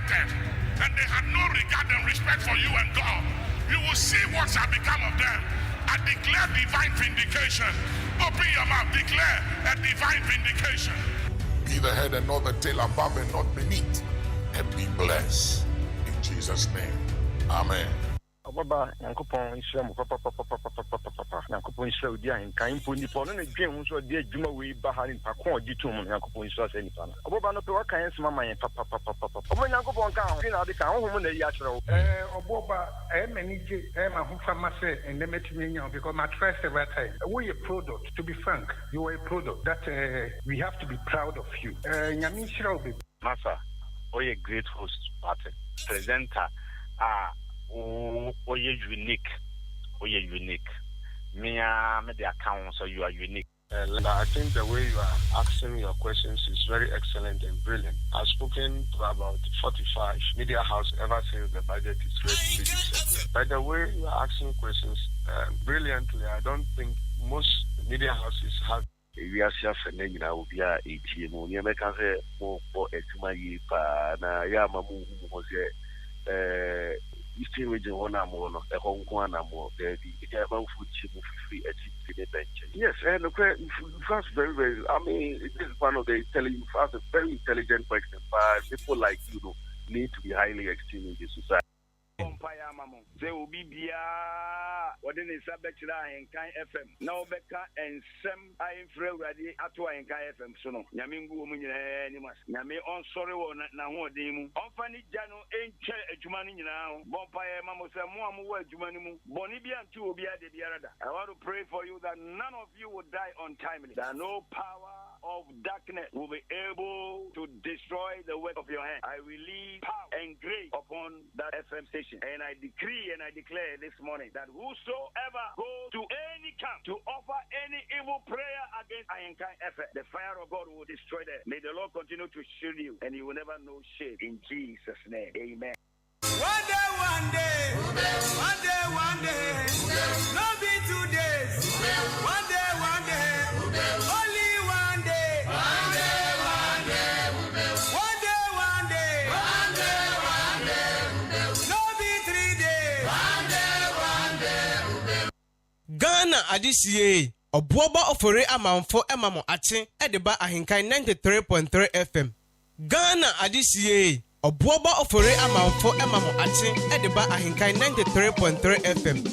neglected, and they had no regard and respect for you and God, you will see what shall become of them. I declare divine vindication. Open your mouth, declare a divine vindication. Be the head and not the tail, above and not beneath, and be blessed. In Jesus' name, amen. Obuoba yankopon Israel papa yankopon Israel di ahenkan mpo nipa no na dwen ho so de adwuma we ba ha nipa ko ogitum yankopon Israel se nipa na Obuoba no pe wakan sema man papa omo yankopon ka ho na de ka ho na yi a kyerɛ wo Obuoba manage ma ho fama se endemetimi nya because my first ever time we a product, to be frank, you are a product that we have to be proud of you nyame Israel be masa oye great host party presenter unique. Me the account, so you are unique. I think the way you are asking your questions is very excellent and brilliant. I've spoken to about 45 media houses ever since the budget is ready to be discussed. By the way you are asking questions brilliantly, I don't think most media houses have. We are suffering now. We are 18. We are making more for estimate. Na ya mamu mo se Eastern region one more, a Hong Kong more. The about food free bench. Yes, and first very. I mean, this is one of the first a very intelligent question. But people like you need to be highly esteemed in the society. Umpire Mamon. They will be what in the subject AHENKAN FM. Now Becca and Sam I am free ready at AHENKAN FM. So no, Yamingu Munimas. Yami on sorry one now demu. On Fanny Jano ain't a Jumani now. Bumpire Mamo Samu Jumanimu. Bonibian two will be at the Biarada. I want to pray for you that none of you will die untimely. That no power of darkness will be able to destroy the work of your hand. I release power and grace upon that FM station. And I decree and I declare this morning that whosoever goes to any camp to offer any evil prayer against AHENKAN FM, the fire of God will destroy them. May the Lord continue to shield you and you will never know shame. In Jesus' name, amen. One day, no be 2 days. One day, only one day. One day. No be 3 days. One day. Ghana adisiye Obuoba Ofori Amanfo emamo ache edeba AHENKAN933 FM. Ghana adisiye Obuoba Ofori Amanfo emamo ache edeba AHENKAN933 FM.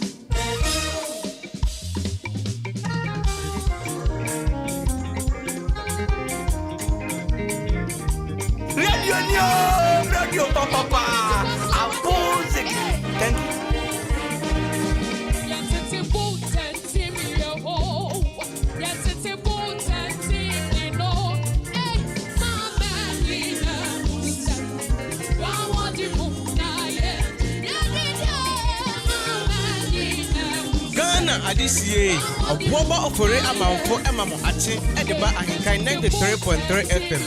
Radio papa. Thank you. Ghana adisiye Obuoba Ofori Amanfo emamo ache edeba AHENKAN933 FM.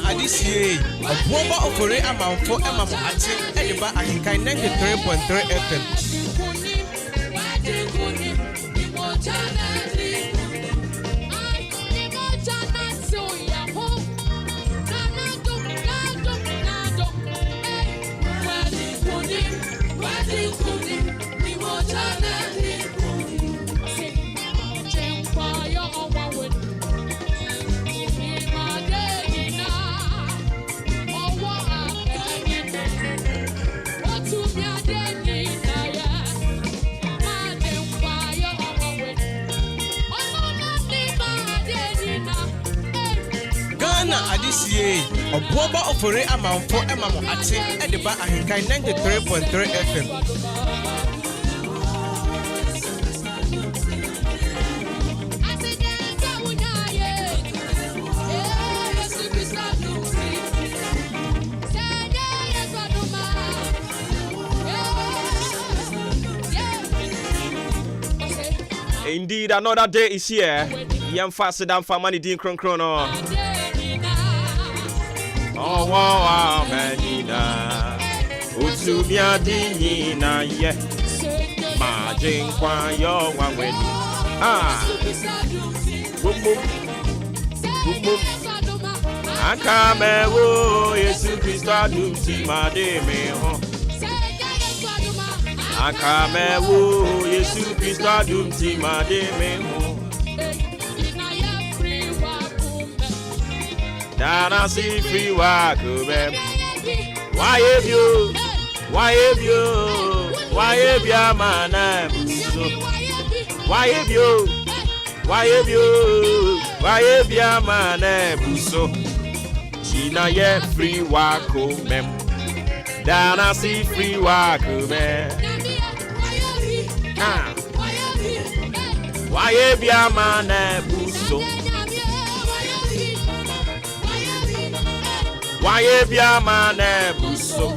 Adisiye, Obuoba Ofori Amanfo Emamo Ate, Ediba Ahinkai 93.3 FM. Adisiye, Obuoba Ofori Amanfo Emamo Ate, Ediba Ahinkai 93.3 FM. Indeed, another day is here. Yam fasted and for money, Dean Chrono. Oh, wow, manina. Utsubia dinina, ye. Majin kwa yo one way. Ah, boom, boom, boom, boom. Akame wo, Yesu Christa dumti mademe ho. Akame wo, Yesu Christa dumti mademe ho. Dana see free walk, babe. Why have you, man? Why have you, man? So, China, yeah, free walk, mem. Dana see free walk, man. Why have you, man? So. Why have ya man buso?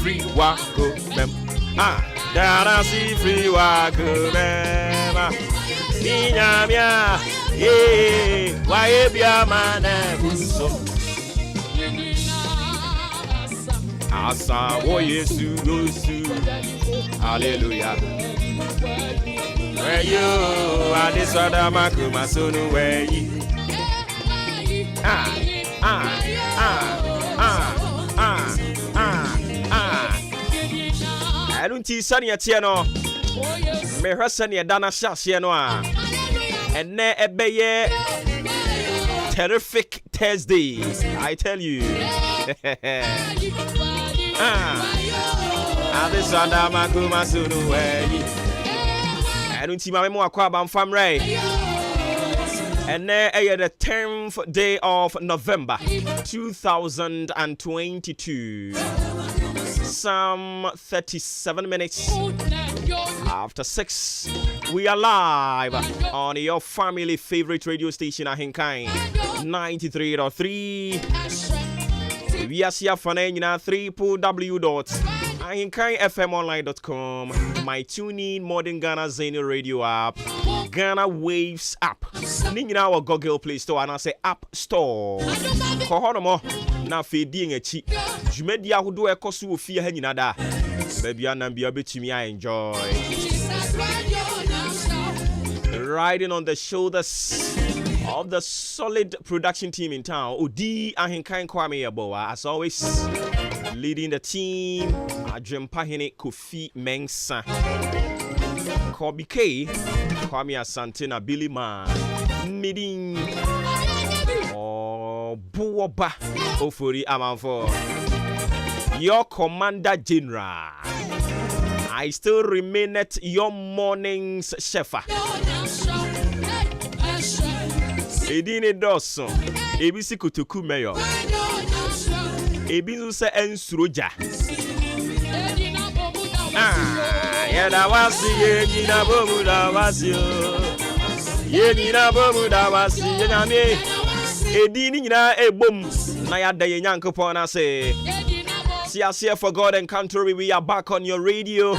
Free wako mem. Dara si free wako mem. Ninyamia, yeah. Why have ya man buso? Asa wo Yesu gosu. Hallelujah. Where you are this other makuma sonu where you? I don't see Sunny at Tiano. May her Sunny Dana Shasiano. And ne ebeye terrific Thursday. I tell you. This Adama Kuma Sunu way. I don't see my memoir from Ray. And there the 10th day of November 2022. Some 37 minutes after 6. We are live on your family favorite radio station, AHENKAN 93.3. We are here for www.ahenkanfmonline.com. My TuneIn Modern Ghana Zeno Radio app, Ghana Waves app. Ning in our Google Play Store and I say App Store. Kohonomo na feding a cheap. Jumedia who do a cosu fear henada. Baby and be able to me I enjoy. Riding on the shoulders of the solid production team in town. Odi AHENKAN933 Aboa as always. Leading the team, Adrempahene Kofi Mensah. Kobe K, Kwame Asante, Billy Ma, Midin, Obuoba Ofori Amanfo, your Commander General. I still remain at your morning's chef. Edine Dawson, ABC Kutuku Mayor, Ebizu se Ensuroja. Yena wasi yena bomu da wasi yena bomu da wasi yena me edini nyina ebom na ya da yenyankopon na say here for God and country. We are back on your radio.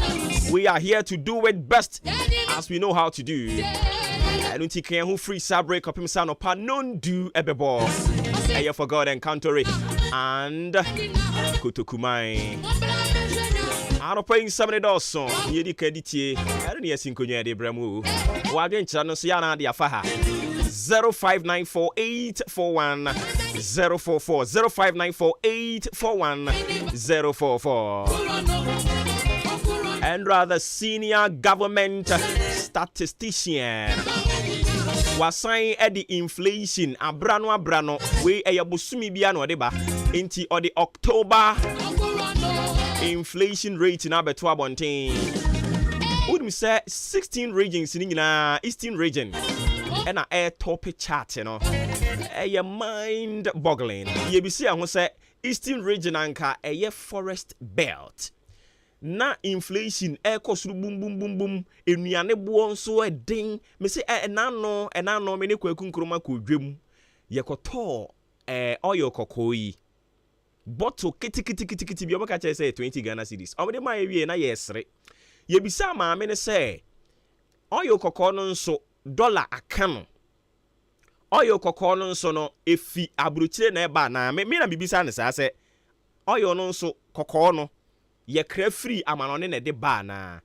We are here to do it best as we know how to do. I don't think who free sub break up himself no pa non do ebebo. Here for God and country and Kutukumai. I don't pay $70. You did credit. I don't need a single year. De Bremu. Why didn't you know? Siana de Afaha 0594841044 0594841044 and rather senior government statistician was saying at the inflation abrano we a busumi biano deba inti or the October inflation rate in Abetua Bontain. Would we say 16 regions in Eastern region and a air topic chat, you know? A mind boggling. You see, I say Eastern region anka a forest belt. Na inflation air cost boom boom. In Yane buon so a ding. Me say no many kwekunkuma could dream. Yakoto oil kokoi. Bottle kitty be over say 20 Ghana cedis. Over the my area na yes re. Ye bisa ma me say oil kokono so dollar akano. Oil kokono so no efi abruchire na eba na me na bibisa ne say oil no so kokono ye kra free amanone na de ba na.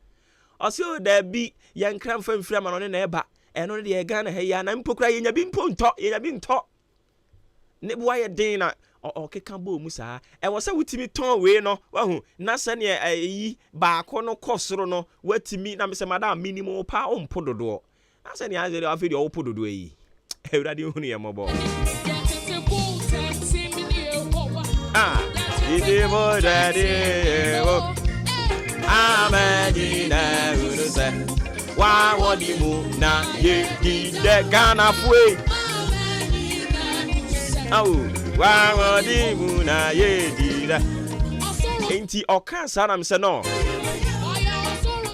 Osio da bi ye nkra mfa free amanone na eba. Eno de ye Ghana he ya na mpokra ye nya bi mponto ne bua ye den na okay can bo musa e wo se wutimi ton we no wahu na se ne ayi ba ko no kosoro no watimi na me se madam minimum pa ompo dodo na se ne azere afi de ompo dodo yi ewrade hunu ye mobo ide mo dade wo amadina urusa wa wodi mu na ye di de Ghana fue au Muna ye dida. Ain't oka sanam say no.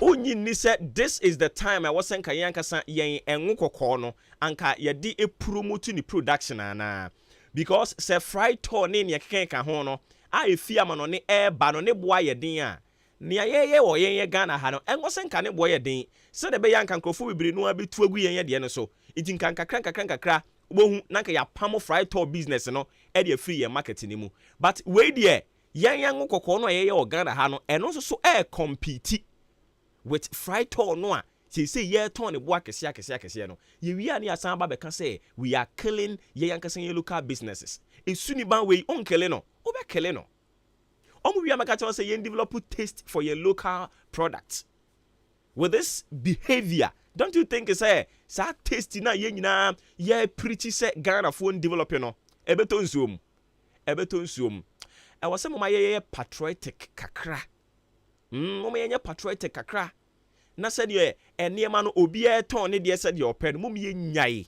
Onyi said this is the time I wasn't kayanka san yen enwo kokono anka ye di e promote ni production ana because say fried torn ne kenka ho no a efi amano ne e ba no ne boa ye din a ne ye wo yen Ghana ha no enwo senka ne boa ye din se de be yanka nkrofo bibiri no abetu agu yen ye de no so iti nkanka kranka bohu nanka ya pamo fried tour business no e dey free your market ni mu but we there yan kokko no ye Ghana ha no eno so e compete with fried tour no a say ye turn ne bo akese no ye wi ani asan ba be ka say we are killing ye yankasa local businesses esuni ban we on kele no obe kele no omu wi amaka say ye develop taste for your local products with this behavior. Don't you think it's a tasty na ye nyina ye pretty say Ghana phone develop no ebeton zoom I was some my ye patriotic kakra mama ye patriotic kakra na said ye eniema no obi e ton ne de said your pen mum ye nyai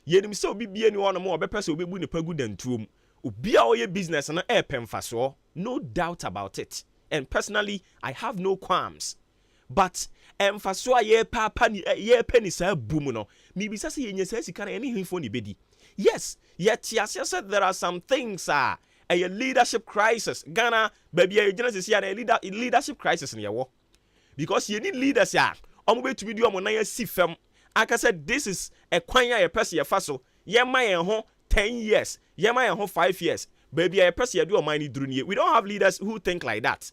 ye nim se obi bie ni wono mo obepese obi bu ne pagu dantuom obi a oye business no e pemfaso no doubt about it and personally I have no qualms. But emfaso ye papa ni ye penny sa boom no me bisa se yenye sa sika na any hinfo ni bedi yes yet yes said there are some things a leadership crisis Ghana baby a genesis here na leadership crisis na yewo because you need leaders ya omo betumi di omo na ya sifem aka said this is a kwan ya person ye fa so ye ma ye ho 10 years ye ma ye ho 5 years baby a person ye do o man ni duru ni we don't have leaders who think like that.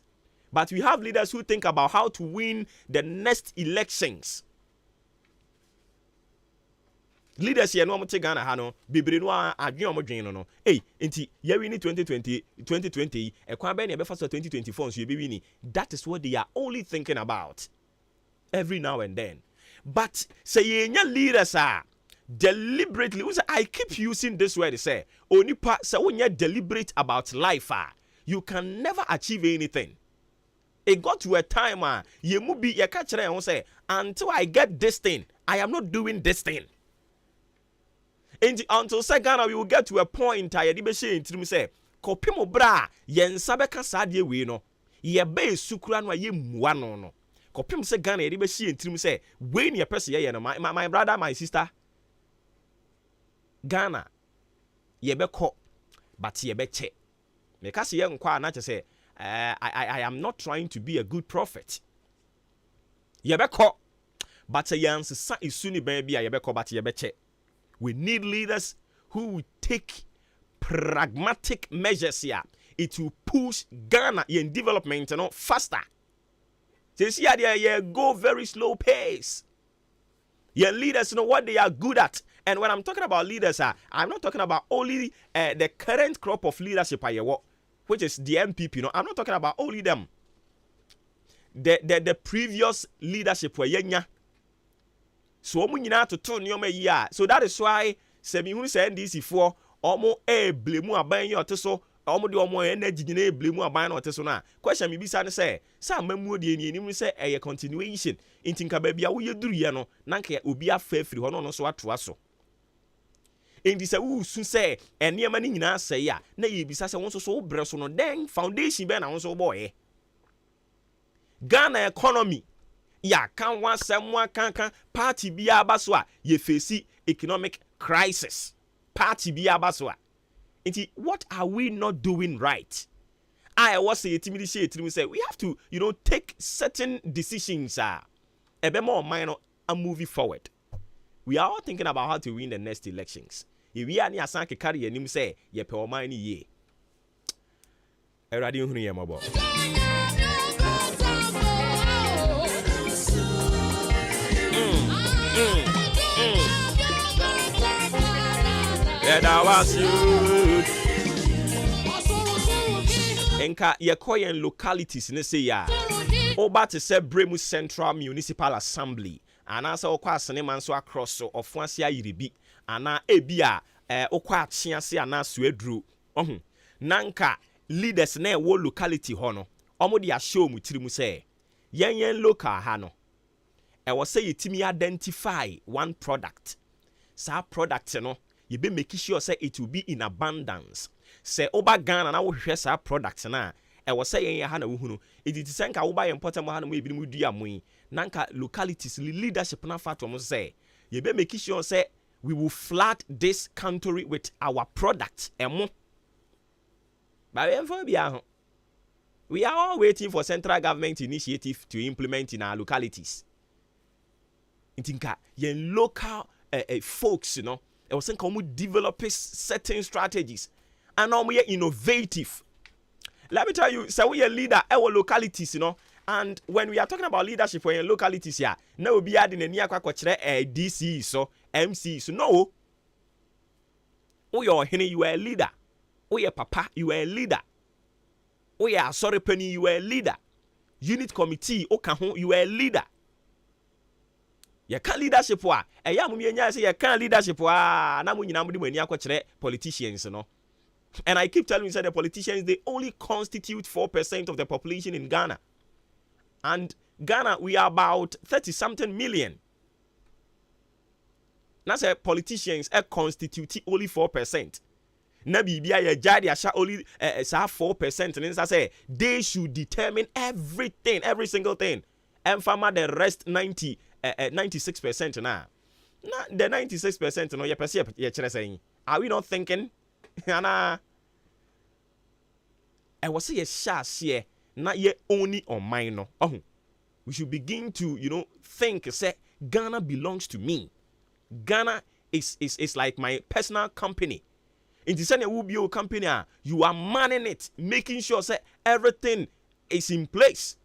But we have leaders who think about how to win the next elections. Leaders here no mo te Ghana ha no bebre no adwen omo dwen no hey enti ye win 2020 e kwa be na be fa so 2024 so ye be win that is what they are only thinking about. every now and then. But say yenya leaders are deliberately. I keep using this word to say, onipa say when you're deliberate about life, you can never achieve anything. It got to a time you must be you catch and say, until I get this thing, I am not doing this thing. Until Ghana, we will get to a point I did say in say, kopimo bra yen sabeka sadie we no ye be sukura no ye muwa no kopim se Ghana ye be see in say we ne person ye no my brother my sister Ghana ye be ko but ye be che me ka se ye nkwa na che say I am not trying to be a good prophet. Ye be ko but ye ansesa isuni baby ye be ko but ye be che. We need leaders who will take pragmatic measures here. It will push Ghana in development faster. So you see they go very slow pace. Your leaders know what they are good at. And when I'm talking about leaders, I'm not talking about only the current crop of leadership, which is the MPP. I'm not talking about only them. The previous leadership were yenya. So to turn your year. So that is why Semi say NDC for omo blame aban yo teso omo de omo energy na blame aban na teso na question me bisa ne say mamu de ni say a continuation intinka ba bia wo yeduru ye no na nka obi afa afiri ho no so atoa so endi say wo su say enema ni nyina say ya na ye bisa say won so bre so no den foundation be na won so boy Ghana economy ya kan wa semwa kan party bia ba so a ye face economic crisis. Party be abaswa. What are we not doing right? I was saying to say we have to, take certain decisions. A bit more minor and moving forward. We are all thinking about how to win the next elections. If we are near Sanke carry and him say, ye pe omani ye. Eradi hunu ye mabo. Yeah, that was you. Enka yekoyen localities ne say ya. Oba to say Bremu Central Municipal Assembly. And asa okwa asene so across so ofuansi ayiribi. Ana ebia okwa chiase ana suedru. Nanka leaders na wo locality hono. Omo dia show mu tiri mu say yen local ha no. E was say yetimi identify one product. Sa product no you be making sure say it will be in abundance. Say oba Ghana na wo hwehwe sa products na e wo say yen ha na wo hunu it is say nka wo ba important ha na mo ebi mu dua mo nanka localities leadership na fato say you be making sure say we will flood this country with our products emo ba we are all waiting for central government initiative to implement in our localities. Intinka yen local folks, I was saying, can we develop certain strategies and now we are innovative. Let me tell you, so we are leader our localities, and when we are talking about leadership for your localities here, now we be adding a near DC so MC so no. Oh, you are a leader. Oh, your papa, you are a leader. Oh, yeah, sorry, Penny, you are a leader. Unit committee, oh, you are a leader. You can't leadership wa. Ya mumye nya say you can't leadership wa. Na mu nyina mu di mani akwa politicians no. And I keep telling you that the politicians they only constitute 4% of the population in Ghana. And Ghana we are about 30 something million. Now say politicians constitute only 4%. Na bibia ya jadi asha only 4% and say they should determine everything, every single thing. And farmer the rest 96% now. The 96% no ye saying. Are we not thinking? I was say yes, not yet only on mine. Oh, we should begin to think. Say Ghana belongs to me. Ghana is like my personal company. In the same way, your company, you are manning it, making sure say everything is in place.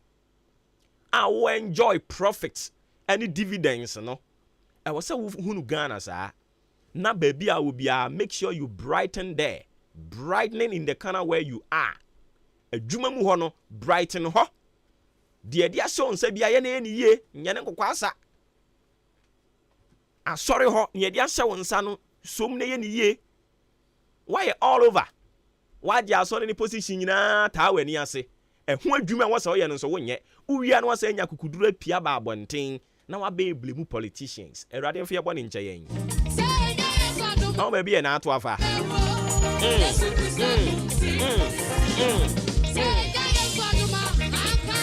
I will enjoy profits. Any dividends, I was say who Ghana sir. Na baby I will be make sure you brighten there. Brightening in the corner where you are. A juma mu hono brighten ho. de dia so nsa bia ye na ye ni ye nyane kokwasa asori ho ne dia hye wonsa no som na ye ni ye why all over why dia asori ni position nyina ta wani ase ehu adwuma wo se wo ye no so wonye uwia no wo se nya kukuduru apia ba abonten na wa be blemu politicians erade mfe yebo ne nche yen no be bia na ato afa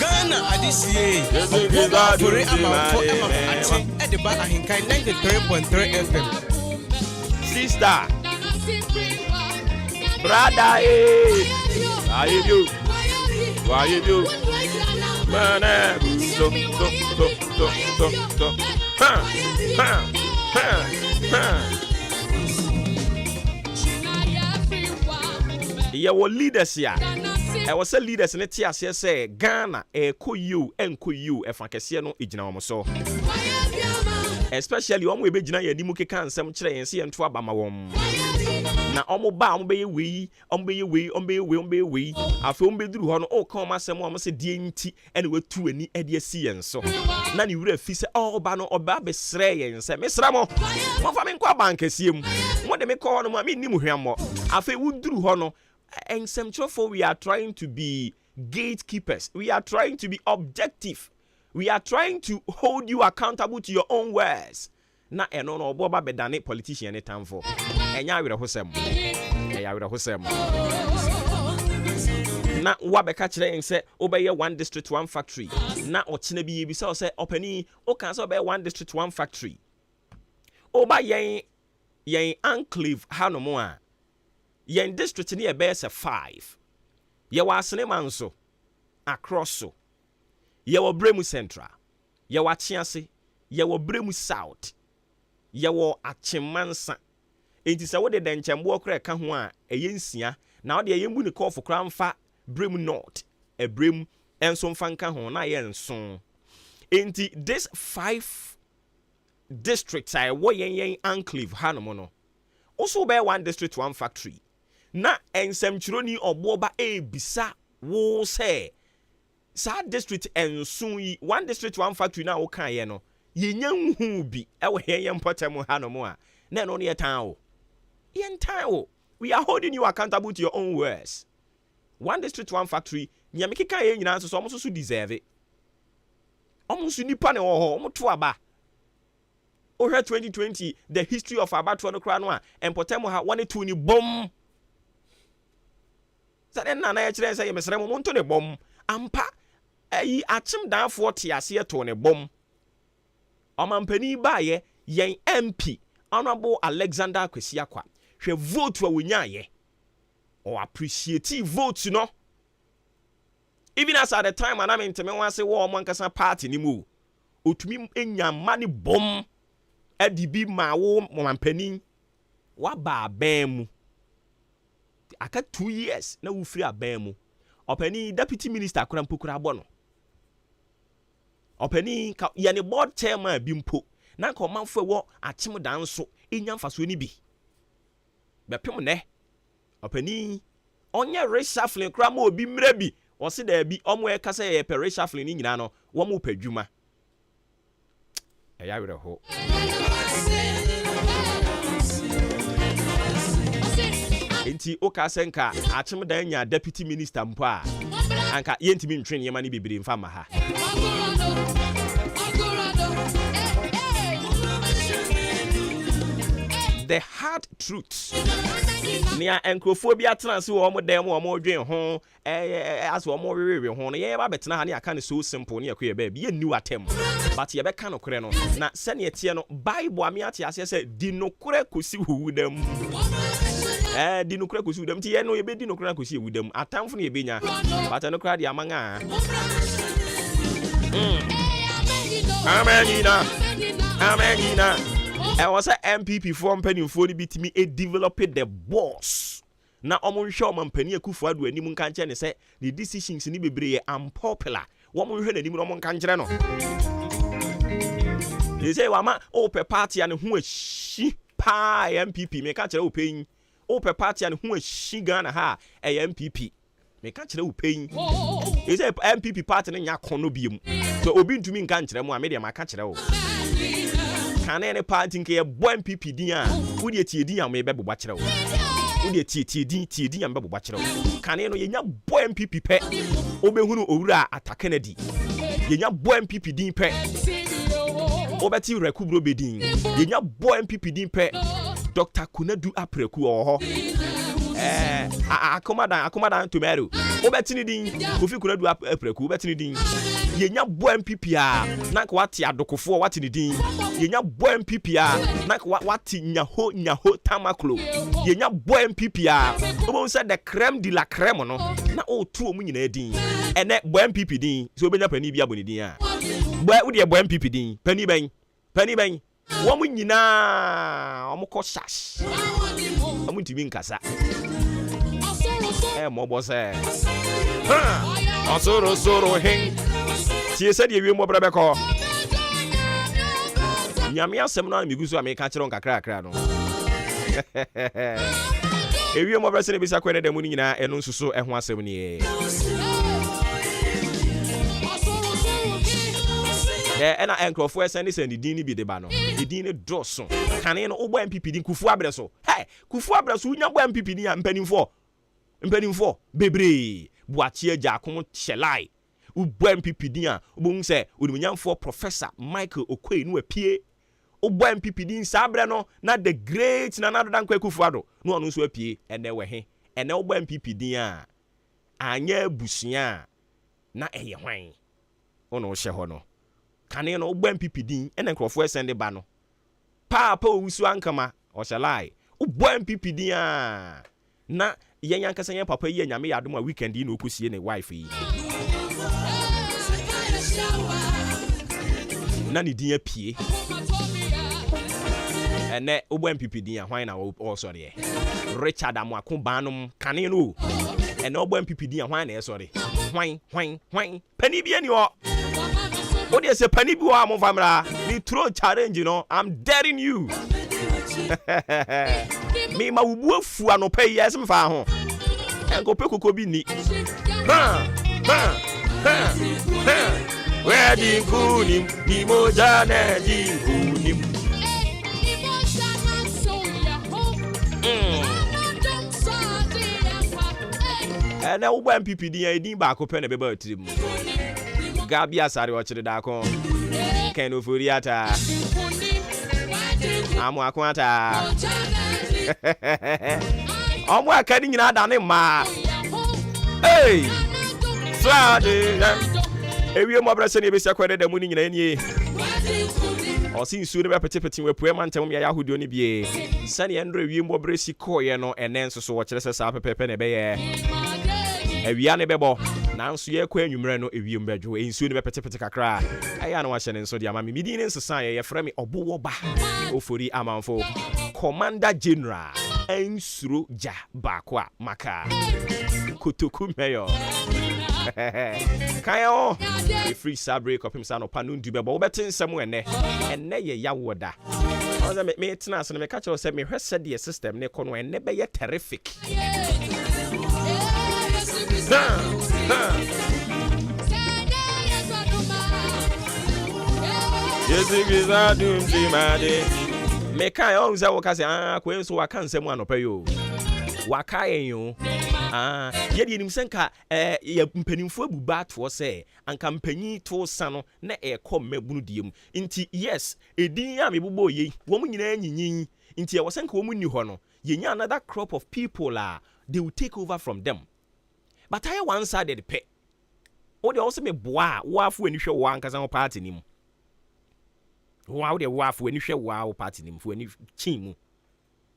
Ghana adisiye Obuoba Ofori Amanfo ati ediba ahenkan 93.3 FM. Sister brother how you do man so your leaders ya I was a leaders in the TSS say Ghana koyu enkoyu efakese no ejina wo so especially omo ebejina ya nimu keka nsem kire yense ento abama wom na omo ba omo be we afi omo beduru ho no o kan omasem omo se die nti ene wetu ani ade asi yenso na ne wura fi se oba no oba be sre yense mesra mo fa me nkwa bankasiem mo de me ko no ma me nimu hwammo afi wuduru ho no and some for we are trying to be gatekeepers. We are trying to be objective. We are trying to hold you accountable to your own words. Na eno no Obuoba bedane politician any time for. Enya we hosem. Na wabeka kire nse obeye one district one factory. Na ochine bi bi say say opani o kan say obeye one district one factory. Oba yen enclave hanomo a yen district ni ebe se 5 ye wa Asene nso across so ye wo Bremu Central ye wa Chiase ye wo Bremu South ye wo Achimansa enti se wo de denchembo okra ka ho a eye nsia na wo de ye mbu ni call for kramfa Bremu North e Bremu enso mfa nka ho na ye nso enti this 5 districts I wo yen enclave hanomo no also be one district one factory na ensem chironi Obuoba ebisa wo say sa district ensun yi one district one factory na wo kan ye no yenya nhu bi e wo he potem ha no mo a na no ne tan o we are holding you accountable to your own words. One district one factory nyameke kan ye nyina so so deserve it omo nipa ne wo ho omo to aba ohwe 2020 the history of abatwa no kra no a empotem ha one to ni bom then na ya kire say mesere mo nto ne bom ampa ayi achim dan 40 ase to ne bom omampani ba ye yen MP honorable Alexander Kwesiakwa hwe vote wa wonya ye or appreciate vote no even as at the time and I nteme wan say wo mo nkasa party ni mu otumi enya mani bom adibi ma wo omampani wa ba ban mu aka 2 years na wufiri aban mu opani deputy minister krampukura abono opani ya ne board chairman bi mpo na nka omanfo wo achim dan so enya mfaso ni bi bepem ne opani onye reshuffling kra ma obi mra bi o se da bi omo e kasa ye per reshuffling ni nyina no wo mo padwuma eya were ho enti oka senka achim dan nya deputy minister mpo a anka yentimi ntwe ne mani bibiri mfa ma ha the hard truth nia enkrofobia transi wo mo dem wo mo dwen ho as wo mo wewe ho no ye ba betena ha ne aka ne so simple ne yakoye ba bi ye new atem but ye be ka no kore no na se ne tie no bible ami ate ase se di no kore kosi wuwudam di no kora kosi wudam ti ye no ye be di no kora kosi wudam atamfo ne ye benya but no kora di amanga amenina I was a MPP for mpanimfo ni bitimi e develop the boss na omonhwe omampani akufo adu anim nka nche ne se the decisions ni bebre ye unpopular womonhwe nanim no monka nkyere no they say wama ope party ane ho ahyi pa MPP me ka kire open ope party ane ho ahyi Ghana ha MPP me ka kyerɛ wo pain is a MPP party no nya kono biom so obi ntumi nka nkyerɛ mu a me de ma ka kyerɛ wo kane ne party nke ye bo MPP din a wo de tie din a me bɛbɔ kyerɛ wo wo de tie din a me bɛbɔ kyerɛ wo kane no ye nya bo MPP pɛ obehunu owura Kennedy ye nya bo MPP din pɛ obeti rekubro bedin ye nya bo MPP din pɛ Dr. Kunadu Apreku oho akomadan tomero obeti ni din Kofi Kunadu Apreku obeti ni din ye nya bo MPP a na ka wate adokofo wate ni din ye nya bo MPP a na ka wate nyaho tamaklo ye nya bo MPP a obo say the crème de la crème no na o tu omu nyina din ene bo MPP din so obenya pani bia boni din a bo wo de bo MPP din pani ben wo mu nyina o mu ko shash o mu ntimi nkasa mo bo say osoro hen tie se de wiem obra beko nyame asem na migusu ameka kire on kakra no ewiem obra se ne bisa kwene da mu nyina eno nsuso eho asem ne ena enkrofo esen se ne din ni bi de ba no din ni doso kane no ogbo MPP din Kufu Abreso Kufu Abreso unya gbo MPP din ya mpanimfo bebre Buachi Agya akom hyelai ugbo MPP din a obon se onimnyamfo Professor Michael Okoye no apie ugbo MPP din sabre no na the great na nadodan kwa Kufu Ado no ono so apie ene we he ene ugbo MPP din a anya busua na eye hwan ono hye ho no kane no ugbo MPP din ene nkrofo esende ba no papa owusu ankama hyelai ugbo MPP din a na yenya nkasa yen papa yi nyame yadom a weekend yi na okusie ne wife yi na ni din apie ene ugbo MPP din a hwan na o sorry Richard Amwako banum kane no ene ugbo MPP din a hwan na e sorry hwan pani bia ni o dey say pani bi wa mo famra ni throw challenge I'm daring you me ma wubu afu anopa yi asem fa ho enko pe kokko bi ni where di kunim di moja na di kunim na ugbo MPP din ba ko pe na be ba tirim Gabi asare o chire da ko Ken Ofori ata amu akwata omo akadi nyina da ne ma Friday ewie mo abra se ne be sekwede da mu ni nyina nie osi nsu ne be pete we pue mantem ya yahudio ne bie sane endro ewie mo abra si koye no enen so wo chire se sa pepepe ne be ye ewia ne bebo nanso ye kwa anwumre no ewiem badwo ensuo ne bepetepete kakra aya na wahye ne nso de ama me midi ne nsesa ye frɛ me Obuoba Ofori Amanfo Commander General ensuro ja baako a maka kotoku mayor kayo e free sabre kopim sa no panu ndu bebo wobete nsem ene ye yawoda oza me tena so me ka che se me hwese de system ne kono ene be ye terrific me kai on za waka se kwenso waka nsem anopa yo waka enyo ye di nim senka ye mpanimfo abuba to se anka mpanyi to sa no na e kom mabunu diem nti yes edin ya mebubo ye wo mu nyina nyinyin nti e wo senka wo mu ni ho no ye nya another crop of people they will take over from them. But I one-sided pay. O de also me boa wafu eni hwe wa ankaza ho party nim. Wa de wafu eni hwe wa party nim fu eni chimu.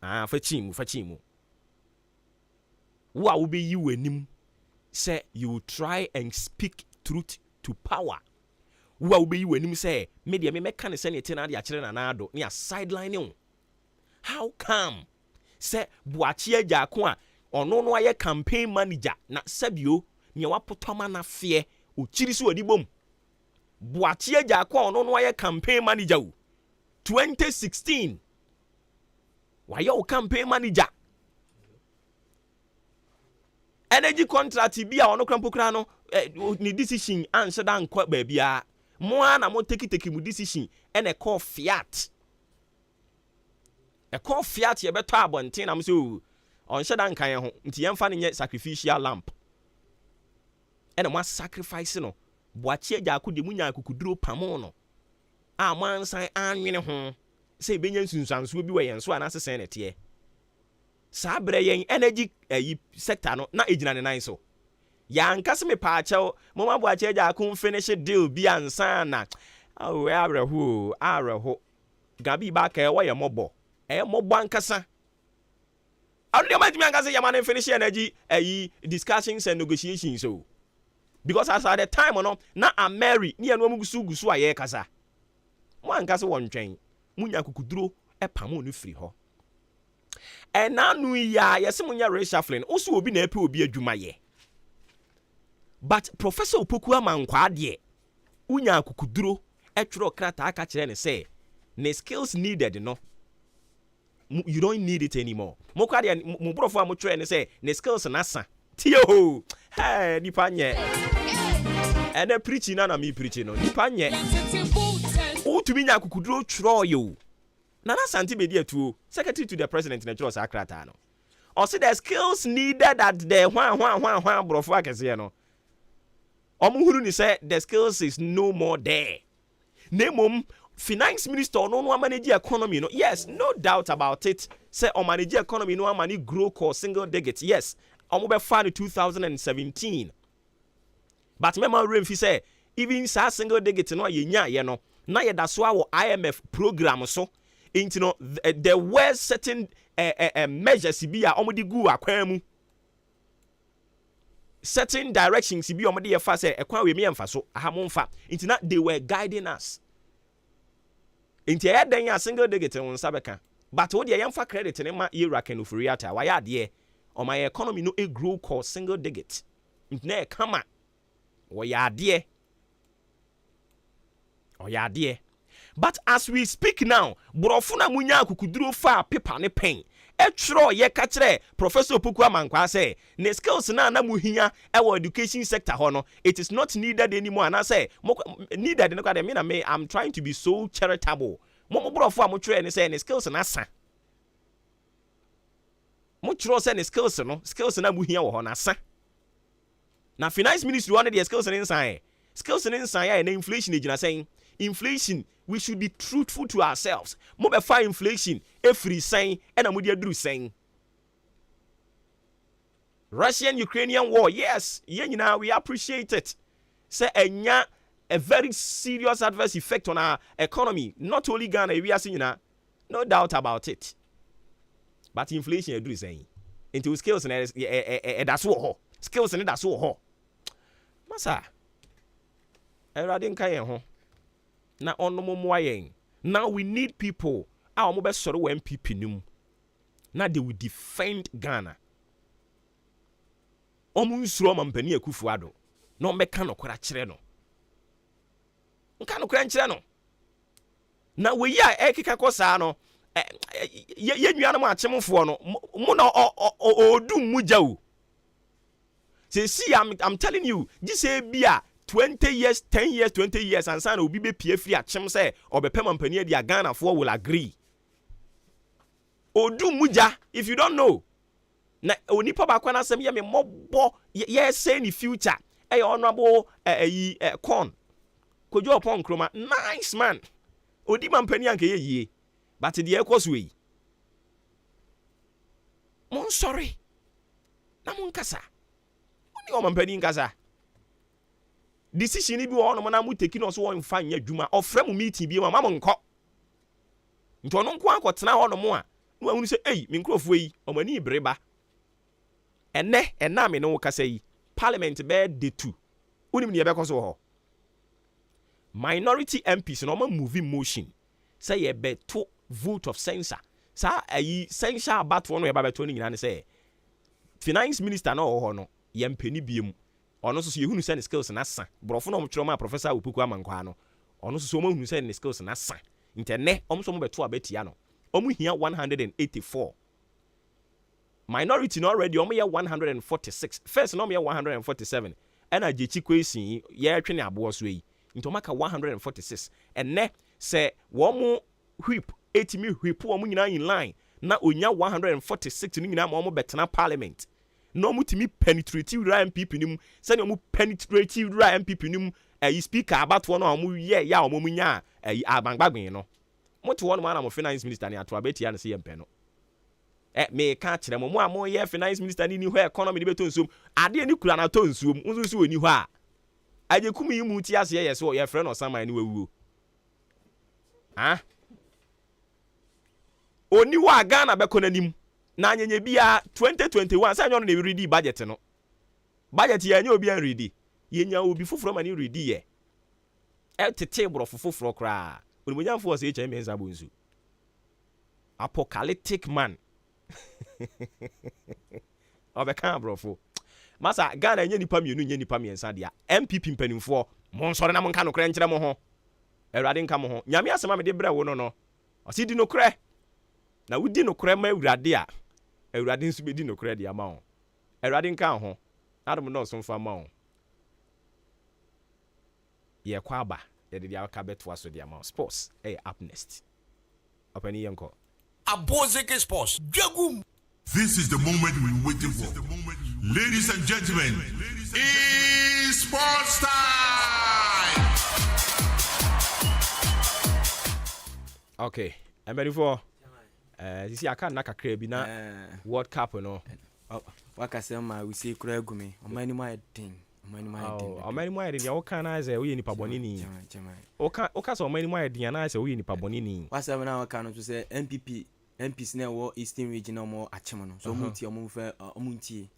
Fa chimu. Wa wo be you enim say you try and speak truth to power. Wa wo be you enim say me de me meka ne say ne tina de a kire na ado ne a sideline no. How come say Buachi Agya ko a ono no aye campaign manager na sabio ne wapotoma na fe o chiri so odi bom Buachi Agya ko ono no aye campaign manager 2016 why your campaign manager energy contract bi a ono krampo kra no ni decision answer dan kwa ba bia mo na mo take mu decision ene call fiat e call fiat ye beto abonten na mo so on dan kan ho nti yemfa ne nye sacrificial lamp ene mo sacrifice no boachi agya akode munya akukuduro pamo no a mansan anwene ho se benya nsunsanso bi we yenso anase sen nete saa bre yen energy sector no na ejina ne nan so ya nkase me paachew moma boachi agya akun finish deal bi ansan na awe areho gabi ba ka e wo ye mobo ankasa awde ma timi ankasa ya man finish energy discussions and negotiations so because as at the time no na a Mary ni anu gusu aye kasa mo ankasa won twen munya kukuduro pamo no free ho enanu ya yesi munya reshuffling oso obi na epe obi adwuma ye but Professor Opoku Amankwa de unya kukuduro etworo krata aka kire ne say ne skills needed no you don't need it anymore mo kwa de mo brofo am twere ne say ne skills na sa tio hey nipa nye ene preaching na me preaching no nipa nye utumi nya kukuduro tworo yo Nana Santi Media too, Secretary to the President in the Church Akratano. Also, the skills needed at the one brofwakasiano. Omuhuru say the skills is no more there. Name Finance Minister no one manage economy. No, yes, no doubt about it. Say on manage economy no one money grow or single digit. Yes, Omobe found 2017. But remember, Remfi say even sa single digit no ye no. Na ye that's why IMF program so. Into no there were certain measures be a omodi gu akwan mu certain directions be omodi ye fa say ekwan we me emfa so ahamonfa into na they were guiding us into ya dan ya single digit won sabeka but wo de yemfa credit ne ma yera kan ofuri ata wa ya de o my economy no e grow call single digit na e kama wo ya de o ya de. But as we speak now, Brofuna munya kukuduro fa paper ne pen. Etro ye kachre Professor Opoku Amankwa say, ne skills na muhinya ewo education sector hono. It is not needed anymore. And I say, needed no kwade me I'm trying to be so charitable. Mo brofu amotwe ne say ne skills na sa. Mo tro say ne skills no, skills na muhinya wo ho na sa. Na finance ministry one the skills inside. Skills inside na inflation ejina saying, inflation we should be truthful to ourselves. Mo be fa inflation every saying and amudi aduru saying. Russian-Ukrainian war, yes, we appreciate it. Say enya a very serious adverse effect on our economy. Not only Ghana, we are seeing no doubt about it. But inflation aduru saying. Into skills and that's what skills and that's what Masa. Eradin kayen ho. Na onomomoayen. Now we need people. Our mobile soro MPP num. Now they will defend Ghana. Omunsuro mampani Akufo-Addo. No meka no kwara kire no. Nka no kwara kire no. Na we ya ekeka kosa no. Ye nuanom achemfo no. Mo na odum muja o. See, I'm telling you, this bia 20 years, 10 years, 20 years, and son will be PF at Chem say, or be Pemampania, the Ghana for will agree. Odu muja, if you don't know. Na onipa bakwana sem ye me mobo ye say in the future. Honorable corn. Kojo upon kroma, nice man. Odi mampania nke ye. But the equals way. Mon sorry. Na mon kasa. Oni o mampani nkasa. Decision bi wo no na mu taking us won fa nya dwuma ofre mu meeting bi ma mo nko nto no nko akotena ho no mo a no ahunu se me nkrofo yi o mani breba ena me no kasa yi parliament be de 2 unim ne be koso ho minority MPs no ma moving motion say ye be to vote of censure sa ayi censure about one we ba be to ni nyina ne say finance minister no ho no ye mpani biem ono so yehunu say ne skills na sa brofo no mtwero ma Professor Opoku Amankwa no ono so mo hunu say ne skills na sa interne omso mo beto abetia no omu hia 184 minority no already omo ye 146 first no omo ye 147 and ajechi kwesi ye twe ne abo so yi nto maka 146 enne se wo mo whip etimi whip wo mo nyina in line na onya 146 ni nyina ma wo betena parliament no mo timi penetrate ra MPP nim se ne mo penetrate ra MPP nim speaker abato no mo ye ya wo mo nya abangbagben no mo to one man am finance minister ne ato abeti ya ne se yempe no me ka kire mo a mo ye finance minister ni ho economy ni beto nsuom ade ni kura na to nsuom nso oni ho a aje kum yi mu ti ase ye so ye frɛ no saman ni wawuo oni wa Ghana be konanim na anyenye bia 2021 say nyo no na ready budget no budget ye nya obi an ready ye nya obi foforo ma ni ready ye tete bro foforo kra oni mo nya fo se HM ensa bonsu apocalyptic man obeka brofo masa Ghana nye nipa mienu nye nipa miensa dia MPP mpanimfo mo nsore na mo nka no kra nkyere mo ho Awurade nka mo ho nyame asema me de bra wo no osi di no kra na wudi no kra ma Awurade a Awurade nso be di no kra dia ma ho Awurade nka ho adom no so mfa ma ho ye kwa aba ye de dia ka beto aso dia ma ho sports up next opani yenko Abozeke Sports. Jagum. This is the moment we're waiting for. Ladies and gentlemen, it's sports time! Okay, I'm ready for you see I can't knock a crab in World Cup no. What I say we say Kuragumi. Many my thing. Many more than your can I say we ni pabonini. Oka so many more than I say we ni pabonini. What's up now can to say MPs na wo Eastern Region no more achemono. So muti omunfe omunti.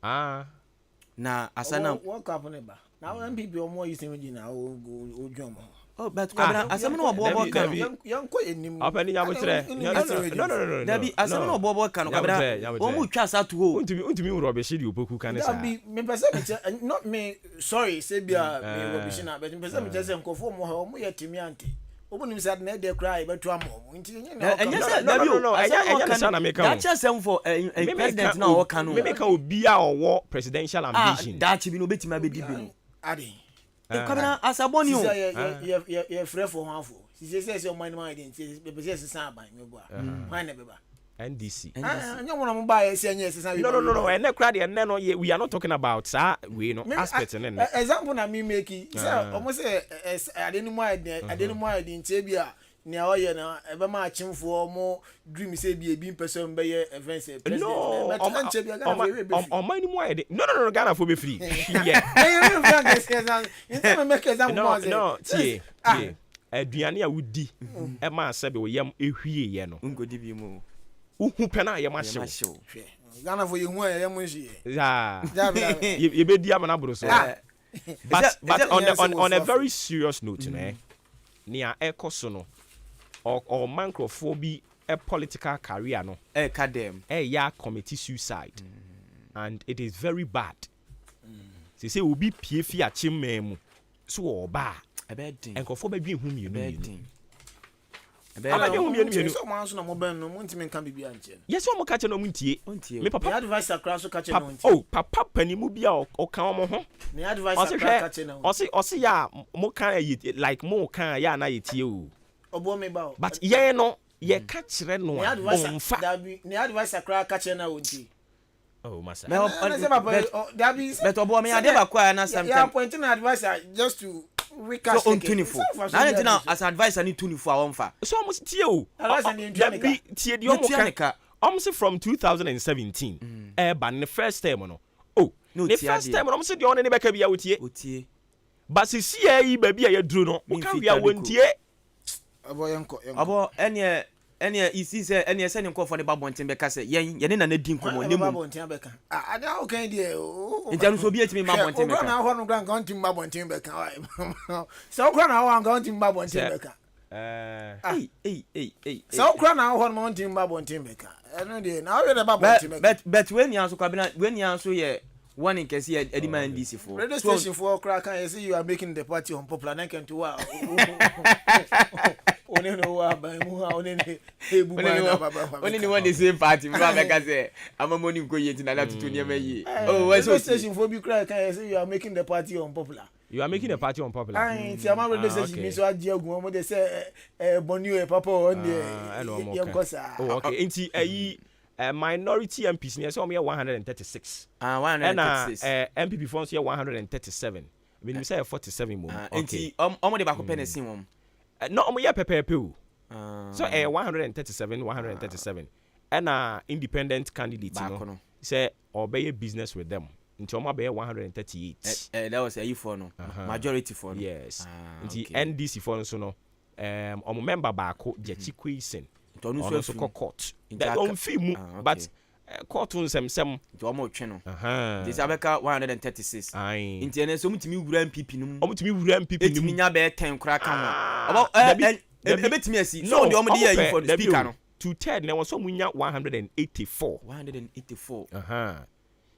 Na asana World Cup neba. Now MPP o more Eastern Region na o jomo. Oh, but asama no Obuoba kan. Yanko enim. Apani nyabotire. No. Dabi asama no Obuoba kan kabra. O mu twa sa to ho. Untimi rubbish di opoku kan sa. Dabi me pese me not me sorry say bia me rubbish na but me pese me just nkofo mo ha o mo yetimi ante. Obunim said na dey cry beto am o. Nti No. Anya sana make am. That just say for president na o kan no. Me make obi a owo presidential ambition. That be no betima be di bi no. Ade. Kabra asaboni o. Ye frɛ for hanfo. Si say o man man dey be pese san ban me boa. Man na beba. NDC. Anya wona mo ba ye se anya se san. No. And na kra de na no we are not talking about we no aspect in it. Example na me make say almost say adenimu ntie bia ne oye na ebe ma achimfo mo dream say bi ebi person be ye event say president. No, Ghana for be free. No, tie. Aduane a wudi e ma sebe wo yam ehwie ye no. Ngodi bi mu. Uhu pena ye ma hyew. Ghana for yehu ye mo nhie. Yeah. Ye be di amana bro so. But on a very serious note, near ekoso no or microphobia a political career no kadem ya committee suicide and it is very bad. Say will be piefi achimemu so oba enkofo ba dwen hu mienu so man so na mo ben no mo ntimi nka bibia nche yes o mo ka che no mo ntie me papa advice akra so ka che no ntie oh papa panimu bia o kan mo ho me advice akra ka che no o ya mo kan like mo kan ya na yetie o obo me ba but ye no ye ka kire no a omfa ne advice akra ka che na wonti oh masa but obo me ade ba kwa na sometimes ya point na advice just to recast so on 24 now as advisor ni 24 awonfa so almost tie o tie di omo ka almost from 2017 ban the first time no oh the first time almost the one ne beka bia wotie but see yi ba bia ya duro no ka bia wontie abo ene isi se ene se ne nkofo ne babonten beka se yen na di nkomo ne mu babonten beka ada o kan die ntia no so bi etimi babonten beka na ho no gran kan tim babonten beka so okra na ho kan tim babonten beka so okra na ho no tim babonten beka eno die na we na babonten beka but when you so kwabina when you so ye one in case Eddie Man DC for radio station for crack and you say you are making the party unpopular and can to wow Only no only one the same party. Like I say, I'm a money go yet in another 2 years. Oh, what's the station for you cry? Can I say you are making the party unpopular? You are making a party unpopular. I see. I'm already saying me so I deal with they say Bonu papa on the. Oh, okay. Inti minority MPs near so 136. 136. And MPP funds here 137. I mean, we say 47 more. Okay. Omo back pen sim mom. No, omo ya pepe. So 137. And independent candidate, you know, say obey business with them. Until omo be 138. That was a for no. Majority for no. Yes. Until NDC for so no. Omo member back Jechi Kwesen. Don't so court. That don't feel but court on some to almost channel. This Abeka 136. Internet so mutimi wura MPP num. Omutimi wura MPP num. Etimi nya be 10 kra kan. About betimi asi. So the omo dey for the speaker no. To Ted na so munya 184. 184.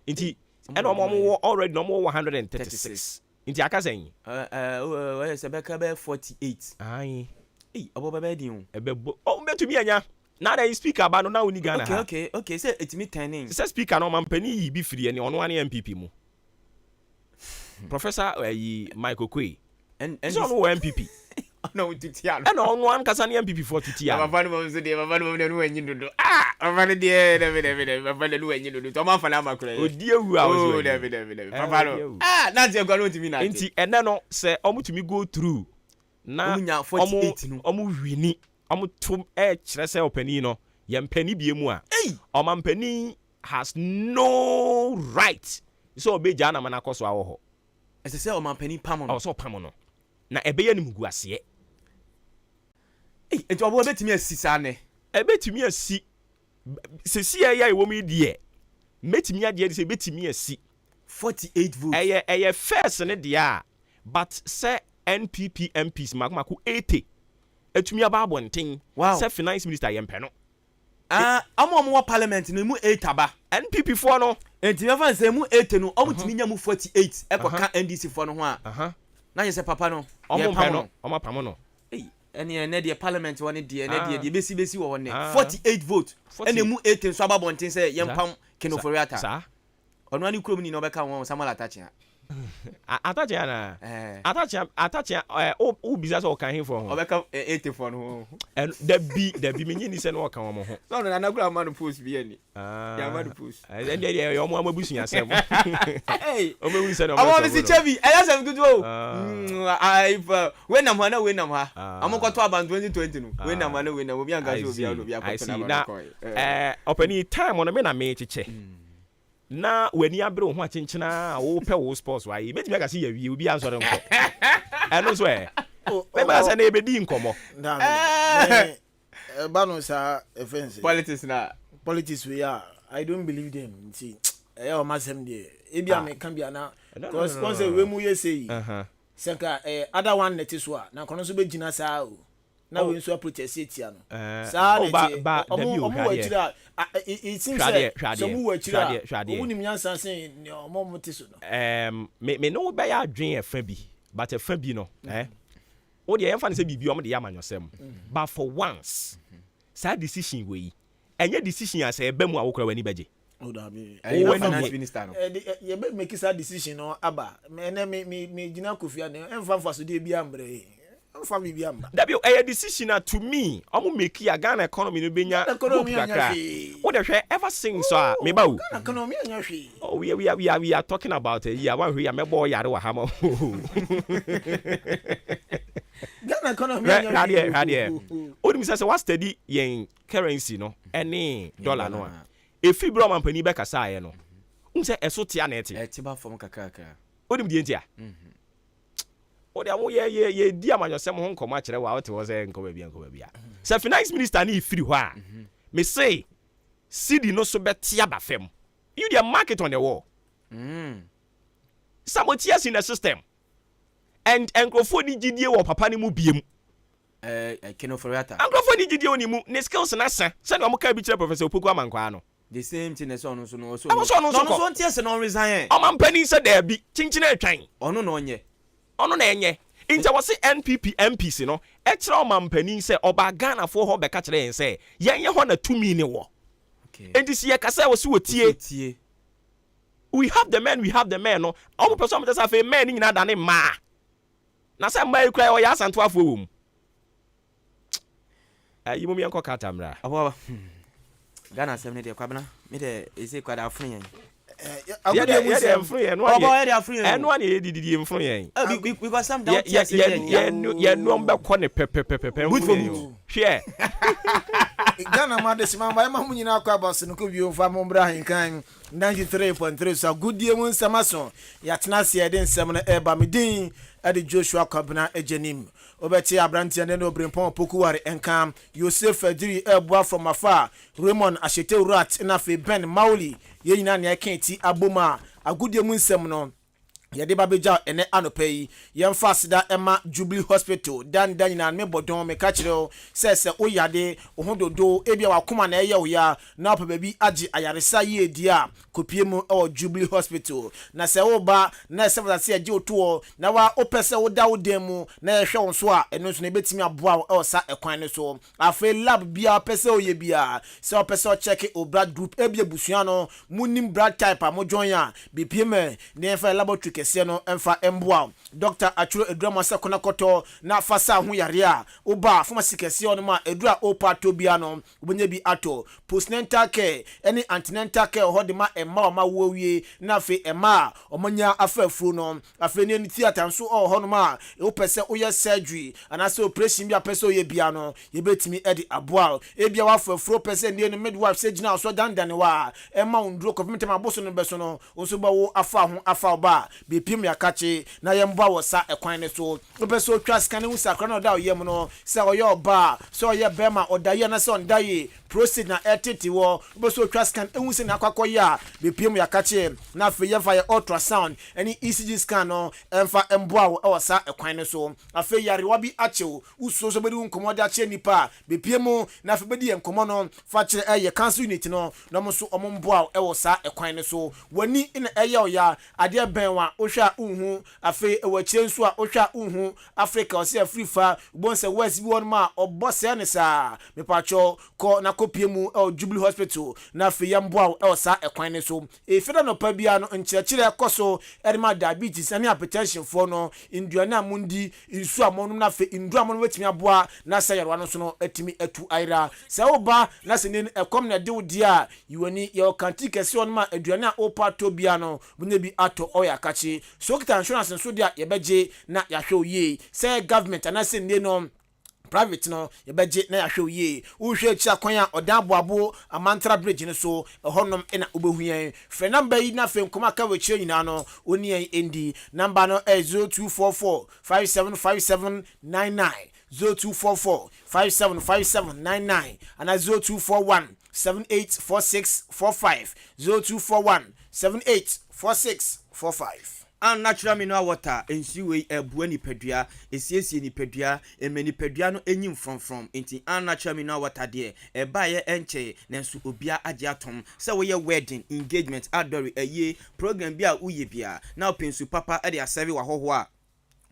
Inti and omo already no more 136. Inti aka say Abeka be 48. Hey, Obuoba be din. Oh, betumi anya. Now that you speak about now we Ghana. Okay. Say it me turning. Say speaker no man pani be free and on one MPP mu. Professor Michael Kwe. And so no MPP. No to tia. And on one kasa ni MPP for tia. Baba no so dey, baba no no enyi dodo. Baba no dey, baba no enyi dodo. To man fa na makura. Odi ewu a o. David. Baba no. Na je gwa no timi na. Enti ene no say omutumi go through. Na omunya 48 no. Omu wini. Tum kyerɛ sɛ ɔpani no yɛmpani bie mu a ɔmampani has no right so ɔbɛgya na mana kɔ so awɔ hɔ ɛsɛ sɛ ɔmampani pam no ɔsɛ ɔpam no na ɛbɛyɛ no mugu aseɛ nti ɔbɔ bɛtumi asi saa ne ɛbɛtumi asi sɛsi ɛyɛ ɛwɔ mu deɛ mɛtumi adeɛ de sɛ ɛbɛtumi asi 48 votes ɛyɛ first ne deɛ a but sɛ NPP MPs makomako 80 etumi aba abonten say finance minister yempe no amo parliament no mu 8 aba NPP for no enti me fan say mu 8 no omutumi nya mu 48 ekoka NDC for no ho a na yese papa no omo pam no ene de parliament woni de ene de besi wo ne 48 vote ene mu 8 so aba abonten say yempam kenoforiata sa ono ani krom ni no beka won Samuel Atachia Atachia na Atachia o business o kan here for o beka 84 no and the be me ni say no kan wo ho so na gura man post bi ani ya man post and dey yo mo amabusu yasem o me wi say no o si chebi aya sem gudu o I when am ha amokoto aban 2020 no when am obi anga so obi akotona na opani time on me na me cheche na wani abere ho akyenkyena wo pɛ wo sports wa yi betimi aka se yawie obi ansɔre nkɔ ɛno so me ba sa na ebedi nkɔmɔ ba no sa offense politics we are I don't believe them see o masem de ebi ameka bia na because sponsor we mu ye say senka other one net so a na kono so be gina sa o na we nso protest etia no sa na omo wachira it seems like some wachira woni myansa sen omo motiso no me no be ya adwen efa bi but efa bi no wo de yemfa ne se bibi omo de yamanyosem but for once sa decision we enye decision as ebe mu awokra wani beje finance minister no ye be make sa decision no aba me gina kofia ne emfa mfa so de bi ambre Dabi a decision to me omo make ya Ghana economy no benya economy anya wo de hwe ever since so me ba wo economy anya hwe oh we are talking about a year one hwe ya mebo yare wa ha mo Ghana economy anya hwe odum say what study yen currency no any dollar no e fi bro man pani be kasa aye no say eso tia na eti ba form kakaka odum die ntia o de amo ye di amanyosem ho nkoma kire wa wote wo se nkoma bia se finance minister na ifiri ho a me say city no so betia ba fam you the market on the wall sabotias in the system and enkrofo ni gidie wo papa ni mu biem kenoforiata enkrofo ni gidie oni mu ne skills na sa se na mo ka bi kire professor Opoku Amankwa no the same thing so no no ntie se no resign o man pani se da bi chinchina atwan ono no onye ono na enye Inta was NPP MPs no extra mampani say oba Ghana for ho beka kire yen say yen ho na 2 million wo. Okay. And this year kasa was tie. We have the men no. Omo person just have a men nyina dane ma. Na say ma ekura o ya asanto afo wom. You mumi anko katamra. Obuoba. Ghana 7 dey kwabena. Me dey ese kwada afun yen. And one year did you from yen? Because some don't no corner pepper. Share Ghana Madison, my mamma, you know, Cabas and Kubio from AHENKAN 93.3. So good day, one Samason. Yatnasi, I didn't summon Ebamidin at the Joshua Cabana Egenim. Obeti Abranti and then Obrimpon Pokuari Enkam, Yosef Fedri Elboa from afar, Raymond Ashete Rat, Nafi Ben Mauli, Yenania Kenti Abuma, a good year, one Samanon. Yade babeja ene anopei yemfa sida ema Jubilee Hospital dan na me bodon me kachiro se oyade ohododo ebia wakoma na eye oya na opa baby agi ayaresa ye dia kopie mu o Jubilee Hospital na se oba na se fasa agi oto na wa opese woda wodemu na ehwe wonso a eno nso na betimi aboa o sa ekwan ne so afa lab bia pese oye bia se opese o check o blood group ebia busua no munim blood type amodjon ya bpm ne efa laboratory no emfa emboa Dr. Achuro Edrama Sekona Koto na fasa hu yare a oba pharmacy kese on ma edura opa to bia no obonye bi ato postnatal care any antenatal care ho de ma emma ma wowie na fe emma omonya afafu no afe ni theater nso ho no ma e opese oye surgery anase operation bia pese oye bia no ye betimi edi aboa e bia wa afafuro pese ni no midwife se gina so dandane wa emma undro government ma boso no beso no nso ba wo afa ho afa oba pim ya kache na yemba wosa ekwan ne so obeso twa scan hu sakra na da oyem no se oye oba se oye bema odaye na se ondaye proceed na etiti wo obeso twa scan hu se na kwakoya pim ya kache na fe yemfa ya ultrasound any ECG scan no emfa emboa wo wosa ekwan ne so afe yare wa bi achew uso so bedi nkomo da che nipa pim na fe bedi enkomo no fa kire eye cancer unit no na mo so omomboa wosa ekwan ne so wani ina eye oya ade benwa ohwa unhu afi ewachire nso a ohwa unhu Africa ose Afrifa bonse west bi won ma obose ne sa mepacho ko na kopie mu Jubilee Hospital na afi yamboa elsa ekwan ne so efeda no pa bia no nchirechire ekoso edema diabetes ani hypertension for no induana mundi nsu amonum na afi ndu amonum wetimi aboa na sayarwa no so no etimi atu aira se oba na se ne ekom na de wodi a yiwani ye kantike se on ma aduana opa to bia no bunye bi ato oya kachi so kita insurance nso dia yebeje na yahwe oye say government and say no private no yebeje na yahwe oye uhwe chi akwan a odan boabo amantra bridge ne so honom ina obehuyen frɛ number yi na fe nkoma ka we chire nyina no oni endi number no 0244 575799 0244 575799 and 0241 784645 0241 784645 natural mineral water ensiwe ebu nipadua esiesie nipadua emenipadua no enyim from enti natural mineral water de eba ye enche nanso obia age atom se wo ye wedding engagement adore eye program bia uye bia na opensu papa e de asave wa hoho a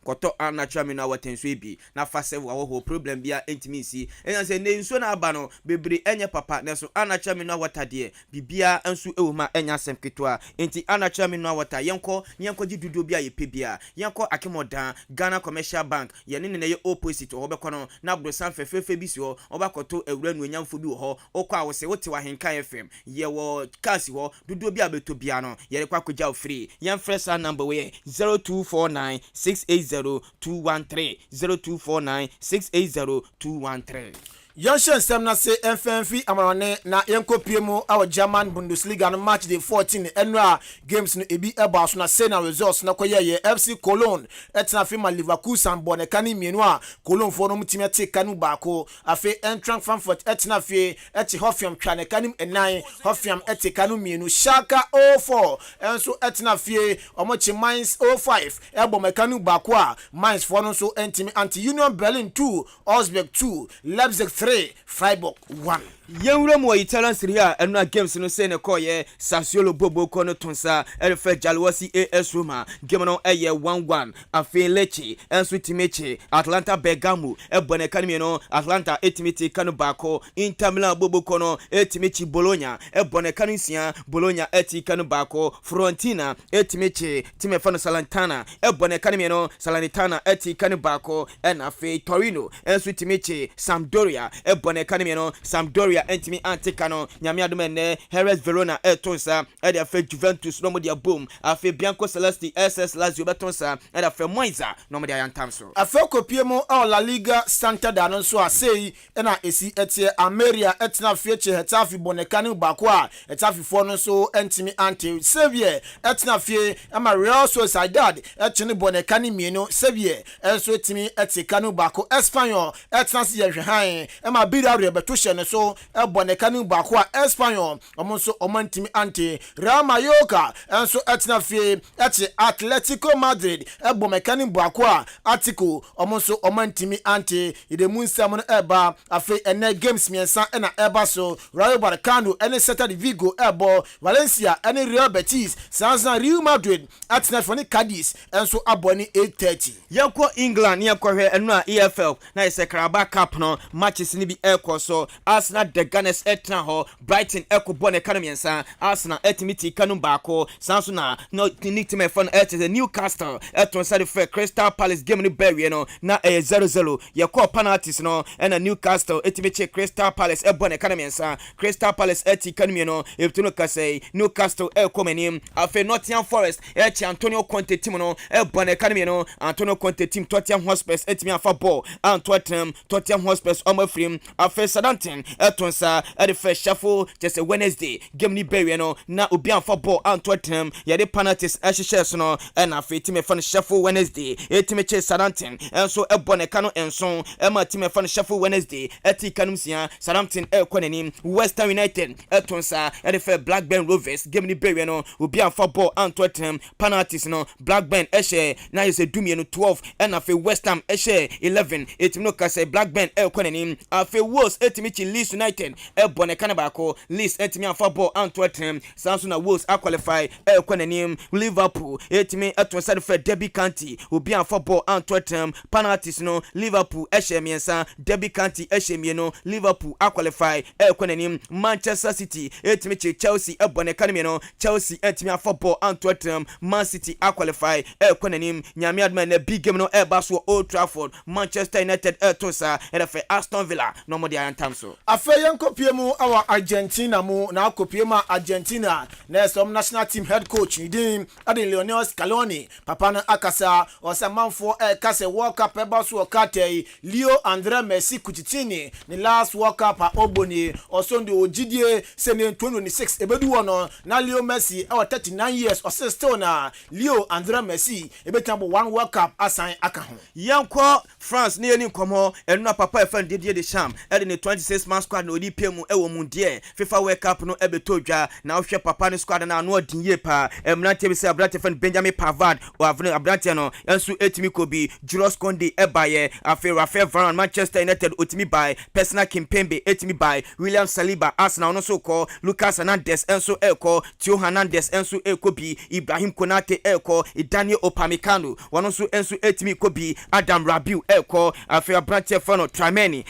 koto natural mineral water nso ebi na fa save wa hoho problem bia intimacy enya se ne nso na aba no bebre enye papa na so natural mineral water de bibia nso ewoma enya sem ketwa enti natural mineral water yenko gi dudu bia ye pebia yenko akemodan Ghana Commercial Bank ye ne ye opposite ho bekọ no na brosan fefefe bi si ho obakoto ewura nu enyamfo bi ho okọ a wo se wote wa AHENKAN FM ye wo kasi ho dudu bia beto bia no ye rekwa kogya free yen fresh number we 0249 680 213 0249 680 213 Yanshan Semna say FNF Amarone na yenkopie mu our German Bundesliga no match day 14 enra games no ebi eba so na say na results na koye FC Cologne etna fi ma Leverkusen bone kani mienu a Cologne for no mutimi ate kanu baako afi Eintracht Frankfurt etna fi eti Hoffenheim twane kanim enan Hoffenheim ete kanu mienu Schalke 04 enso etna fi omochi Mainz 05 ebo mekanu baako a Mainz for no so entimi anti Union Berlin 2 Augsburg 2 Leipzig 3 Freiburg 1 Yewura mo Italian Serie A enu games no say ne koye Sassuolo Bobo kono tonsa elfe Jalwasi AS Roma game no eye 1-1 afi Lecce enso timeche Atlanta Bergamo ebone kanime no Atlanta etimiti kanu bako Inter Milan Bobo kono etimichi Bologna ebone kanusia Bologna eti kanu bako Fiorentina etimichi timefano Salernitana ebone kanime no Salernitana eti kanu bako enafi Torino enso timeche Sampdoria ebone kanime no Sampdoria entimi antikano nyame adomene Hellas Verona etonsa e de afa Juventus no mo dia boom afa Bianco Celesti SS Lazio betonsa e de afa Moisa no mo dia yantamso afa kopiemo a La Liga Santander no so asei na esi etie Ameria etna fieche Hetafe Bonekani bako a Hetafe fo no so entimi anti Sevilla etna fie ama Real Sociedad etne Bonekani mieno Sevilla enso etimi etikanu bako Espanyol etna si yehwan ama Villarreal beto no so Bonekani bako a Espanyol omonso omantimi anti Real Mallorca enso etna fie eti Atletico Madrid Bonekani bako a Atletico omonso omantimi anti ide munsam no eba afi ene games miensa na eba so Rayo Vallecano ene Celta de Vigo ebo Valencia ene Real Betis Sanza Real Madrid atna foni Cadiz enso aboni 8:30 yakwa England yakwa enu a EFL na ise Carabao Cup no matches ni bi so Arsenal the Gunners etna ho Brighton ekobone kanamiensa Arsenal etimiti kanum baako sanso na no nickname fun the Newcastle eton side for Crystal Palace game ni bury no na 0-0 yakwa penalties no and Newcastle etimiche Crystal Palace ebone kanamiensa Crystal Palace eti kanumie no ebtuno kasei Newcastle ekomenim afi Nottingham Forest echi Antonio Conte team no ebone kanumie no Antonio Conte team Tottenham Hotspur etimi afa ball and Tottenham Hotspur omafrim afi Southampton etonsa the first shuffle just a Wednesday game ni bury no na obi afa ball and Tottenham ya de penalties ehyehyes no and afi team fan shuffle Wednesday etimiche Southampton enso ebone kanu enso ema team fan shuffle Wednesday eti kanumsia Southampton ekonenim West Ham United etonsa the first Blackburn Rovers game ni bury no obi afa ball and Tottenham penalties no Blackburn ehye na yese dumie no 12 and afi West Ham ehye 11 etimi ka say Blackburn ekonenim afi Wolves etimichi Leeds United ebone kanabako Leeds etimi afa ball and Tottenham sanso na Wolves qualify ekonenim Liverpool etimi etonsa the first Derby County obi afa ball and Tottenham penalties no Liverpool ehye miensa Derby County ehye mieno Liverpool qualify ekonenim Manchester City etimichi Chelsea ebone kanime no Chelsea etimi afa ball and Tottenham Man City qualify ekonenim nyame adman na big game no eba so Old Trafford Manchester United etosa and for Aston Villa no mo dia antamso afa yankopie mu our Argentina mu na akopie ma Argentina na some national team head coach din ade Lionel Scaloni papa na akasa osamanfo kase World Cup eba so okate Leo André Messi kutitini ni last World Cup a oboni osondo ogidie se ne 2026 ebedu wono na Leo Messi 39 years or still na Leo André Messi ebetambo one World Cup asan aka ho yankwa France ne ni komo enu na papa efan Didier Deschamps ede ne 26 man squad na odi pemu ewo mundie FIFA World Cup no ebetodwa na ohwe papa ne squad na no odinye pa emrante bi se abrante fan Benjamin Pavard o avne abrante no ensu etimi kobi Jules Koundé ebaye afi Raphael Varane Manchester United otimi by personal Kimpembe etimi by William Saliba Arsenal no so ko Lucas Hernandez enso eko Theo Hernandez enso ekobi Ibrahim Konate eko Daniel Upamecano wono so enso etimi kobi Adam Rabiu eko afi abrante fano Trameni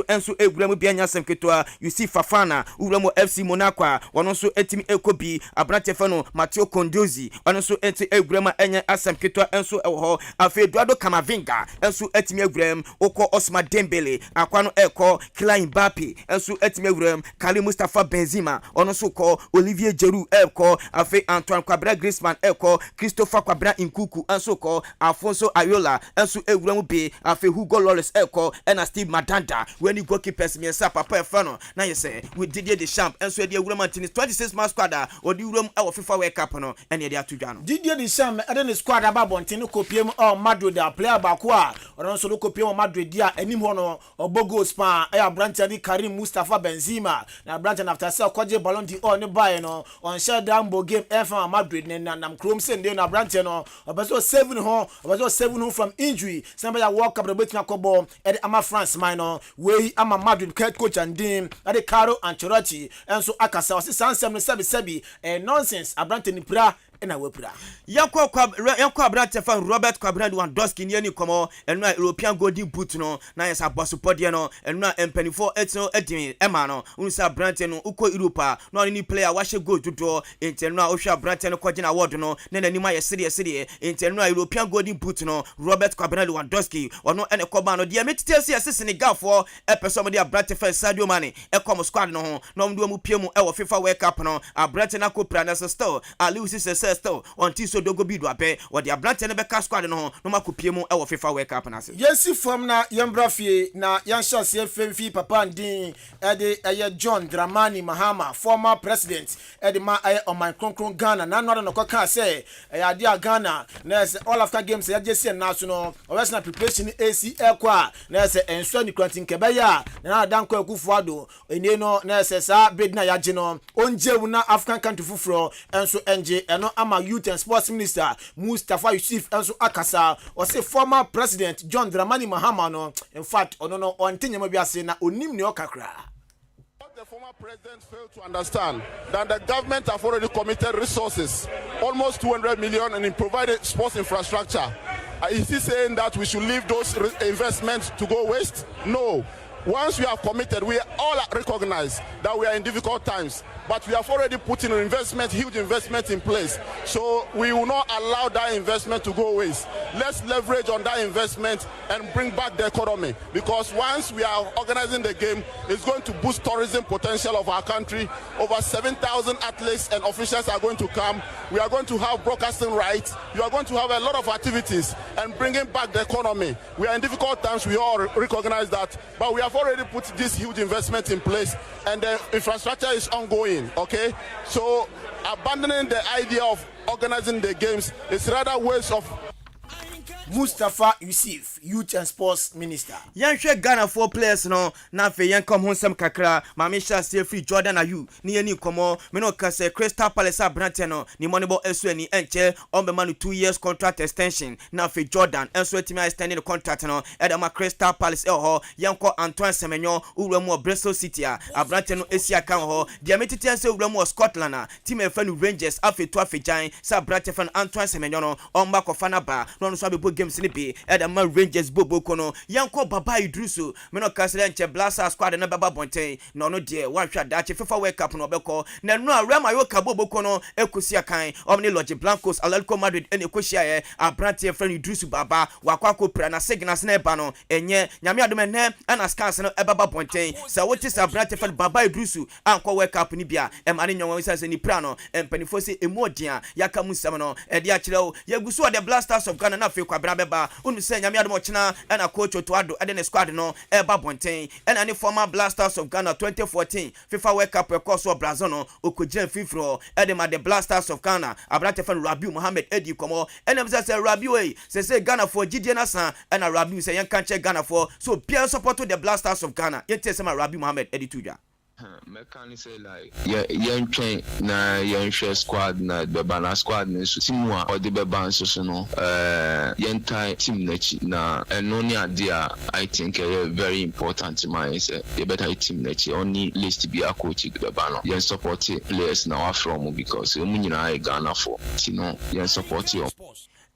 enso eguramu bia nyasem ketwa Yusuf Fafana uramu FC Monaco wono so etimi ekobi abrante fano Matteo Kondozi wono so eti egurama enya asem ketwa enso ewo afi Eduardo Camavinga enso etimi eguram oko Ousmane Dembele akwano eko Kylian Mbappe enso etimi eguram Karim Mustafa Benzema wono so ko Olivier Giroud eko afi Antoine Kwabra Griezmann eko Christopher Kwabra Nkunku enso ko Alfonso Ayola enso eguramu be afi Hugo Lloris eko ena Steve Mandanda when you goalkeepers miensa papa efano na yese with Didier Deschamps enso e de eguramu antini 26 man squad odi uram e wo FIFA World Cup no ene de atudwa no Didier Deschamps ede ne squad ababontin kopiem Madrid a player bako a oron so kopiem Madrid dia enim ho no obogo spa e abrante di Karim Mustafa Benzema na abrante after say kwaje Ballon d'Or ne buy no on share dambo game FM Madrid ne nam krom sende na abrante no obeso 7 ho from injury somebody World Cup betina kobo e ama France man no we ama Madrid head coach and din ade Caro Ancelotti enso akasa wose sansem no sebi nonsense abrante ni pra na wapura yakwa abrante fa Robert Kwabena Lewandowski ni komo enu European Golden Boot no na yesa bosopode no enu empanifo etno edin ema no unsa abrante no uko Europa no ni player wahye goal dodo intenu ohwa abrante no kwagina award no na nanima ye sede intenu European Golden Boot no Robert Kwabena Lewandowski ono ene koba no de metitesi ase Senegal for epeso mo de abrante fa Sadio Mane ekom squad no ho no mdo mu piemu e wo FIFA World Cup no abrante na ko pra na still Aliou Cisse still until so dogo bidu ape or the abrante ne beka squad no makopiemu e wo FIFA World Cup na se yes from na yambrafie na yansha se femfi papa ndin e de John Dramani Mahama former president e de ma on my kronkron Ghana na no kwaka say e ade a Ghana na se all African games ya jesi na so no obesna preparation ACL kwa na se enso ni kwantin kebeya na danko akufuado ene no na se sa bid na ya je no onjewu na African country fufuro enso enje eno ama Youth and Sports Minister Mustafa Yusuf enso akasa o say former president John Dramani Mahama no in fact ono no ontenyama biase na onim ne okakra. The former president failed to understand that the government have already committed resources, almost 200 million, in providing sports infrastructure. Is he saying that we should leave those investments to go waste? No. Once we have committed, we all recognize that we are in difficult times, but we have already put in investment, huge investment in place. So we will not allow that investment to go waste. Let's leverage on that investment and bring back the economy, because once we are organizing the game, it's going to boost tourism potential of our country. Over 7,000 athletes and officials are going to come. We are going to have broadcasting rights. You are going to have a lot of activities and bringing back the economy. We are in difficult times, we all recognize that, but we have already put this huge investment in place and the infrastructure is ongoing, okay? So abandoning the idea of organizing the games is rather waste of Mustafa Yusuf, Youth and Sports Minister. Yanhwe Ghana for players no na fe yankom honsem kakra Mamisha stay free Jordan Ayu ni ani komo me no ka say Crystal Palace abrante no ni moneybo esuani enche on be manu 2 years contract extension na fe Jordan enso etimi extending the contract no e da ma Crystal Palace ho yanko Antoine Semenyo uwramu Bristol City abrante no esi aka ho dia metiti say uwramu Scotland team e fa no Rangers afetu afejan sa abrante fa Antoine Semenyo no on back of Fanaba no so be games ni be Edama Rangers bobo kono yanko baba idrusu me no kasele nche Blaster squad na baba bonten no no de wanhwa dache FIFA World Cup no beko na no Rema Yoka bobo kono ekusi akan omni Logi Blancos Atletico Madrid ene kohia abrante friend idrusu baba wakwako pra na signals na eba no enye nyame adome ne ana scans no baba bonten sa wote sa abrante friend baba idrusu anko World Cup ni bia emane nyon wisa se ni pra no empanifo se emodia yaka musam no ede a kire o yagusu the Blasters of Ghana na fe kwabra beba unu se nyame adom china ena coach Otuado ede ne squad no eba bonten ena ne former Blasters of Ghana 2014 FIFA World Cup ekoso Brazil no okogire fifro ede ma the Blasters of Ghana abrante fan Rabiu Mohammed edi komo ena mse se Rabiu se Ghana for Gidie na san ena Rabiu se yan kanche Ghana for so pia support the Blasters of Ghana yente se ma Rabiu Mohammed edi tuja mechanic say like yen train na yen share squad na the banana squad na so team wa or the beba so no yen tie team na chi na eno ni ade I think very important man say the better team na chi only list be a coach the beba no yen support players na wa from because mu nyina Ghana for no yen support you.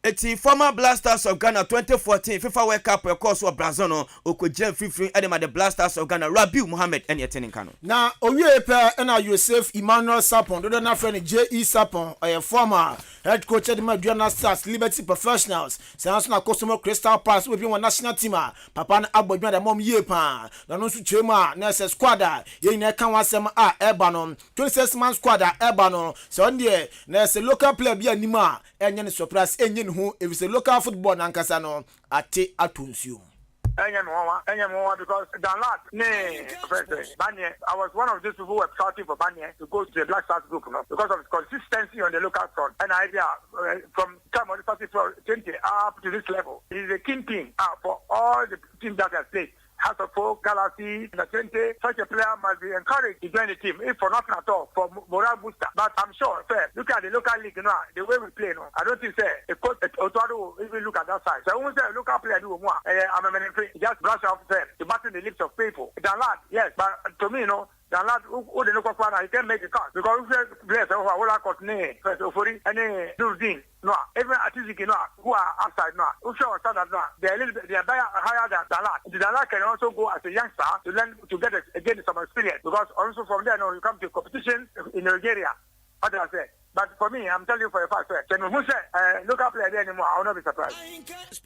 Eti former Blasters of Ghana 2014 FIFA World Cup ekoso Brazil no okogire free edema the Blasters of Ghana Rabiu Mohammed ene yetenin kano na owie pe na Yosef Emmanuel Sapon do na friend JE Sapon former head coach edema Duana Stars Liberty Professionals sans na Kosomo Crystal Palace we be one national team papa na agbodwa da mom ye pa na no su chema na SS squad ye na kan wasem eba no 26 man squad eba no so onde na SS local player bi anima enye ne surprise enye who if it's a local football nankasa no ate atunsium because Danlad, Banye, I was one of these people who were shouting for Banye to go to the Black Stars group, because of his consistency on the local front. And idea from time on 20 up to this level, he's a kingpin for all the teams that have played. House of Folk, Galaxy, the 20, such a player must be encouraged to join the team, if for nothing at all, for morale booster. But I'm sure, fair, look at the local league, the way we play, I don't think, a coach, Otuado will even look at that side. So I won't say a local player do more. I'm a man, just brush off them, to batten the lips of people. The lad, yes, but to me, the lad who the local player, he can make a cut. Because we players who are got name, first Ofori, and Durdin. No, even artistic, who are outside now, who show us that they're a little bit, they're higher than Dalat. The Dalat can also go as a youngster to learn to get some experience, because also from there, you come to competition in Nigeria. What did I say? But for me, I'm telling you for a fact, who said, look up there anymore, I will not be surprised.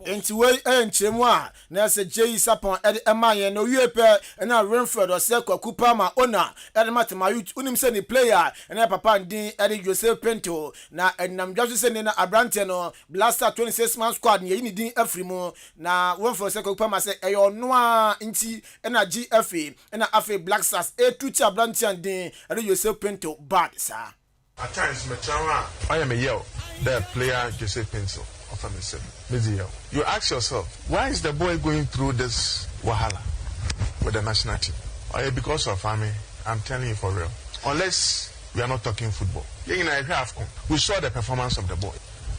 Into way and Chemwa, Nasa J. Sapon, Ed Emma, no Uepe, and now Renford or Selko Kupama, Ona, Edmata Mayut, Unim Seni player, and a Papa Dean, Eddie Joseph Pinto, now, and I'm just sending a Brantano, Blaster 26 man squad, Yini Dean Efrimo, now one for Selko Kupama say, Ayo Noa, Inti, and a GFA, and a Afe Black Sass, a Tucha Brantian Dean, Eddie Joseph Pinto, bad, sir. At times, I am a yell. The player Joseph Pencil of MSM. You ask yourself, why is the boy going through this wahala with the national team? Or because of family? I'm telling you for real. Unless we are not talking football. We saw the performance of the boy.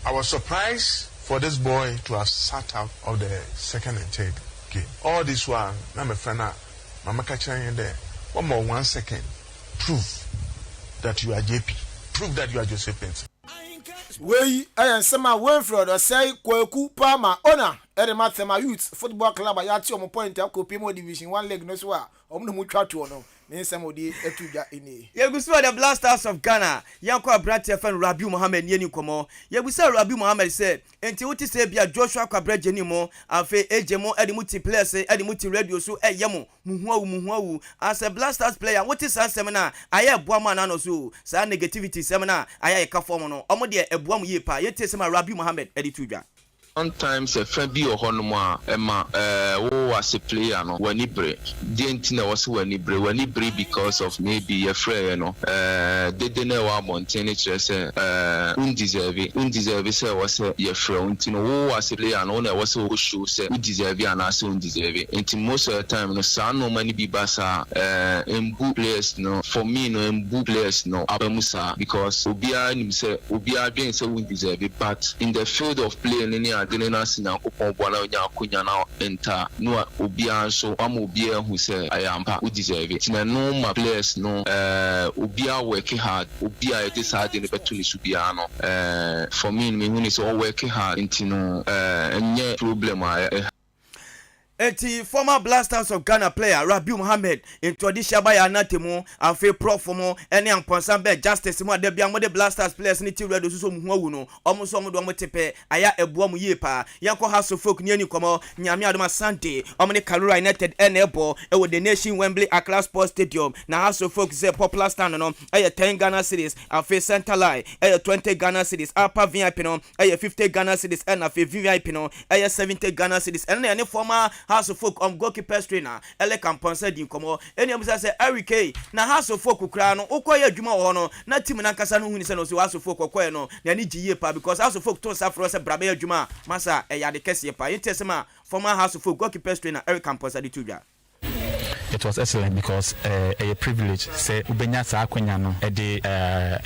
I was surprised for this boy to have sat out of the second and third game. All this while, I'm a friend. Mama Kachan there. 1 second. Prove that you are JP. Prove that you are Joseph Pencil. We am some Winfred or say Kwaku Palma Ona Edemathema Youth Football Club. I at your point of Copimo Division 1 leg no swa. Mutratu no. Somebody etuja ini. Yeguswa the Blasters of Ghana. Yanko Brante fan Rabiu Mohammed yeni komo. Yegusa Rabiu Mohammed said, "Enti wuti se bia Joshua Kwabre jenimo afe ejemo edimuti players edimuti radio so eyemo muhuawu as a Blasters player wuti san semina aye boama na no so sa negativity semina aye ka form no omo de eboam yepa yete sema Rabiu Mohammed editudwa. Sometimes a friend be a honoma, Emma, was a player, no, when he break. Didn't know was when he break because of maybe a friend, no, they didn't know what Montaigne says, undeserved, say, was a your friend, you know, who was a player, no, there was a show, say, undeserved, and also undeserved. And most of the time, no, son, no, many be basa, and boot players, no, for me, no, and boot players, no, Abamusa, because Ubia himself, Ubia being so undeserved, but in the field of play, any Denena Sinako Bona Kunyana enter no Ubia so Ubia who say I am who deserve it. No my players no Ubia working hard, Ubia decided in the Betuli Subiano. For me, when it's all working hard into no and problem Eti former Blasters of Ghana player Rabiu Mohammed into addition by anatemo and fe profomo any amponsambe justice mo de bia mo de Blasters players ni ti redo so muhu no omo do mo tepe aya ebuam yepa yanko House of Folk ni komo nyame adoma Sunday omo ne Kalura United enebo e wo the Nation Wembley Accra Sports Stadium na House of Folk say popular stand no e 10 Ghana cedis and fe center line e 20 Ghana cedis upper VIP no e 50 Ghana cedis and fe VIP no e 70 Ghana cedis and any former House of Folk goalkeeper trainer ele kamponsa din komo eni amusa say Eric na House of Folk kura no ukoye adwuma wo no na team na nkasa no huni se no so House of Folk kokoye no na ni giye pa because House of Folk to safro se brabe adwuma masa e yade kese pa yentesema former House of Folk goalkeeper trainer Eric kamponsa di tudwa. It was excellent because a privilege say ubenya sa akwanya no e de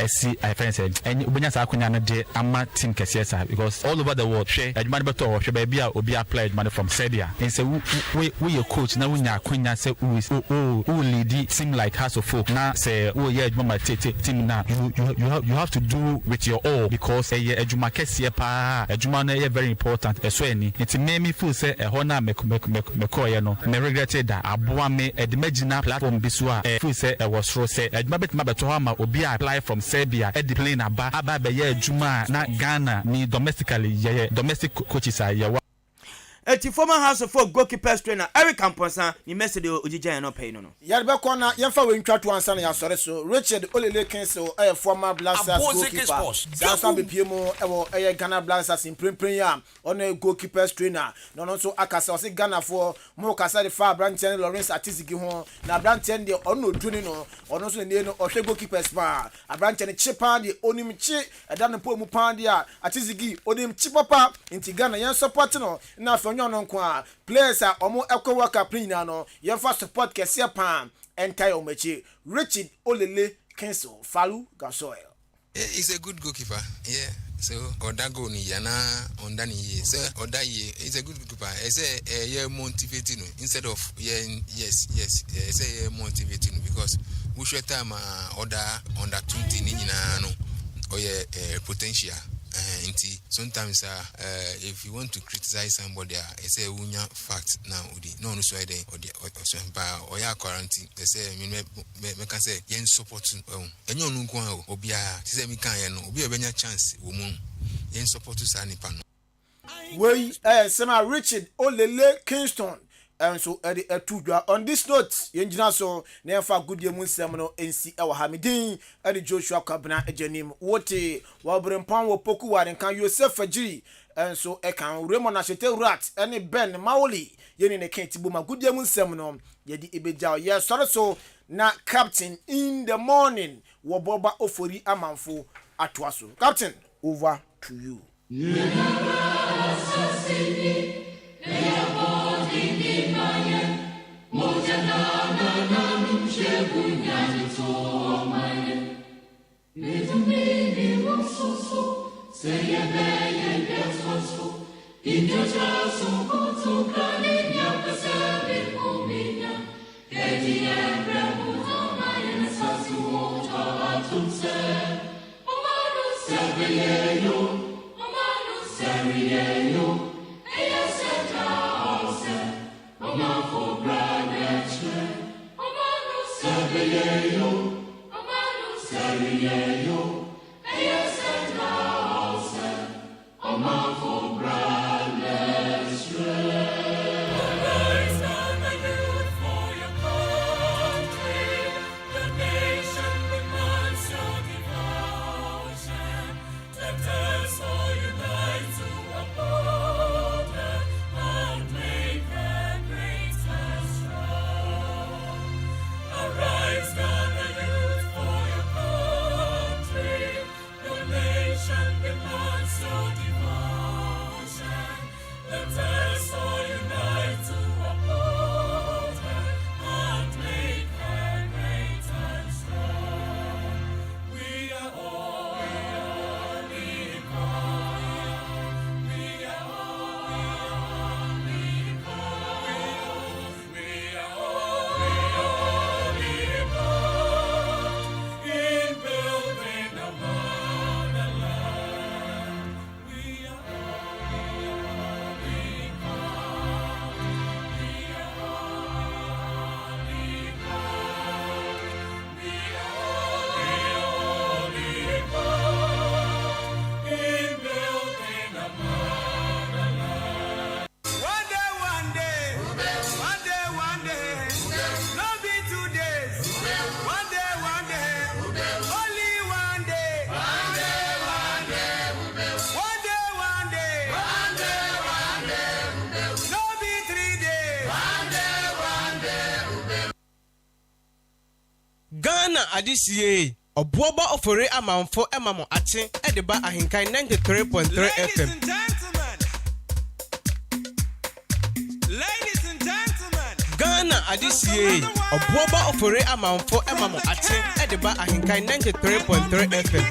SC I friend said and ubenya sa akwanya no de ama team kesiesa because all over the world hwe adwuma beto hwe ba bia obi applied money from Serbia and say we a coach na wunya akwanya say who lead team like House of Folk na say oh yeah adwuma team na you have to do with your all because adwuma kesie pa adwuma no is very important so any it made me feel say ho na mekoye no me regretted that aboa me Edimagina platform bisua feel say was ro say edmabet mabeto ha ma obi apply from Serbia edi plane aba be ye adwuma na Ghana ni domestically domestic coaches are ye Eti former House of Folk goalkeeper trainer Eric Amponsa ni message ojijan no pay no. Yarbe kona yemfa we ntwatu ansa na yasore so Richard Oleleken so former Blasters goalkeeper. Sansa be piemo e Ghana Blasters in premier on goalkeeper trainer. No so akasa o se Ghana for mo kasa de fa Brantian Lawrence Atizigi ho na Brantian de ono duni no ono so ne no o hwe goalkeepers pa. Brantian chipa de onimchi e da no po mu pan de Atizigi onim chipapa inti Ghana yen support no na onyo no nko a players a omo ekwa waka plina no yemfa support kese pan entire omachi Richard Olele Kenso Falu Gasoil. He's a good goalkeeper. Yeah. So Odago ni yana ondani ye. So Odaye is a good goalkeeper. I say yeah motivating instead of yes. I say motivating because we should time order under 20 ni no or potential. Sometimes if you want to criticize somebody, I say unya fact now no so I or ya quarantine. They say me can say yen support enyo no nko obia say me kan ye no obi obenya chance wo mu yen support sa nipa no we Sema Richard Olele Kingston. And so on this note, Yenjina so never good year Munsemo NC our Hamidin and Joshua Kabana Ejanim Wote Wabren Pound Poku and can yourself for G and so I can Raymond Ashete Rat and Ben Maoli Yen a Kenti Buma good year Munsemo Yedi Ibeja yes so na captain in the morning Obuoba Ofori Amanfo Atwaso. Captain, over to you. Adisiye Obuoba Ofori Amanfo emamo ate edeba AHENKAN 93.3 FM. Ladies and gentlemen, Ghana Adisiye Obuoba Ofori Amanfo emamo ate edeba AHENKAN 93.3 FM.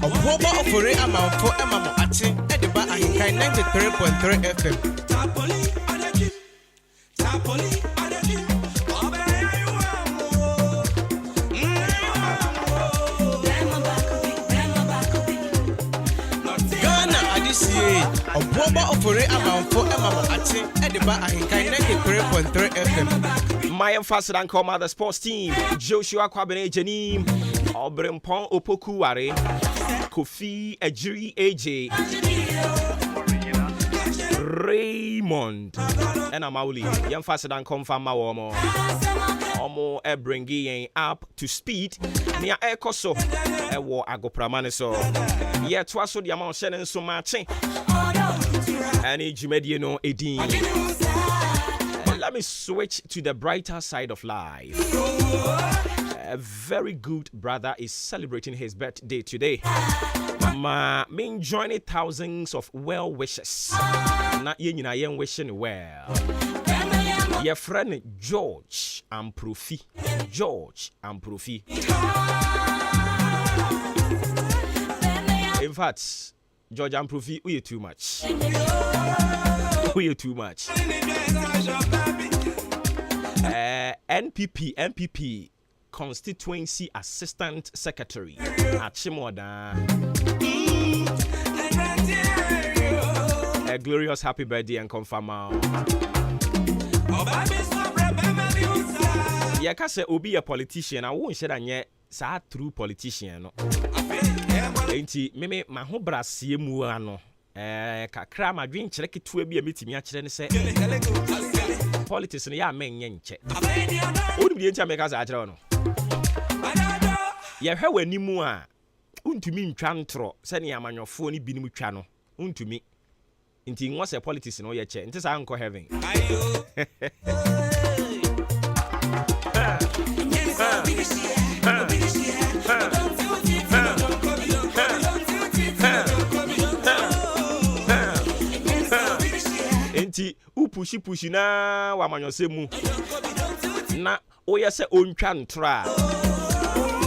Obuoba Ofori Amanfo emamo ate edeba AHENKAN 93.3 FM. Ghana Adisiye Obuoba Ofori Amanfo emamo ate ediba ahenkan 93.3 FM. My emphasis and come the sports team. Joshua Kwabene Janim, Obrempon Opokuware, Kofi Ejiri AJ, Raymond, and Amauli. Emphasis and come from Mawomo. Omo bringing up to speed. Nia Ekoso, Ewo Agopramane so. Yet twaso the amount sending so much. And Ejimediano Edin. Let me switch to the brighter side of life. A very good brother is celebrating his birthday today. Me joining thousands of well wishes. Not yen wishing well. Your friend George Amprofi. In fact, George Amprofi, we are too much. NPP Constituency Assistant Secretary Achimoda. A glorious happy birthday and confirm. Yeah, can say Obi a politician. I won't say that yet. Sa true politician. No. Enti meme maho brasie mu ano. Kakra ma dwen kyereke to abi metimi a kyerɛ ne sɛ politics no ya men nyenche. Wonu bi enti ameka sa kyerɛ no. Ye hwɛ wanimu a untumi ntwa ntro sɛ ne amanyɔfo ne binim twa no. Untumi. Enti nwa sɛ politics no ye kyɛ. Enti sa anko heaven. Enti upushi na wamanyosemu na oye se ontwa ntra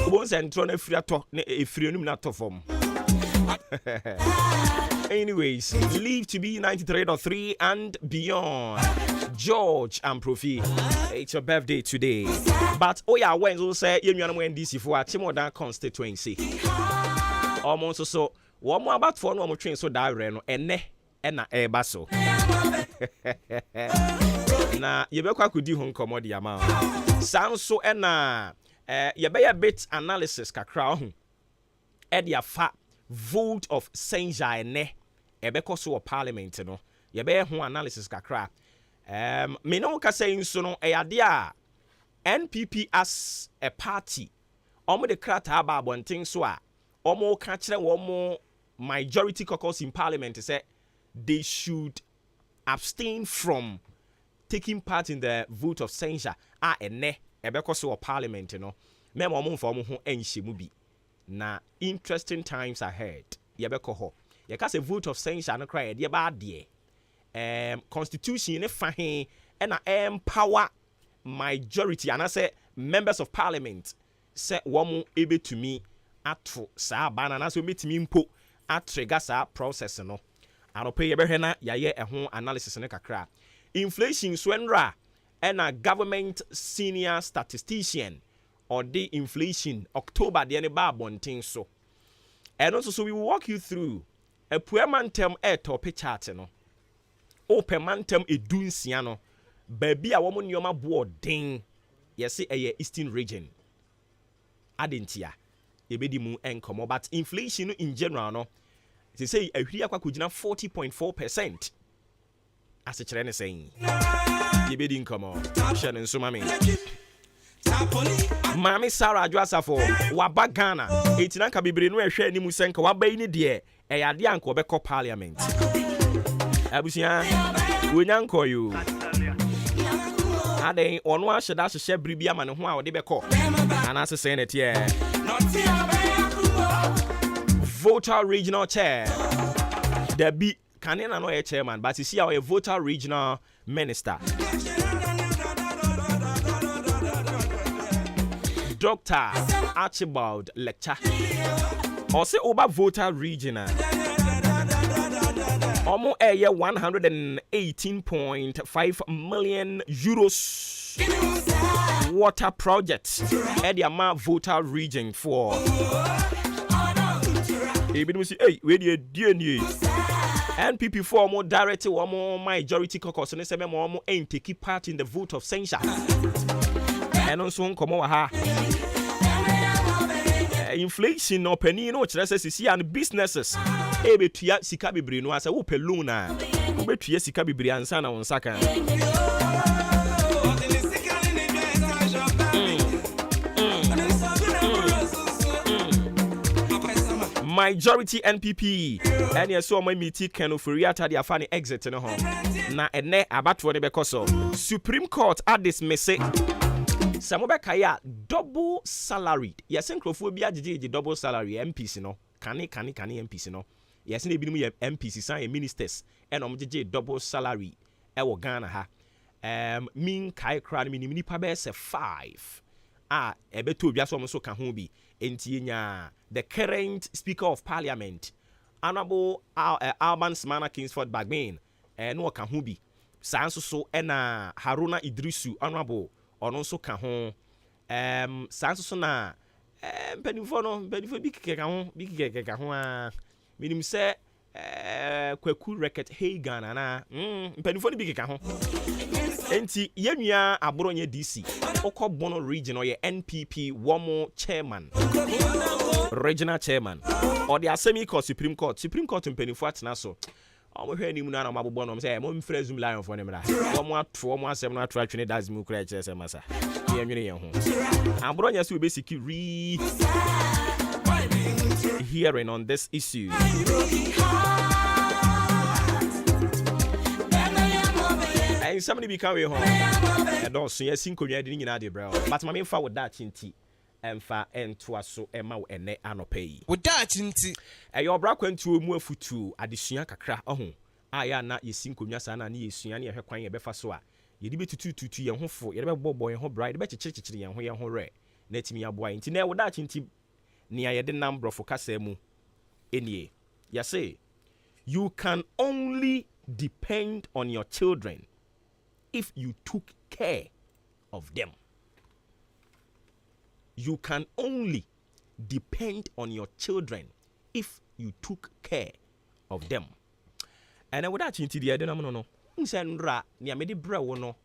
obon se ntro na firi ato na efiri onum na to form. Anyways, live to be 93.3 and beyond. George Amprofi, it's your birthday today. But when you say you are NDC for Achimoda constituency. Almost so one more about for no more train so direct ene na ebaso. Na yebekwa kudi ho nkomo de ama. Sanso na yebe bit analysis kakra ho. E dia fa vote of censure ene ebekọ so parliament no. Yebe ho analysis kakra. Me no ka say nso no eyade a NPP as a party omo de krata ba abonten so a omo ka kire wo majority caucus in parliament say they should abstain from taking part in the vote of censure ene ebekọ so parliament no me mo mfo mo ho enhyemu bi na interesting times ahead yebekọ ho ye ka say vote of censure no cry de ba de constitution ne fa he na empower majority and I say members of parliament say womu ebe to me ato sa bana na so metimi mpo atrigger sa process no anope ye behwe na yaye ho analysis ne kakra inflation swenra na government senior statistician or the inflation October the ne ba bonten so and also so we will walk you through a pueman term top chart no open mantem edunsia no baby a womo nyoma boarding yesi eye eastern region adentia ebedi mu enkomo but inflation in general no they say ahwiri akwa 40.4% as a chere saying ebedi nkomo share nso mame Mami Sarah Adwasafo waba Ghana 89 ka bibire no ehwe ani mu senka waba yi ni de eyade anko obekọ parliament abusia wonyanko yo aden ono ahye da hye bribi ama ne ho a ode bekọ ana sese ne tie voter regional chair Debbie Kanena no chairman but you see our voter regional minister Dr. Archibald lecture or say over voter regional almost a year 118.5 million euros water project at the amount voter region for hey where do you NPP for more directly or more majority caucus and say more ain't taking part in the vote of censure. And also come over her. Inflation no penny no chese and businesses. Ebe tuya sika bibiri no asa wo peluna. Ube tuya sika bibiri ansa na wonsaka. Majority NPP and yes so my meeting can offer ata dia fa ne exit no ho na ene abato ne bekoso Supreme Court at this message Samobeka ya double salaried yes nkrofo bi agege double salary MPs no kane MPs no yes na ebinim ye MPs san ministers and omgege double salary e wo Ghana ha min kai kra no minim nipa be se 5 ebeto obi aso so ka ho bi enti nya the current Speaker of Parliament, Honorable Alban Smana Kingsford Bagbin, no ka ho bi. Sanso so na Haruna Idrisu Honorable onso ka ho. Sanso so na penifo bi keka ho a minim se kwaku record AHENKAN na penifo bi keka ho. Enti yenua abronye DC Okobono region or ye NPP Womo chairman regional chairman or the Assembly Court Supreme Court mpenifo atena so omo hwe ni mu na na mabobɔ no say mo mfra zoom lion for ne mra omo ato omo asɛm na ato atwene das mu kura kyerɛ sɛ masa ye nwene ye ho abronye so be secure hearing on this issue. And somebody become way home. I don't see a single year in the bro. But my main fa with that chinti and fa and to us so Emma and ne anopay. With that chinti, a your bra went to a more futu at the Siaka cra. Oh, I am not ye single yasana ni Siani her quine befa soa. You did to your home for your boy and her bride, better church and where her re. Let me a boy into never that chinti near the number for Casemu. In ye, ya say, you can only depend on your children if you took care of them. You can only depend on your children if you took care of them. And I would actually the idea no. Nsendra ni amedi bra wo no.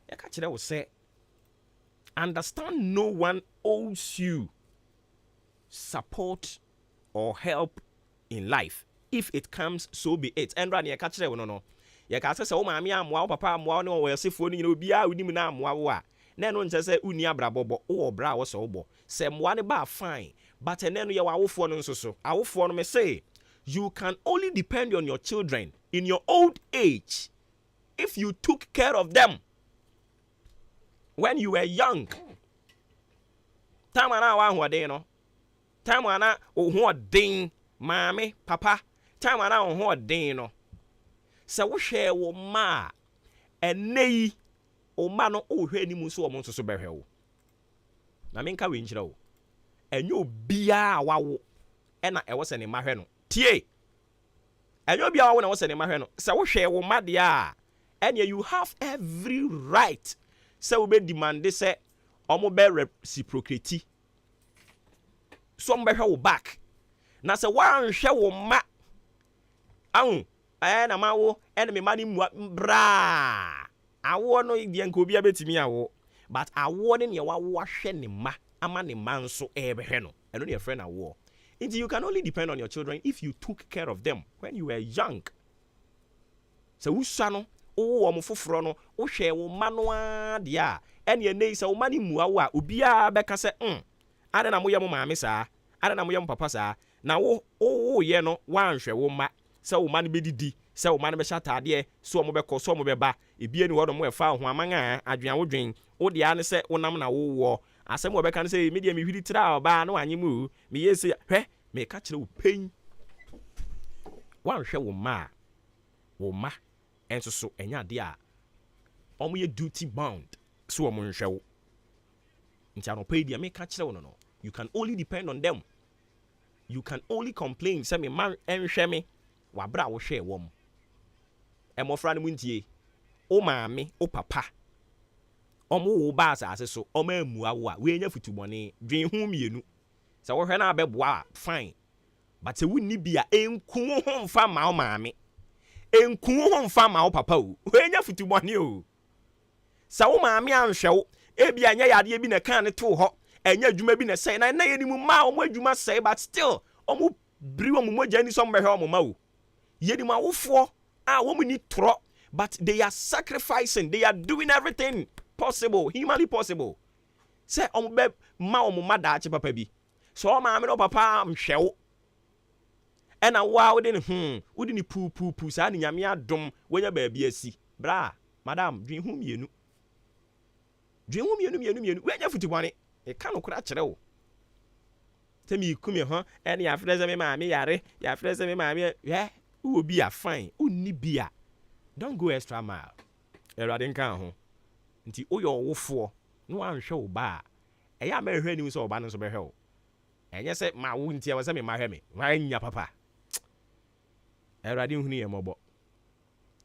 Ya ka kire wo say understand no one owes you support or help in life. If it comes, so be it. And run ya ka kire wo no. Ya ka se wo maami amwa wo papa amwa no wo yasefo ni obi a unim na amwa wo a na no nche se uni abrabobo wo bra wo so wo se mwa ne ba fine but ene no ye awofo no nso so awofo no me say you can only depend on your children in your old age if you took care of them when you were young. Time ana wa hoden no time ana o hoden maami papa time ana o hoden no se wo hwe wo ma enei o ma no o hwe ni mu so o mo so behwe wo na menka we nkyira wo enyo bia wawo ena e wo se ne mahwe no tie enyo bia wawo na wo se ne mahwe no se wo hwe wo ma de a enya you have every right se wo be demand se o mo be reciprocate so mo behwe wo back na se wan hwe wo ma ahun na mawo me mani bra awo no de nka obi abetimi awo but awo ne wawo ahwe ne ma ama ne man so ebehwe no eno ne friend awo. Indeed, you can only depend on your children if you took care of them when you were young. So usa no o mo foforo no wo hwe wo ma no a de a ene nei se wo mani muawo a obi a beka se ade na moye mo maame saa ade na moye mo papa saa na wo ye no wan hwe wo ma se wo man be didi se wo man be shatade so mo be ko so mo be ba ebie ni wodo mo e fa ho amanga adwen wo dwen wo de ane se wonam na wo asem wo be kan se media me hwiri tira oba na wanyemu me yesi hwe me ka kire wo pen wan hwe wo ma enso so enya de a omo ye duty bound so omo nhwe wo nti anopa dia me ka kire wo no you can only depend on them. You can only complain say me man enhwe me wabra wo hwe wo m emofra ne muntie o maame o papa omo wo ba asase so omo amua wo a we nya futubone dwen hu mienu say wo hwe na abeboa fine but se wonni bia enku ho mfa ma o maame enku ho mfa ma wo papa o enya futubone o sa wo maame anhwe wo ebi anya yade bi na kan ne to ho enya adwuma bi na sei na na yeni mu ma wo adwuma sei but still omo bri wo mogya ni so mbehwe omo ma wo yeni mu awofo a wo mu ni tro but they are sacrificing, they are doing everything possible, humanly possible. Say omo be ma omo madache papa bi so o maame no papa nhwe wo ena wa wo de ne wo de ni pu sa ne nyame adom wonya ba bi asi bra madam dwen hu mienu wenya futibwane e ka no kura kire wo temi kumi ho ene ya freze me maame yare ya freze me maame wo bi a fine onni bia don't go extra mile erade nkan ho nti oyo wofo no anhwe wo ba e ya mehwe ni so oba no so behwe wo enye se ma wo nti e wo se me mahwe me wa nya papa erade hunu ye mobo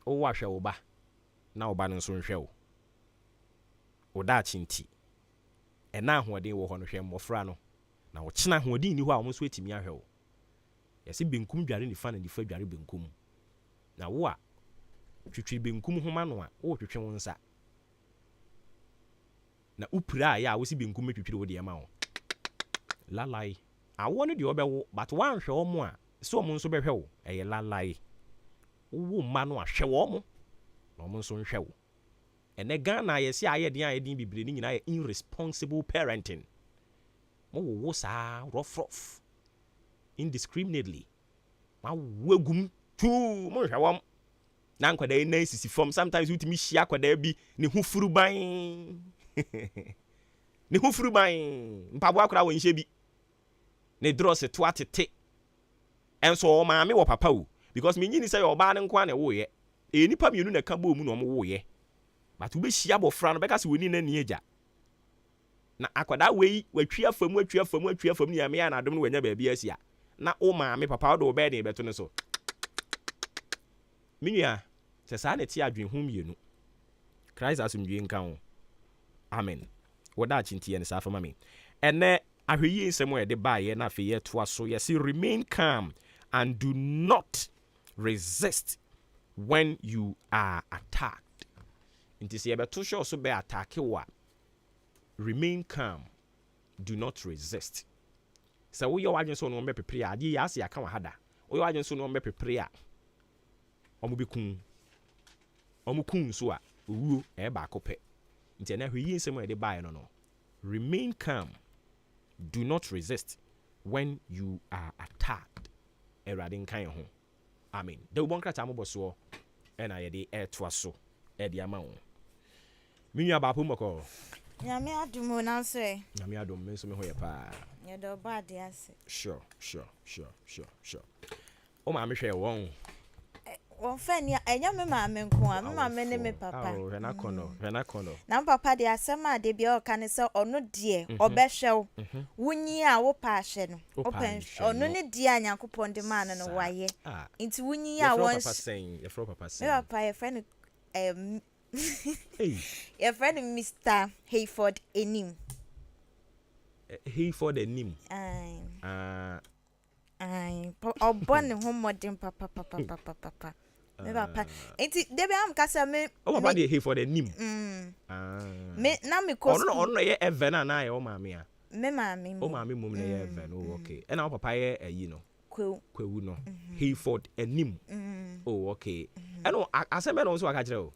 o wa hwe wo ba na oba no so nhwe wo oda chinti ena ahoden wo ho no hwe mmofra no na wo kina ahoden ni ho a wo so etimi ahwe wo yesi benkum dware ni fa na ni fa dware benkum na wo a twitwi benkum ho ma no a wo twitwe wo nsa na upira ya wo si benkum twitwire wo de ma wo lalai awo no de obewo but wan hwe wo mo a so mo nso behwe wo eye lalai wo ma no a hwe wo mo na mo nso nhwe wo ene Ghana yesi ayedin bibre ni nyina irresponsible parenting mo wo sa rough indiscriminately ma wagum tu mo hwe wo na nkwada na sisi form sometimes utimi hia kwada bi ne hu furuban ne hu furuban mpabo akora wo nhye bi ne dross to atete enso o maame wo papa wo because me nyini say yo ba ne nko na wo ye nipa mienu na ka bo mu no mo wo ye but we be hia bofra no beka se woni na ni eja na akwada wei watwi afam ni ya me ya na adom no wanya ba bi asia na o maame papa wo do be ne beto ne so minua se sa na ti adwen hu mienu Christ asumdwe nka ho amen woda chintie ne sa fa mame ene ahweyi nsemo e de baye na fe ye to aso ye say remain calm and do not resist when you are attacked. Inti se beto sho so be attack wa remain calm, do not resist. So we your wagen so no me prepare ade ya se aka wa hada we your wagen so no me prepare omubikun so a owu e ba kope nti na hwe yin semo e de bae no remain calm, do not resist when you are attacked. Erade nkan ho amen de ubon krata moboso e na ye de e to aso e de ama wo minua ba pomoko nyame adum na so e nyame adum me so me ho ye pa ye do ba de ase sure o ma me hwe won won fa ni enya me ma me nko a me ma me ne me papa hwe na kono na papa de asema de bia o kan se ono de obehwew wunyi a wo pa ahye no open ono ne de anyankopon de man no waye nti wunyi a won ye fro papa sen me papa ye friend your friend Mr. Hayford Enim. Hayford Enim. Oh, born in home modern papa. Me papa. Enti debe am kasa me. Oh, papa dey Hayford Enim. Me na me cause. Oh no ye even na ye o maame a. Me maame. O maame mum na ye even. Oh okay. And our papa ye ayi no. Kwewu no. Hayford Enim. Oh okay. And aseme no so aka kire o.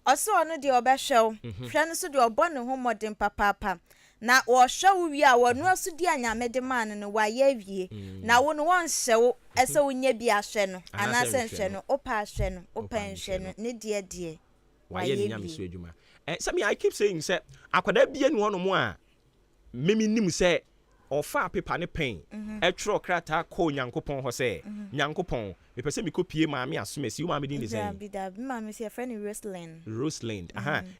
Oso onu de obehwew hwe no so de obone ho modern papa na wo hwew wi a wonu aso di anyame de man no wa ye wie na wo no won hyew ese wonya bi ahwe no anase hwe no opa ahwe no opa hwe no ne de wa ye nyame so adwuma some I keep saying say akwada bia ni wono mo a memi nim say ofa paper ne pen etro krata ko nyankopon ho say nyankopon me pese me kopie maame asomasi wo maame din de say bida maame say friend Roseland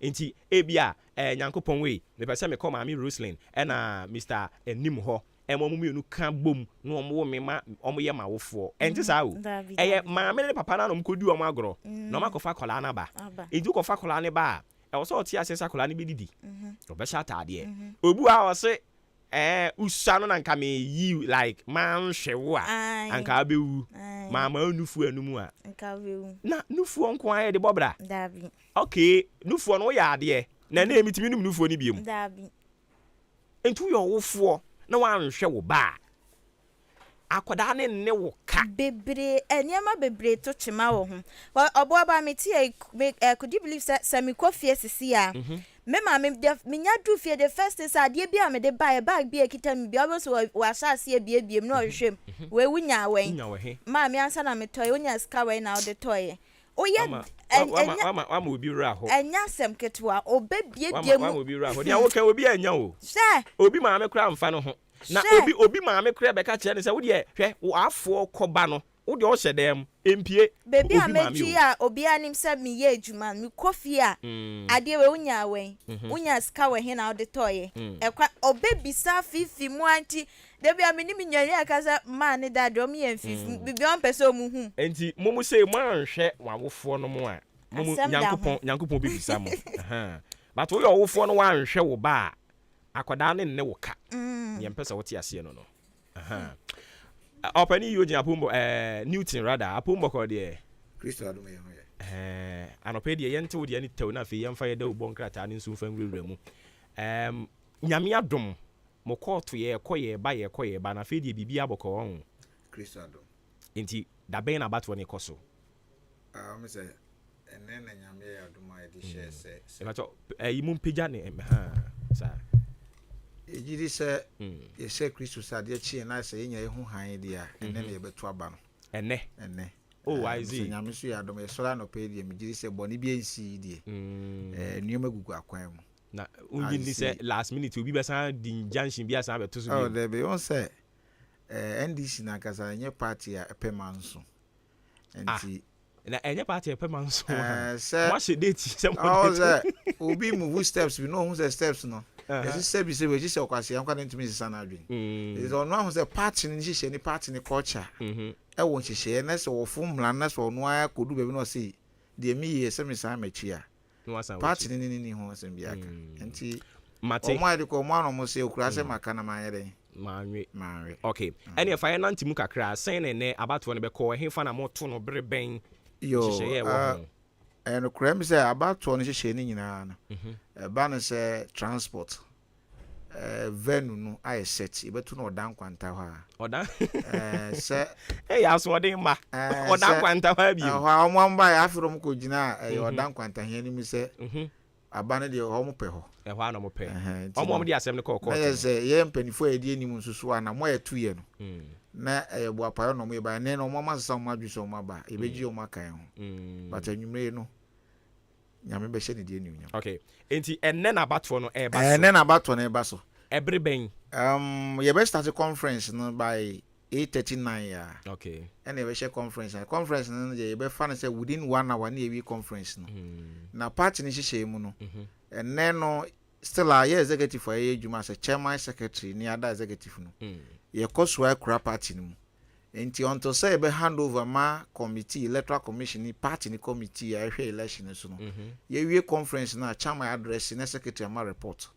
enti ebia nyankopon we me pese me ko maame Roseland na Mr Enim ho emomu mienu ka bom no omo me ma omo ye mawofo enti sa wo maame ne papa na no mkodi omo agoro no makofa kola na ba enti kofa kola ne ba e wo so oti asesa kola ne bi didi obesha taade obu a wo se usano na nka me yi like man hwewo a anka abewu mama nufu anumu a anka abewu na nufu onko aye de bobra dabi okay nufu no ya ade na na emitimi num nufu ni biem dabi entu yo wofo na wanhwe wo ba akoda ne wo ka bebre eniema bebre to chima wo ho Obuoba meti could you believe say me kofie sisi a me ma me nya du fie the first is ade bia me de bag bi ekita me bia oboso wa shaase biem na ohwem we wunya wen ma me ansa na me toy onya ska wen na de toy oye ama obi ra ho enya sem ketwa obebie mu obi ra ho dia wo kan obi anya o se obi ma me kra mfa no ho na obi ma me kra be ka kire ne se wo de hwe wo afo koba no wo de o hyedem empie baby ameji a obi anim se me ye adwuma me kofi a ade we unya wen unya ska we he na o de toy ekwa obebisa fifi mu anti debi amini mi nyani akaza ma ne da dom ye fifi bibi on pese o mu hu enti momu se mo anhwe wawofo no mo a momu nyankopon bibisa mo but wo yo wofo no wanhwe wo ba akoda ne wo ka ye mpesa wo ti ase no opani yo jina pombo Newton rather apombo ko de Kristo adom ye ho anope de yente wo de ani taw na fe yemfa ye da wo bonkrata ne nsu fa nwurewura mu nyame adom mo koto ye koye ba na fe de bibi aboko won Kristo adom enti da ben na batwo ne koso me say enen na nyame ya adom a de share se yi mum pija ne sa ejiri se ye se Kristo sa de chi na se yenya ehu han dia enen na ye betu aba no ene oh I see nyame so ya adom ye sora no pe dia me jiri se boni bi ensi die nneoma gugu akwan mu na unyi ni se last minute obi be san di junction bi asan beto so bi oh there be on say NDC na kasa nye party a epemanso enti na enye party epemanso say what should date se mo obi move steps we know who say steps no esi say bi say we just okwase yanka na ntumi sisa na adwen is on one say party ni hihye ni party ni culture e won hihye na se wo fom mlan na so no aya kodu be no say de mi ye se mi sa machi a party ni ho asem bi aka enti mate o mo ade ko mo ano mo se okura se maka na maayere manwe okay ene fa yananti mu kakra sen ne abato ne be ko he fa na mo to no bere ben hihye wo and okura say abato no hihye ni nyina no ba no say transport venue no I set ibetu no odan kwanta ho a odan se ya so odin ma odan kwanta ho bi ho amwamba ya afrom ko gina odan kwanta he ni mi se abane de ho mo pe ho ho ana mo pe omo de asem ne ko se ye mpanifo e de enim nsusu ana mo etu ye no na bo apayo no mo e ba ne no mo masasa mo adwiso mo ba e beji o makan ho but anwumre no nyame be hye ne de enim okay enti enne na bato no e ba so enne na bato no e ba so every ben ye be start conference no by 8:39 ya okay and ye be share conference no ye be fan say within 1 hour na ye conference no na party ni hye mu no enne no still a ye executive for ye adwuma as chairman secretary ni ada executive no ye koso akura party no enti onto say be hand over ma committee electoral commission ni party ni committee ya hwe election so no ye wie conference na chairman address na secretary ma report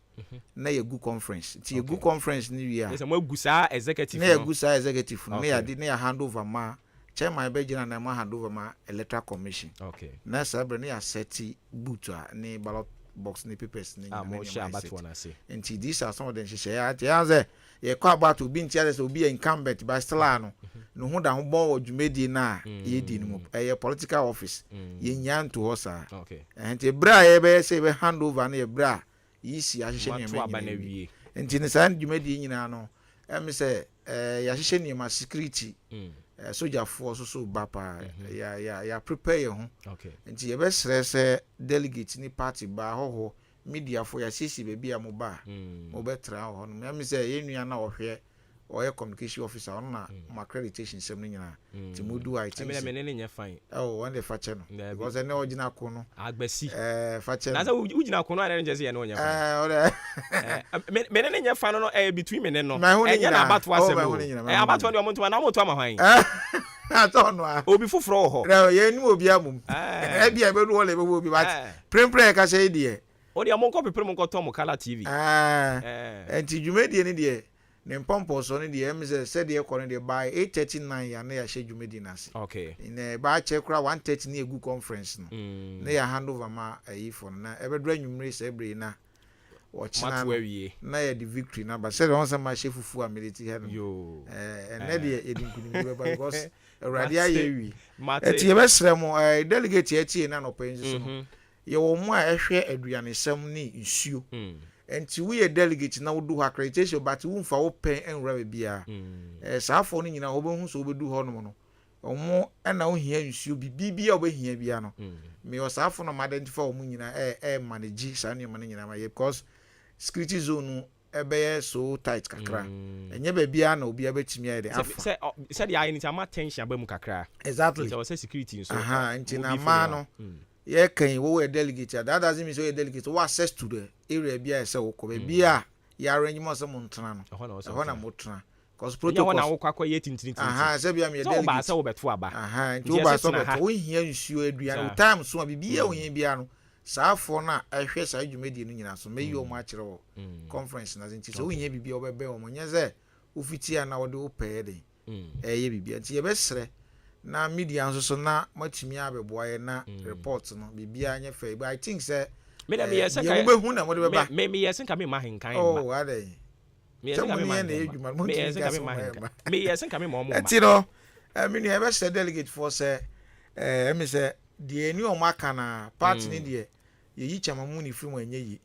na ye gu conference ti ye gu conference ni wi a yes mo gu sa executive na ye gu sa executive no ya di na ya hand over ma chairman be gina na ma hand over ma electoral commission okay na sabre na ya seti boot ni ballot box ni papers ni mo sha about one say enti these are some of them she ya say ye kwa about obi ntia say obi incumbent by still no no hu da ho bo odwumedi na ye di ni mo political office ye nya nto ho sa okay enti bra ye be say be hand over na ye bra yisi ahihye ne ma wie enti ne san dwumedi nyina no em say ya hihye ne ma security soldier force so bapa ya prepare ye ho okay enti ye be srese delegate ni party ba ho media for ya sisi baby a mo ba mo betra ho no em say ye nua na ohwe oye communication officer on na accreditation sem no nyina ti mudu I think me ne nya fine oh when the fache no because na original ko no agbasi fache na say ugina ko no na nje say no nya fine me ne nya fine no between me ne no enya na abato asem abato de omonto na omonto ama hwan ato no obi foforo ho ye ni obi amum e bia be do le be obi but prempre ka say die Odi amonko pepere monko to mo Kala TV. Enti dwumedie ne de ne mpompo so ne de em se de ekọ ne de by 8:39 ya na ya hye dwumedie na se. Okay. Ne ba che kura 1:30 ne egu conference no. Na ya hand over ma ayi for na ebedro anwumre se bre na. Ochina na ya the victory na ba se won say ma hye fufu amenity he no. Yo. Na de edinkuni be because Radia yewi. Eti yebesre mo delegate etie na no penzi so no. Ye wo mo a ehwe aduanesem ni nsuo. Enti we ye delegate na wo do accreditation but wo mfa wo pen enra bia. Saafo no nyina wo be hu so wo be du ho no no. Omo na wo hia nsuo bibia wo be hia bia no. Me o saafo no identify wo nyina manage sa ne man nyina ma because security zone ebe so tight kakra enye ba bia na obi abetimi ya de afa se de ayi ni ama tension abam kakra exactly so say security so nti na ma no ye kan wo we delegate that doesn't mean so you delegate wo access to the area bia se wo ko bia ya arrangement so montana no ho na motana cause protocol na wo kwakwa ye tintin se bia me delegate so ba se wo beto aba nti wo ba so beto wo hia nsuo aduan time so bibia wo hia bia no saafo na ehwe sa adwumedie no nyina so meyi o ma akire wo conference na nti so wo hia bibia obebe wo monye ze ofiti ana wo de opeye de ye bibia nti ye besre na media nso so na matimi abeboaye na report no bibia anya fe but I think say me dem yes ka wo behu na mo de beba me yes ka me ma henkan ma oh ade me yes ka me ma me yes ka me ma henkan me yes ka me mo mo nti no me ni e be say delegate for say me say de eni o maka na party ni de yeyi chamamu ni film anye yi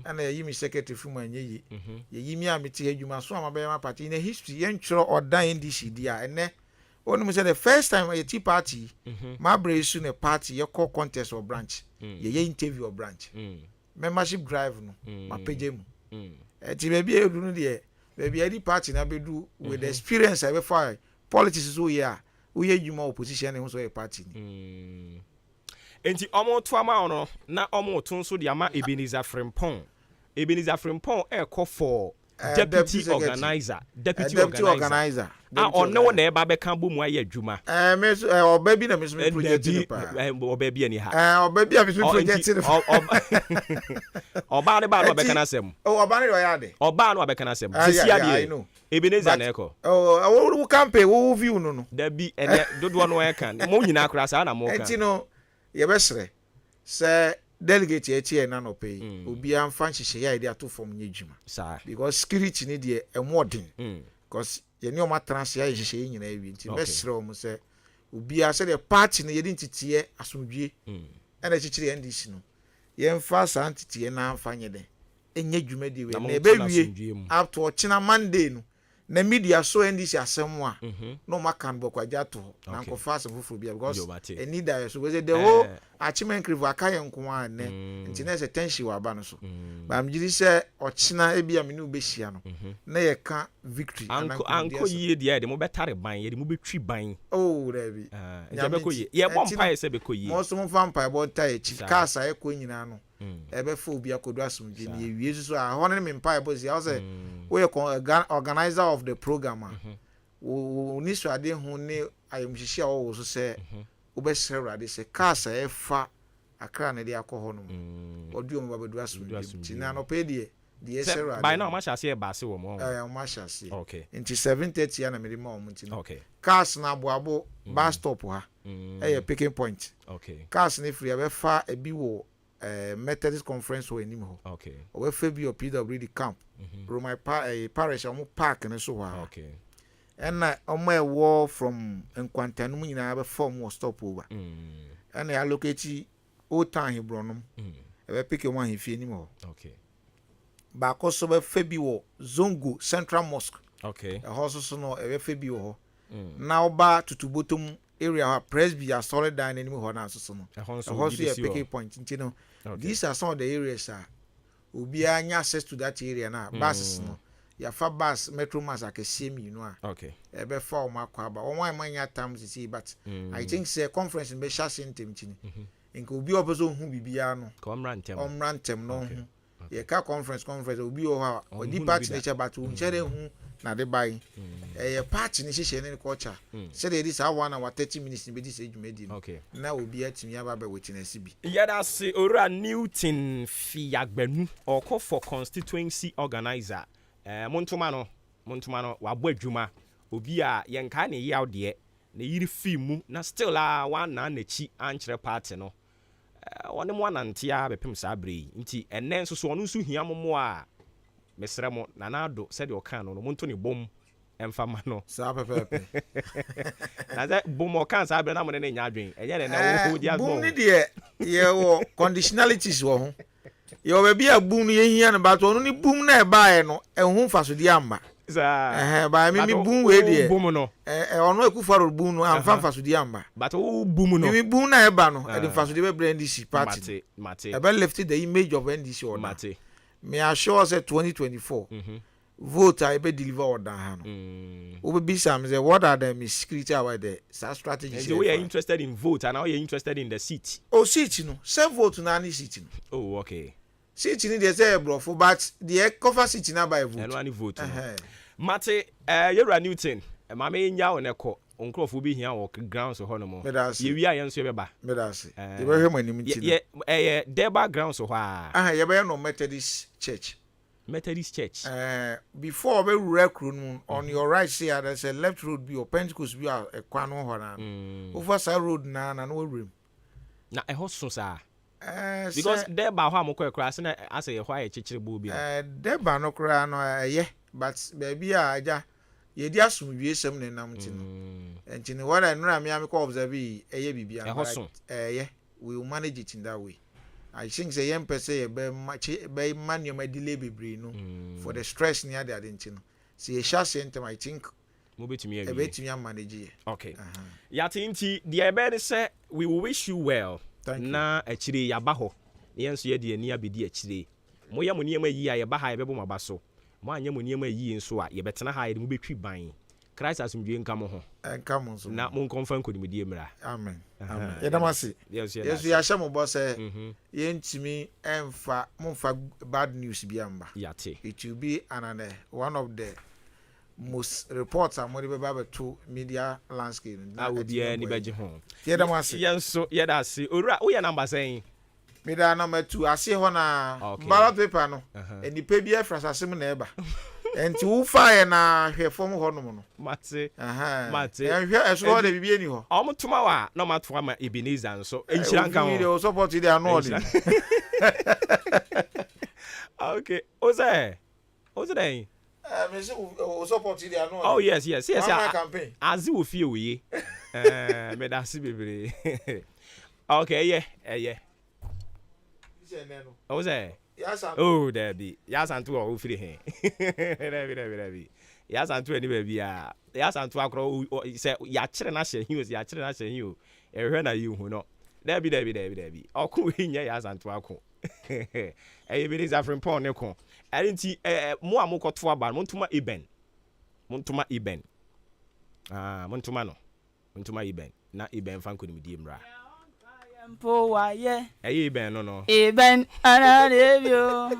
ana yeyi mi secretary film anye yi yeyi mi ameti adwuma so amabe ma party in history yen tworo odan NDC dia ene onu say the first time a tea party ma bresu ne party ye call contest or branch yeyi interview or branch membership drive no ma page mu ti baby edu no de baby edi party na bedu with the experience I be for politics so here we adwuma opposition ne so e party ni enti omo to ama ono na omo to nso de ama Ebenezer Frimpong e call for deputy organizer ono na eba be kan bomu aye adwuma me oba bi na me so project ni pa oba bi ani ha oba bi a me so project ni oba ne ba no be kan asem oba ne ya de oba no be kan asem sisia de Ebenezer na eko wo campaign wo view no da bi ene dodo no e kan mo nyina akra sa na mo kan enti no ye besre se delegate etie na no pay obi am fan hihye ya ide ato form nyejuma sa because security ni de emodin because ye ni o ma trans ya hihye nyina ewi nti besre o mo se obi a se de party ni ye din titie asomdwie na chichire NDC no ye mfa sa ntitie na amfa nye de enye dwuma de we na ebe wie up to china Monday no na media so NDC asem a no makan bokwaja to na nkofa asem fufu bia because e need that so we say the whole achievement krivu akaye nko a ne nti na se tension wa ba no so ba mjiri se ochina ebia me ne ubehia no na ye ka victory anko yie dia de mo betare ban ye de mo betwi ban oh rebi ya be ko yie ye bompa se be ko yie mo so mo fampa bo ta e chi kasa e ko nyina no ebe fo obi akodo asomdwe ne ewie so a ho ne me mpa e bo si say we organizer of the program wo ni so ade ho ne ayemhihie a wo so se wo be sere se kasa e fa akra ne de akọ no odu mo babedu asomdwe ti na no pe de sere by now ma shase e ba se wo mo ma shase okay nti 7:30 ya na me de ma mo nti no okay cars na aboabo bus stop ha e picking point okay cars ne free be fa e bi wo Methodist conference wo enim ho okay we fa bi o PWD camp Roma parish omo park ne so ha okay and omo e war from Nkwantanu mu nyina be form wo stop over and I allocate old time Hebron e be pick one hifie enim ho okay ba ko so be fa bi wo Zongo Central Mosque okay e ho so no e be fa bi wo ho na oba tutubotom area ha presby are solid down enim ho na so no ho so e pick point nti no these are some of the areas obi anya access to that area na buses no ya fa bus metro mass akesiem you know okay e be fa o makwa ba won wan manya time to see but I think say conference be share sentem chini nka obi obezo hu bibia no omrantem no ye ka conference obi o ha o di party nature but unchere hu na de bai party ni hihye ne culture say dey this hour na 30 minutes ni be this edwumadi na obi atimi aba be witness bi yada se ora Newton Fiagbenu oko for constituency organizer montuma no wabo adwuma obi a yenka ne yaw de na yiri fimu na still one na nachi ankyere party no wone mo anantia bepem sa bre nti enne nso so ono nso hia momo a mesre mo nanado said o kan no monto ne bom emfa ma no sa pepepe na za bom o kan sa bre na mo ne nya adwen enye ne wo dia bom ni de ye wo conditionalities wo ho ye wo be a bum no ye hia no ba to ono ni bum na e ba e no ehun faso di amba ba mi bum we de bum no ono ekufaro bum no amfa faso di amba but o bum no mi bum na e ba no e de faso di be brand NDC party mate e be lifted the image of NDC or mate me assure say 2024 vote I be deliver order ha no we be some say what are the security about the strategies so we are interested in vote and now you are interested in the seat seat no say vote na any seat no oh okay seat ni dey say brofo but the cover seat na by vote and any vote mate Yura Newton mama nya oneko onkrofo bi hia wo grounds ho no mo ye wi ayen so ye beba me da se ye be hwem anim nti ye deba grounds ho ye be no Methodist church before be recruit on your right side there's a left road be or Pentecost be a kwano ho na over side road na no rem na e ho so sa because deba ho amokọ ekra se na ase ye ho aye chichire bo bi deba no kra no but baby aja ye di asum wie sem ne nam ti no enti ne wala nura me am ko observe eye bibia we will manage it in that way. I think say yem per se be manual my delay bebre no for the stress near the adentino see a share center I think mo betimi manage okay yatinti the ebe say we will wish you well na achire yaba ho yenso ye de ani abedi achire mo ya mo niam ayi ya ba ha ye bebo maba so mo anya mo niam ayi nso a ye betena ha ye mo betwi ban Christ asumdwe nka mo ho enka mo so na mo konfa nkodimdie mra amen yedamasi yes ya hye mo bo say yentimi emfa momfa bad news bi amba yate it will be one of the most reports am we be to media landscape na obi ni beje ho yedamasi yenso yedasi owura wo ye number saying media number 2 ase ho na ballot paper no enipa bi afrasasem na eba enti wo fire na hwefom ho no no mate hwe eso de bibie ni ho omtuma wa na matwa ma Ebenezer nso enchira nka ho support the annual okay oze dey me say o support the annual oh yes campaign azi wo fie oye me da si bebre okay yeah oze oh Debbie yasantu o firi he Debbie yasantu ani ba bia yasantu akro se ya kire na hye hiu ehwe na yi hu no Debbie oku hinya yasantu akọ be this African pon ne ko enti mo amokoto aba montuma Iben montuma Iben na Iben fanko ni medie mra mpo waye Iben no Iben anadebio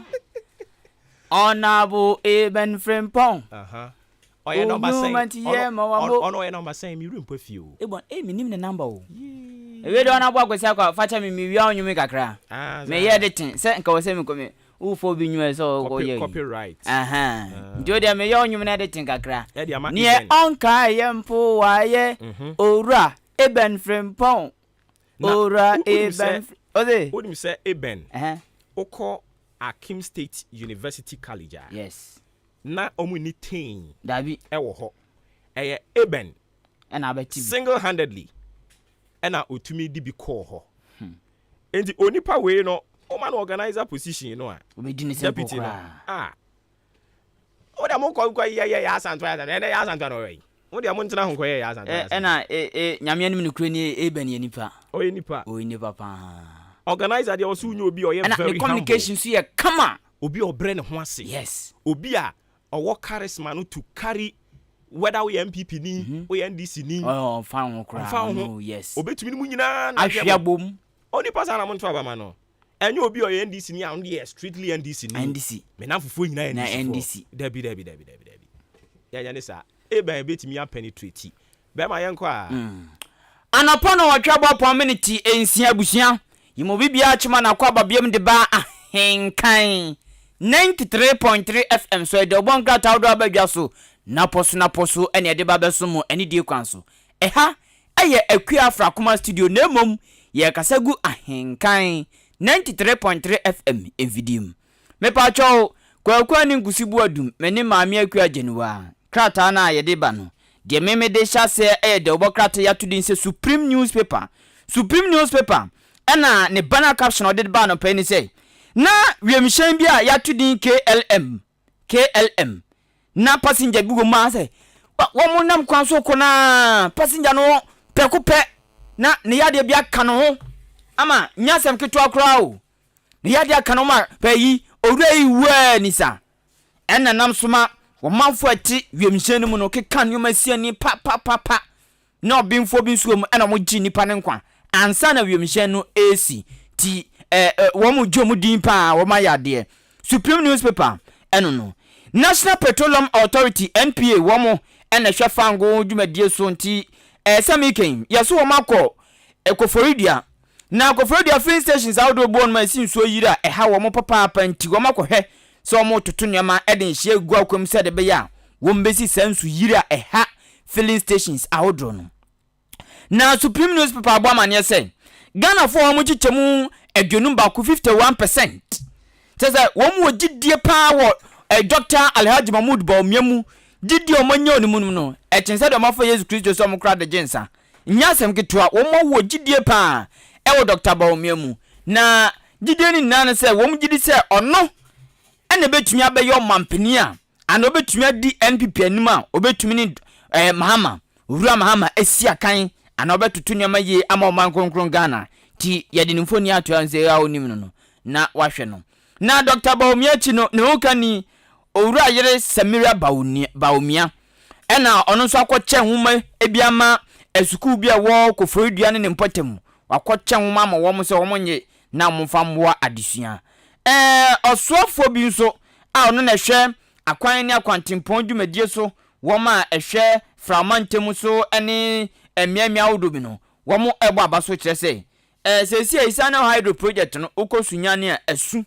Honorable Iben Frimpong oye number saying ono ye number saying mi rumpo fio ebon minim ne number o ewe do na bo akwesi akwa facha mi wia onwumi kakra me ye de tin se nka wo se mi komi ufo bi nyu so go ye copyright njo de me ye onwumi na de tin kakra ne onka ye mpo waye owura Iben Frimpong ora Iben ode odim say Iben oko Akim State University College yes na omuni tin dabi ewo ho Iben na abati single handedly na otumi di bi call ho enti onipa we no o man organizer position no a obedi ni deputy no o da mo ko ya asanto ya asanto no we o da mo ntena ho ko ya asanto na nyame anim no kure ni Iben ye nipa o ye nipa pa organizer dey also nyo obi o ye very humble and communication so ye kama obi obre ne ho ase yes obi a owo charisma no to carry whether we MPP ni we NDC ni fan ho kra no yes obetumi ni mu nyina na ahwia bom oni pasa na mo nto aba ma no enyo obi o NDC ni and dey strictly NDC ni NDC me na fufu nyina na NDC NDC dabi ya ne sa eba betimi ya penetrate be ma yenko a anapa no watwa bo minute ensia abusia yimo bibia chima na kwa babiem de ba ahenkan 93.3 FM so de obon grata awdo abadwa so na poso ene de ba beso mu ene die kwan so eha eye akua afra kuma studio na mom ye kasagu ahenkan 93.3 FM envidim me pa cho kwa ni ngusibu adum meni maame akua genuwa krata na ye de ba no de meme de chase de obokrata ya to din se Supreme newspaper ena ne banner caption oded ba no pe ni say na wiemhyen bia ya to din KLM na passenger bi go ma say wo mo nam kwan so ko na passenger no pekupe na ne yade bia ka no ho ama nyasem keto akra o ne yade aka no ma pe yi owura yi wa ni sa ena nam soma wo manfo ati wiemhyen mu no keka no masia ni pa na obinfo bi nsuom ena mo gi nipa ne nkwa ansa na wiemhyen no AC ti wo mo dwomu din pa wo ma yade Supreme newspaper eno no National Petroleum Authority NPA wo mo ena hwefango dwumadie so nti samiken yeso wo makọ ekoforidia na koforidia filling stations awdo bon ma sin so yira eha wo mo papa nti wo makọ hwe so mo toto nyama eden hye gu akwam se de be ya wo mbesi sansu yira eha filling stations awdo no na Supreme newspaper agba mane say Ghana for wo mo chichemu adwonum ba ku 51% tese wo mo gidie pa wo Dr. Alhaji Mahmoud Bawumiamu didi omanyo ni munum no echense de omafo Yesu Kristo so omkra de jensa nyasem ketwa wo mo wo gidie pa wo Dr. Bawumiamu na gidie ni nan se wo mo gidi se ono ene betumi abeyo mampani a ana obetumi adi NPP anim a obetumi ni Mahama Owura Mahama asia kan ana obetutu nyama ye ama oman kronkron Ghana ti yede nimfoni ato anse ya onim no na wahwe no na Dr. Bawumiachi no ne hokani Owura yere Samira Bawumia ena ono so akọche nwuma ebiama esuku bia wo kofrodua ne mpotem wakọche nwuma ma wo mo se wo monye na momfa mboa adesua osuafo bi nso a ono na hwe akwan ne akwantempon dwumadie so wo ma ehwe framantem so ene emiamia wodo bi no wo mo ebo abaso kire se sesi isana hydro project no okosunya ne asu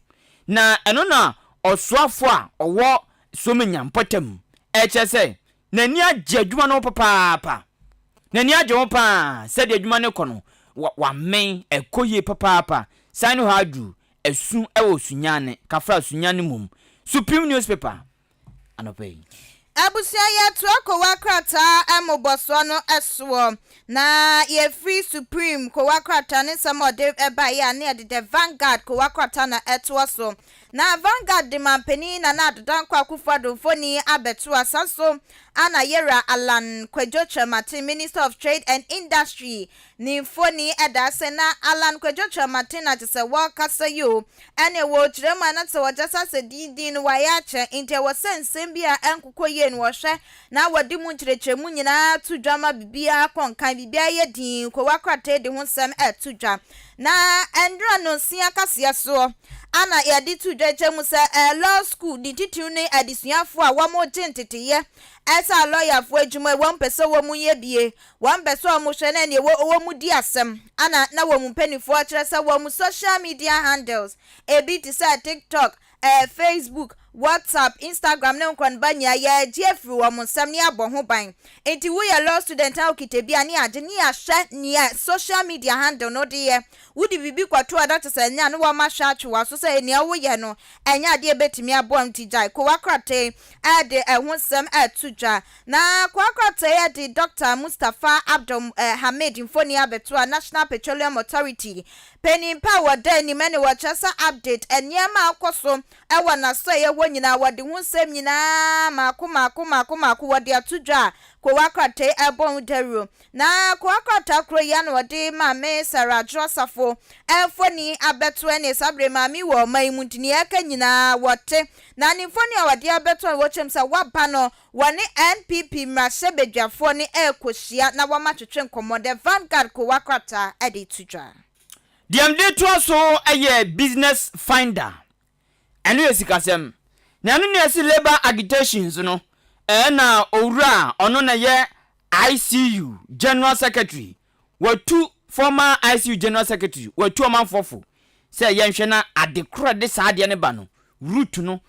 na eno na osuafo a owo somenya mpotem echese nani agye adwuma no papa nani agye wo pa se de adwuma ne kono wa men ekoye papa sanu hadu esu ewo sunyane kafra sunyane mum Supreme newspaper anopay abusia ya tuako wakrata emoboso no eswo na ye free Supreme ko wakrata ne samode eba ya ne de Vanguard ko wakrata na etwo na Vanguard de mampeni na adodan kwa kufado foni abetu asaso ana yera Alan Kwejocha Martin Minister of Trade and Industry ni foni edase na Alan Kwejocha Martin na tse wa kasayo ene wo trema na tse wajasa se didin wayache inte wo sensem bia enkokoye ni wo hwe na wodi mu nkyerechemu nyina to dwama bibia konkan bibia ye din ko wakrata de ho sem etudwa na endra no sia kasia so ana yadi to dwechemu se law school di titu ne adisuafo a wo mo gentete esa lawyer fo adwuma won pese wo mu ye bie won pese o mu hwe na ne wo mu di asem ana na wo mu penifo a kire se wo mu social media handles ebi ti say TikTok Facebook WhatsApp Instagram ne nkwan banya ya jeffrey wo mu nsem ne abo ho ban enti wo ye law student a okite bia ne age ne ya hwe ne social media handle no de ye wudi bibi kwato adata se nya no wo ma hwa atwa so se ne wo ye no enya de betimi abo ntijai ko wakrate ade ho nsem atudwa na ko wakrate ye de Dr. Mustafa Abdul Hamid Mfoni abetua National Petroleum Authority Penny Power Danny many watchasa update enyema akoso ewa na so ye nyina wode hu nsem nyina maako wode atudwa ko wakrate ebon dero na ko wakrata kro ya no wode mame Sarah Josafo Mfoni abeto ene sabre mami wo maimuntini aka nyina wote na ni Mfoni awade abeto wo chemsa waba no wone NPP mrasebedwafo ne ekohia na wama twetwe nkomode Vanguard ko wakrata ade tudwa Diamde to so aye business finder. Enu esikasem. Na anu ne esi labor agitations no. Na owura ono na ye ICU General Secretary. Watu former ICU General Secretary. Watu amanfofo. Say yenhwe na adekora de saade ne ba no. Route no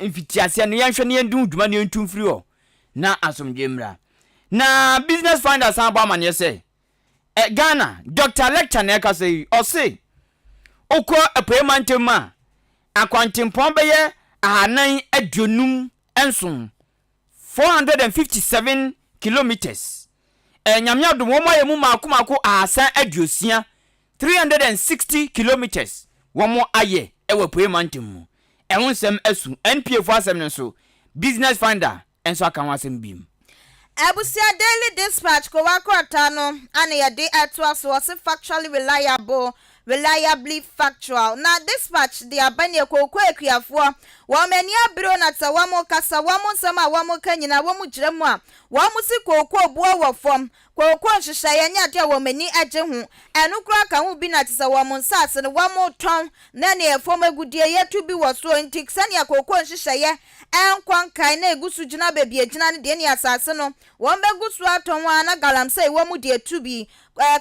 mfitiase no yenhwe ne yendu dwuma ne yentumfiri ho. Na asomdwemra. Na business finder san ba manye say Ghana, Dr. Lecture neka say, or say, Oko a payment ma, a quantum pombeye, a nine adunum, ensun, 457 kilometers. And Yamya do Woma Yamuma Kumako a san adusia, 360 kilometers. One more aye, ewe payment mu. And one sem esu, NPA for sem so, business finder, and so I can was beam. Ebusia Daily Dispatch ko wakwata no ane ya de atwa so was factually reliably factual. Na dispatch the abanye ko kwekuafo wo mani abiro na ta wamo kasa wamo nsama wamo kanyina wamo giremu a wamo si kokko buo wo fom kokko nhyehyɛ nya de wo mani agye ho enu kura ka ho bi na tisa wamo nsase ne wamo ton na ne efom agudie yetu bi wo so ntik sane kokko nhyehyɛ enkwankan na egusu gina bebi agina ne de ne asase no won begusu aton wa na galamsey wo mu de tu bi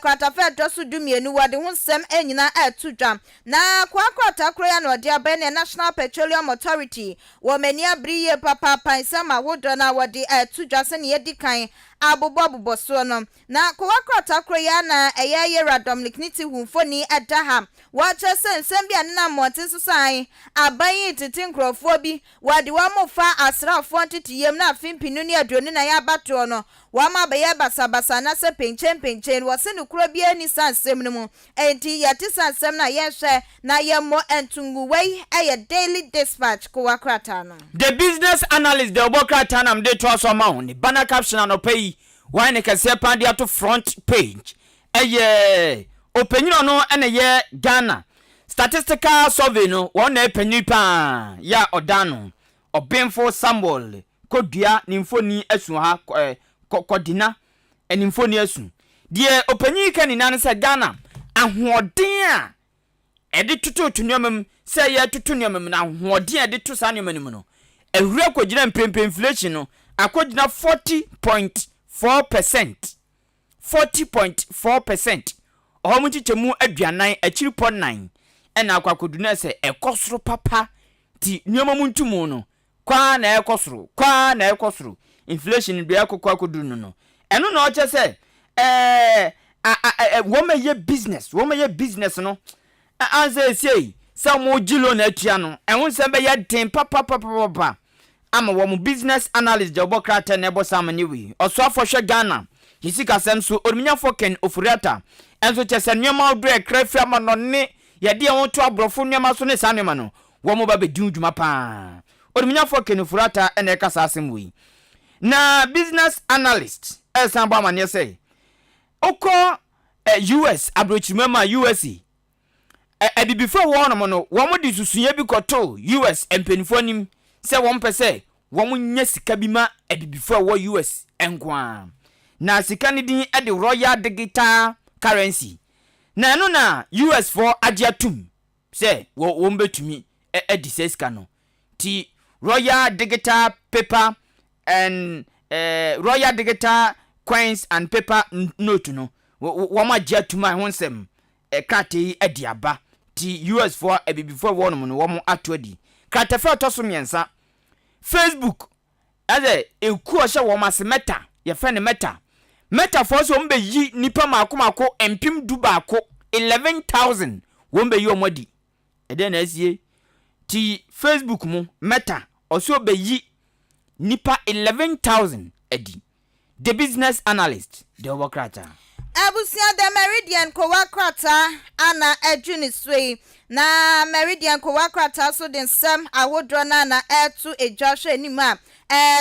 kwatafe dosu dumienu wade ho nsem enyina atudwa na kwakwata kroya no de abane National Petroleum Authority wo mani abriye papa pansama wodo na wade atudwa se ne yedikan abobo so no na kwakwata kroya na eyeye radom likniti humfoni edaha wacha sensem bia na monte susan aban titi nkrofo bi wade wa mofa asrafo titiyem na afimpinu ne aduonu na ya bato no wa ma be ya basabasa na se penchen wose ne kuro bia ni sansem no mu enti yati sansem na yehwe na yemo entungu wei eye Daily Dispatch ko wakrata no. The business analyst the obokrata nam de to so ma ho ni banner caption no pay why ne kase pande ato front page eye openyino no ene ye Ghana statistical survey no won na epenyi pa ya odano obemfo Samuel kodua ni mfoni asu ha kodina eni mfoni asu die openyi ka ni nan se Ghana ahoden a edi tutu tunyomem se ye tutu nyomem na ahoden edi tu sa nyomem no ewura kogina mpempe inflation no akogina 40.4%. 40.4%. Omuchi chemu aduanan achiripo 9 ena akwakoduna se ekosoro papa ti nyoma muntumu no kwa na ekosoro inflation bia akwakodunu no eno na oche se womaye business no anze sei samo jilo na atua no enwo se be ya den papa ama wo business analyst jobokrata na ebo samani wi oso afọhwe Ghana hisika semso orminyafo Ken Ofuriata enso chese nyoma odo ekrafia ma no ne yede won to abrofo nyoma so ne sanema no wo mo ba be djuma pa orminyafo Ken Ofuriata ene ekasa asem wi na business analyst esamba mane say oko US abrochimema USA before one no wo mo disusuye bi koto US empenifo nim se won pese won nya sika bi ma before wo US enkwa na sika ni din e de Royal Digital Currency na no na US for agiatum se won betumi di sika no ti Royal Digital Paper and Royal Digital Coins and Paper note no wo ma agiatum a honsem krate adiaba ti US for before one no wo mo atodi krate fa to so miensa Facebook ade eku o hye wo mase Meta ye fe ne Meta for so mbe yi nipa mako empim du baako 11,000 wo mbe yi omodi ede na asie ti Facebook mu Meta o so be yi nipa 11,000 edi. The business analyst the obokrata Abusia the Meridian ko wakrata ana ejuni sway na Meridian ko wakrata so den sam awodro na etu ejahwe anima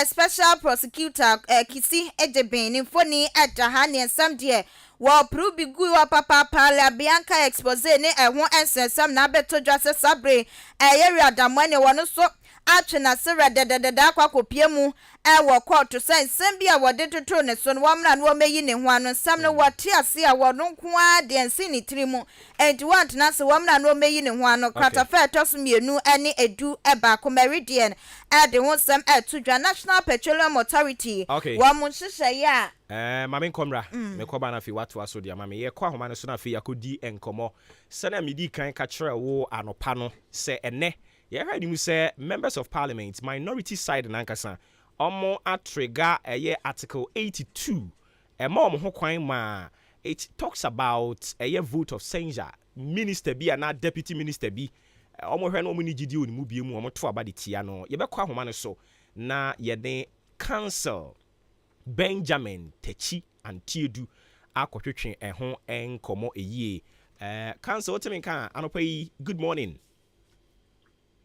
special prosecutor Kisi Ejeben infoni ejahane sam de wo prubi gu wa papa pala Bianca expose ne ehwo ensensam na beto dwase sabre yeri adamwane wono so atwe na sere dedededa kwakopie mu wo court say nsem bia wode toto ne so no wamra no meyi ne ho ano nsam no wote ase a wono nko a de nsi ne tirimu enti want na se wamra no meyi ne ho ano krata fa toso mienu ene edu eba ko meridian de ho sam to National Petroleum Authority wa mo hyehyɛ ya mame nkomra me ko ba na fi watu aso dia mame ye kwa homa no so na fi yakodi enkomo sena medi kan ka kyerɛ wo anopa no sɛ ene ye heard mu say members of parliament minority side nankasa omo atrigger article 82 omo ho kwan ma it talks about vote of censure minister bi and deputy minister bi omo hwe no omo ni gidi oni mu bie mu omo to aba de tia no ye bekɔ ahoma no so na ye den council Benjamin Techi and Tiedu akɔtwetwe ɛho enkomo eyie council oteminka anopai good morning.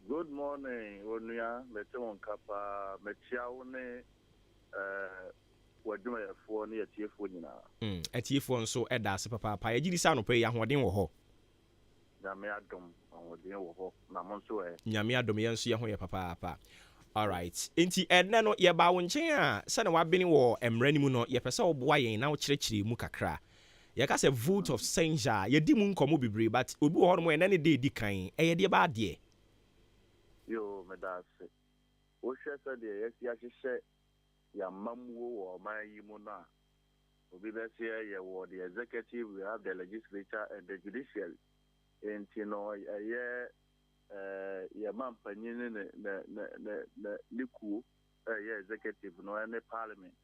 Good morning, Onuya. Metewon kapa mechiawo ne waduma yefo ne atiefo nyina. Atiefo nso eda ase papa pa ye gidi sa no pe ahoden wo ho. Nyame adom ahoden wo ho na mo nso Nyame adom ye nso ye ho ye papa pa. All right. Enti edna no ye ba wo nchen a se na wabeni wo emra ni mu no ye pese wo boa yen na wo kyerɛkyerɛ mu kakra. Ye ka se vote of censure ye di mu nkomo bibre but obi wo ho no ye na ne de kan ye de ba de. Yo, medase. O shesa de yesi ahyehyɛ ya mamuo wo man yi mu na. Obi be say ye wo the executive, we have the legislature and the judiciary. Enti no ye mampanyin ne liku ye executive no and the parliament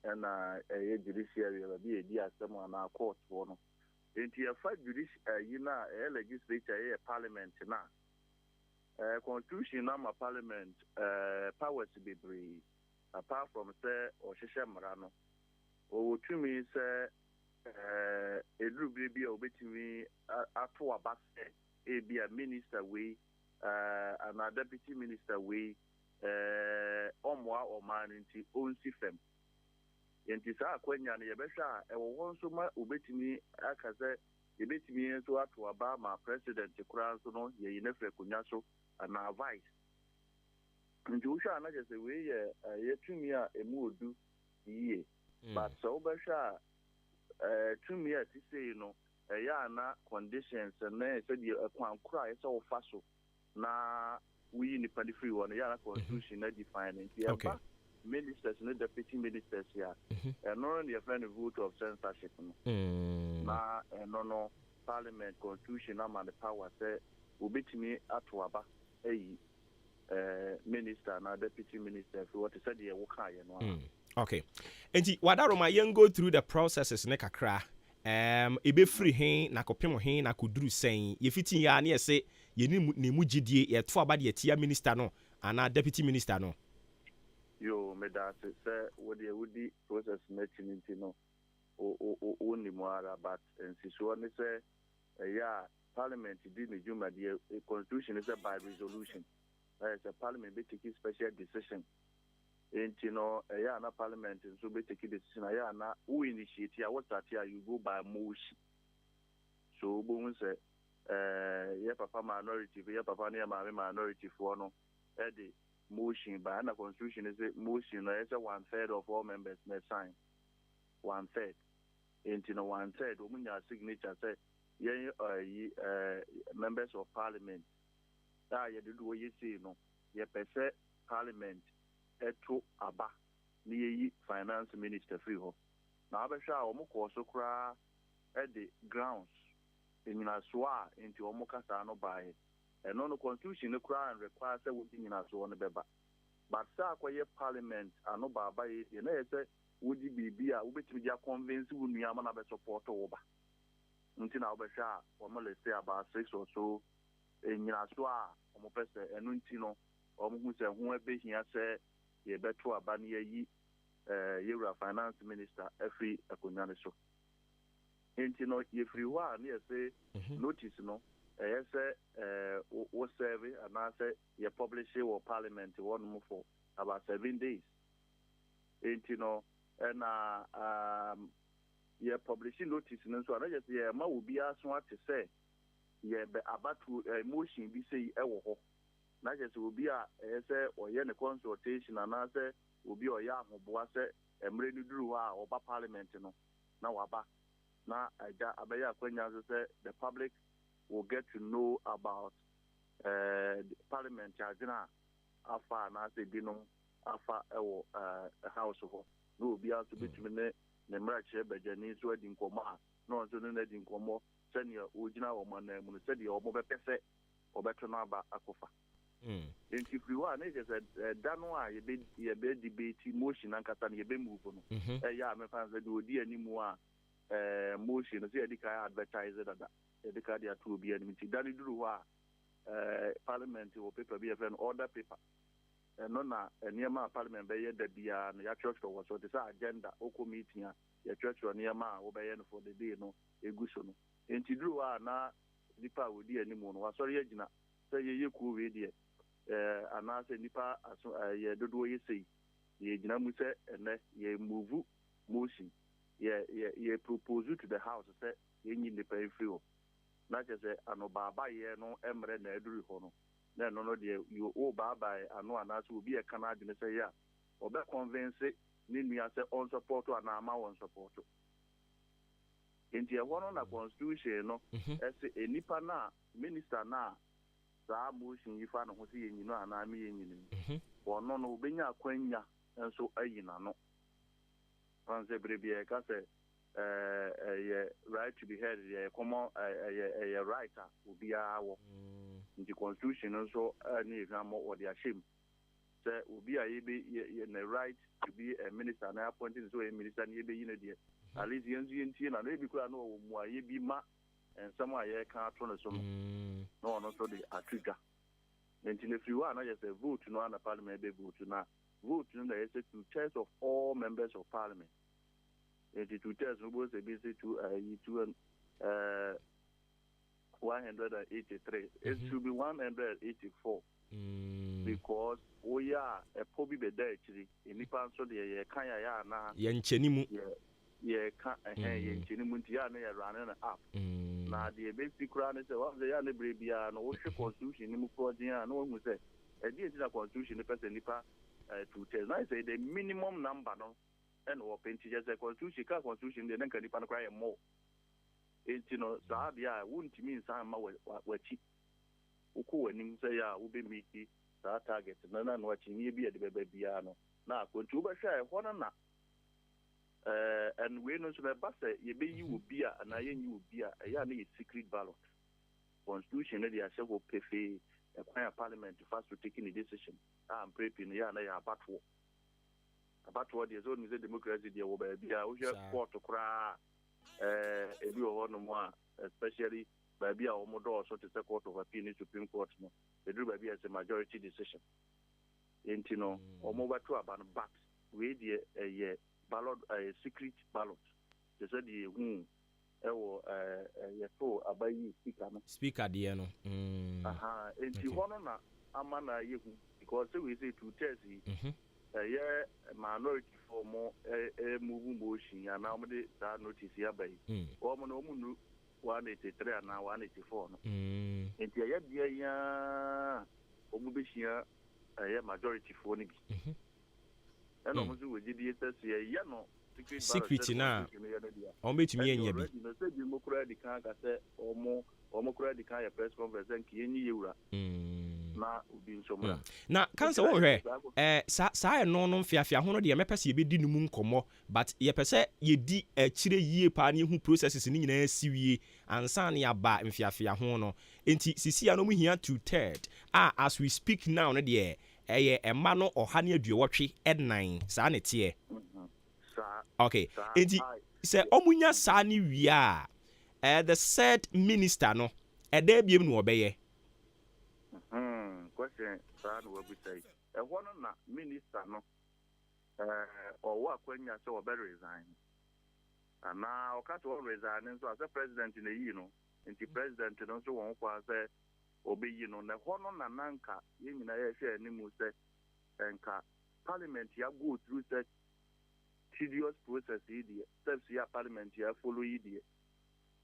and ye judiciary be di asem na court wo no. Enti ye fa judiciary yi na legislature ye parliament na. Constitution na parliament powers be brave apart from say or sheshe mrano o tumi say edru bi obetimi ato aba say be a minister we and a deputy minister we omwa o man nti onsi fem enti sa akwanya ne yebehwa e wo wonso ma obetimi aka say ebetimi enso ato aba ma president kura so no ye nefe kunya so and advice. Nti usha na just we yetumi a emu odu yiye. But so besha tumi a ti say no ya na conditions na say the kwankura say o fa so na we ni padi free one ya na constitution na define it. Okay. Ministers and deputy ministers here. And no the friend vote of censorship no. Na no parliament constitution na man the power say obetimi ato aba minister na deputy minister for what said ye wo kan ye no. Okay. Enti wadaroma yen go through the processes ne kakra. Ebe free hen na kopem hen na koduru sen. Ye fitin ya na ye se ye ni mu gidie ye to aba de tia minister no ana deputy minister no. Yo me da se what ye would process matching no o ni mo ara but ensiso ne se ya Parliament did the Juma the constitution is by resolution. As a parliament be taking special decision. And na parliament so be taking decision. Na who initiate ya what that you go by motion. So boom say papa minority, papa near my minority for no the motion by na constitution is a motion is a 1/3 of all members may sign. 1/3. And 1/3 woman your signature say members of parliament you do what you say no you pese parliament to aba ni finance minister free ho na abesha omo ko so kra the grounds in so a into omo kasa no bae and no constitution no kra and require say we in so no beba but say akoye parliament ano baba ye na say wodi bibia wo betimi dia convince wo nuama na be support wo ba until now, Besha, or let's say about 6 or so in Yasua, or Mopesa, and Untino, or Musa, who be here say, ye better Abania ye, you're a finance minister, every Akunaniso. Intino, if you are near say, notice no, what survey, and I say, ye publish your parliament one more for about 7 days. Intino, and ye publishing notice and so I just ma will be as what to say ye be about to motion be say na je se obi a say oye ne consultation na say obi oye ahoboa say emre ni duru ha oba parliament no na waba na aja abeya kwanya say the public will get to know about the parliament agina afa na say bino afa ewo house ho no obi a to bitimi ne mra che bejani so adi nkoma no so ne adi nkomo senia ogina wo mana mu se de omo bepese obeto no aba akofa enti friwa na je dano a ye be debate motion ankata na ye be move no ya me fan se de odi animu a motion no se ye dika advertise dada ye dika dia to obi anim ti dani duru ho a parliament wo paper be an order paper no na niema parliament be ye da bia no ya church was so this agenda o committee a ya church niema wo be ye no for the day no eguso no enti duru a na nipa wodi animu no wasori agina say ye ku we die anase nipa ye dodo ye sei ye gina mu say ene ye move motion ye propose to the house say ye nyi nipa free o na je say ano baba ye no emre na eduru ho no na no de you o baba ano anase obi e kana adine say ya obe convince ni nua say on support ana ama on support enti e wono na constitution no ese enipa na minister na za motion yifa no ho se yenyino ana me yenyino wono no obenya akwanya enso ayina no fanze brebie ka se ye right to be heard ye common ye writer obia wo the constitution so ni example or the shame say obia ye be ye na right to be a minister na appointed so a minister ye be yina die at least yenzu yentie na no bi kura no wo mu aye bi ma ensam aye kan ato no so no no so the atriga then if you are not just a vote no na parliament be vote na vote no is 2/3 of all members of parliament. 2/3 no go say be to 183. It should be 184 because we are a probably be there actually in the pan so the kan ya na yenchenimu ye ka yenchenimu ntia na ya running up na the basic run is what they are na brebia no wo constitution ni mu project no wo say e dey the constitution the person nipa 2/3 na say the minimum number no and wo penti just the constitution the nka nipa no cry more enti no sa bia wuntimi nsan ma wachi uko wanim say ya wo be meet sa target na no wachi ni bia de beba bia no na kontu ba hwa e ho na and we no so be say ye be yi wo bia na ye nyi wo bia ya na ye secret ballot constitution na dia shego pefe e kwan parliament first to taking a decision am prepin ya na ya abatwo the zone is a democracy dia wo ba bia wo hwe court kra ebi wo no mo a especially ba bia wo mo do so to court of appeal in Supreme Court no the do ba bia as a majority decision enti no o mo ba to aban back we die ye ballot secret ballot they said the ewo ye to abayi speaker de no enti hono na amana ye hu because we say 2/3 yeah minority for more move motion and now the notice here by or no 183 and now 184 no enti ya dia ya omubeshia majority for ni bi and omuzu we gidi say ya no secret na o betumi enya bi no say bi mokura di kan ka say omo kura di kan ya press conference nki enyi yewura na obi nsomra na kansa wo hwe saa no mfiafia ho no de mepese ye bedi numu nkomo but ye pese ye di akire yie pa na hu processes ni nyina siwie ansa na ya ba mfiafia ho no enti sisia no mu hia 2/3 as we speak now no de emma no oha ne aduowotwe ednan saa ne tie okay enti se omunya saa ne wi a the said minister no eda biem no obeye question san will be say one na minister no or what kwenya so be resign and now ka to resign so as a president in you know the president no so won kwa say obeyi no na hono na nanka ye nyina ye hwe animu say enka parliament ya go through such tedious process here steps ya parliament ya follow here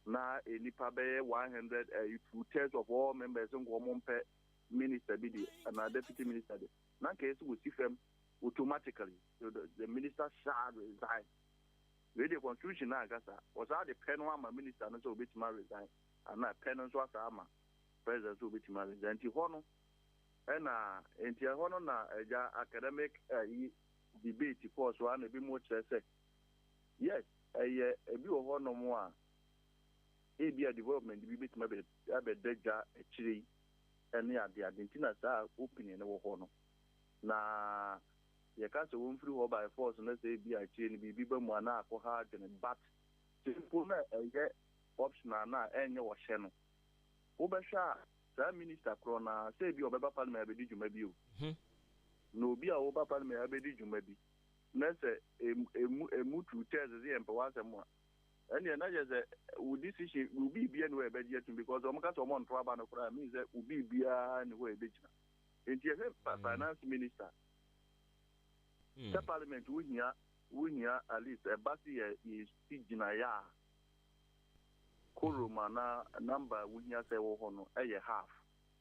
na enipa be 100 2/3 of all members ngo mompe minister be the deputy minister. Now case we see them automatically. So the minister shall resign. The constitution now was how the pen one minister not so bit resign. And that pen was ama president so bit resign. Tihono and Tihono na academic debate course one a bit more say. Yes, a bit of honor more. A be a development be bit maybe a deja a chili and the Argentina opinion of honor. Na you can't win through by force unless they be a chain be people more now for hard and but simple get option now and your channel. Obasha, Prime Minister Crona, say be over Palmer, maybe you may be. No be over Palmer, maybe you may be. Let's say a mood to tell the emperor and more. And then I just this issue will be anywhere but yet because Omaka Omon Trabano means that will be anywhere. In the finance minister. The parliament we hear at least a basi is Tijinaya Kurumana number we hear say hono a half.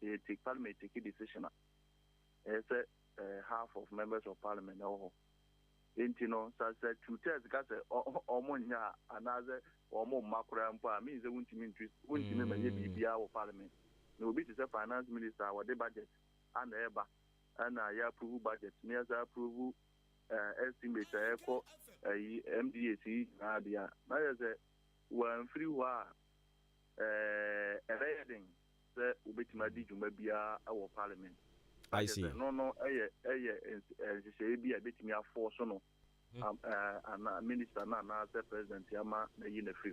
They take parliament take a decision. It's half of members of parliament. Intino says 2/3 got omonya another or more macro means the wouldn't be our parliament. No be to finance minister or the budget and eba and I approve budget near approve estimate echo MDAC Nadia. Now is one free war reading the Ubitimadi Jumabia our parliament. I see. No, say be a bit me a force no. And minister na the president Yama in the free.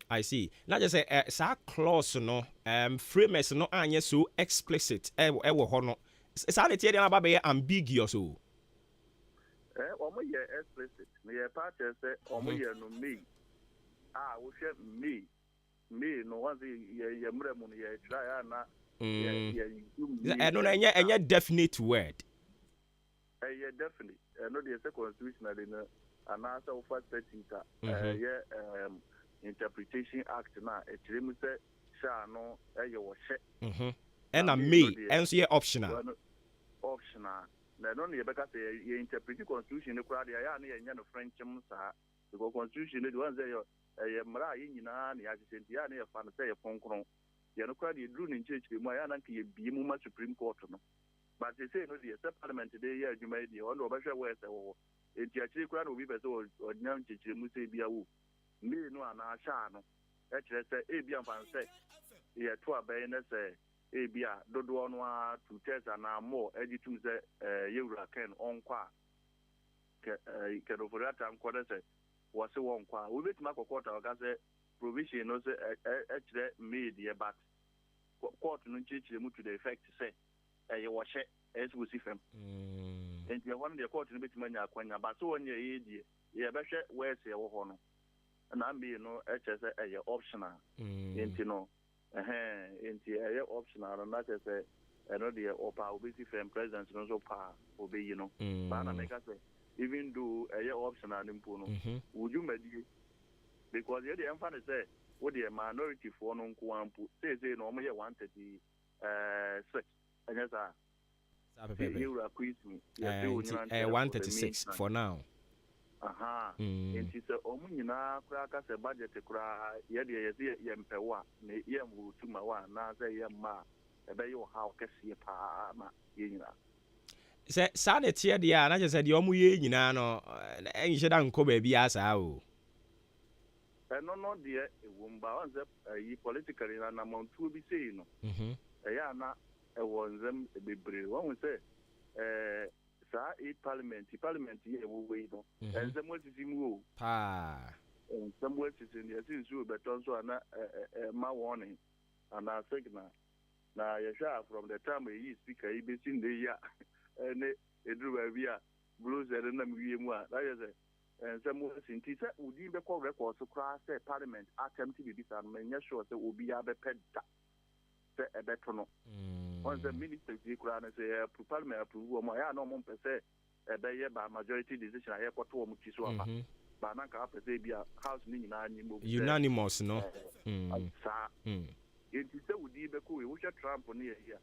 I see. Now just say sa clause no framers no anye so explicit ewo ho no. Sa de tie dey na ba be ambiguous o. Omo ye explicit. Me party say omo ye no me. Wo hwe me no one ye mremu no ye try na no enya definite word. Yeah, definitely. No the constitutional no and also for 30 interpretation act na etiremu say sha no ye wo hye. And a me and so optional. Optional. Na no ye beka say ye interpret constitution no kura ya na ye nya no French sa because constitution the one say ye mra ye nyina na ya senti ya na ye fa no say ye fonkron ye no kura ye dru ni nchechire mu ya na nke ye bie mu ma Supreme Court no but they say no the parliament dey ye adwuma dey on obehwe we say wo enti achire kura na obi be say odnyam nchechire mu say bia wo me no ana sha no e kire say e bia mfan say ye to abai na say e bia dodo no a 2/3 na more ejitu say yewura ken onkwa ke do for that time kwada say was onkwa we bet makokota o ga say provision no say e kire made ye but court no nchechire mu to the effect say ye wo hye as we see fam enti one the court no betima nya akwanya but so onye ye die ye behwe we say wo ho no na me no e kire say ye optional enti no enti ye optional na kire say no the opa obisi fam president no so pa obe you know but na make say even though ye optional nimpo no would you medi because ye the emphasis say what the minority for no nko ampo say no mo ye 136 and yes you are quizzing 136 for now. Enti se omu nyina kura ka se budget kura ye de ye mpewa na ye mbutu ma wa na ze ye ma ebe yo ha okese pa ma ye nyina se sa de tie de a na je se de omu ye nyina no enhye da nko ba bi asa o no de ewumba on ze yi politically na montu bi sei no ya na ewonzem bebre won say sa parliament ye wo we no enzem wetisi mu o enzem wetisi ne asinsu beton so ana ma warning ana signal na ye sha from the time he speaker he be sin the ya ne edru ba bia blues e na mi mu a na ye say enzem wetisi say udi be call record so cra say parliament attempt to be this and me sure say obi ya be peda say e beto no once the minister dey kura na say parliament approve o mo ya no mo pese ye by majority decision aye kwato o mo ti so apa ba na ka pese bia house ni nyina ni mo unanimous no sa it is say we dey be ko we Trump ni here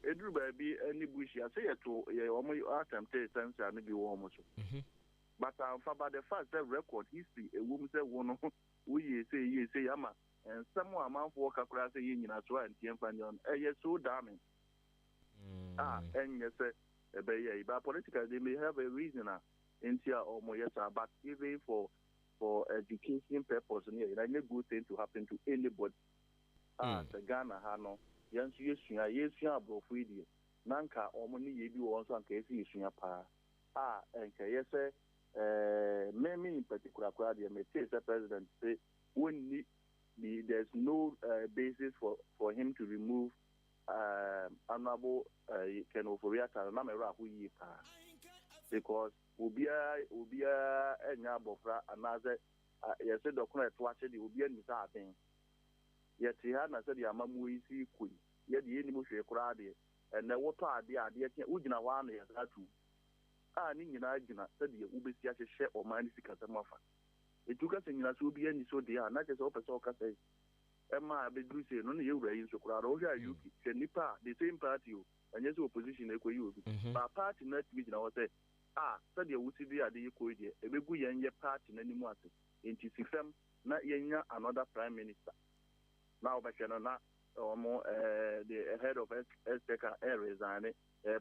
eduru baabi any bush ya say to ye omo attempt sense and be wo omo so but by the fact that record history a woman say one we say ama and someone man for kakra say yin na so anti emfanyon so damning and yes but politically they may have a reason into omo yes but even for education purpose it's a good thing to happen to anybody the Ghana hano yan so yesua abrofu die nanka omo ni ye bi won so anka yesua pa enka yese me in particular the president say when there's no basis for him to remove honorable Ken Ofori Amanfo na mera hu yi pa because obia enya bofra anaze yese dokuna eto ache de obia ni sa aden yeti ha na se de amamu isi kui ye de ni mo hwe kura de ene woto ade tia ugina wa na yesa tu ni nyina gina se de ubesi ahye oman ni sikata mafa etuka se nyina so obia ni so de na je se opese o kasa ema bedru se no na ye wura yin so kura ro hwa yuki se nipa the same party o anya se opposition e koyi obi ba party na timi gina wo se se de wusi bi ade ye koyi de ebegu yenye party na nimu ase enti sifem na yenya another prime minister now but na the head of Exchequer resigning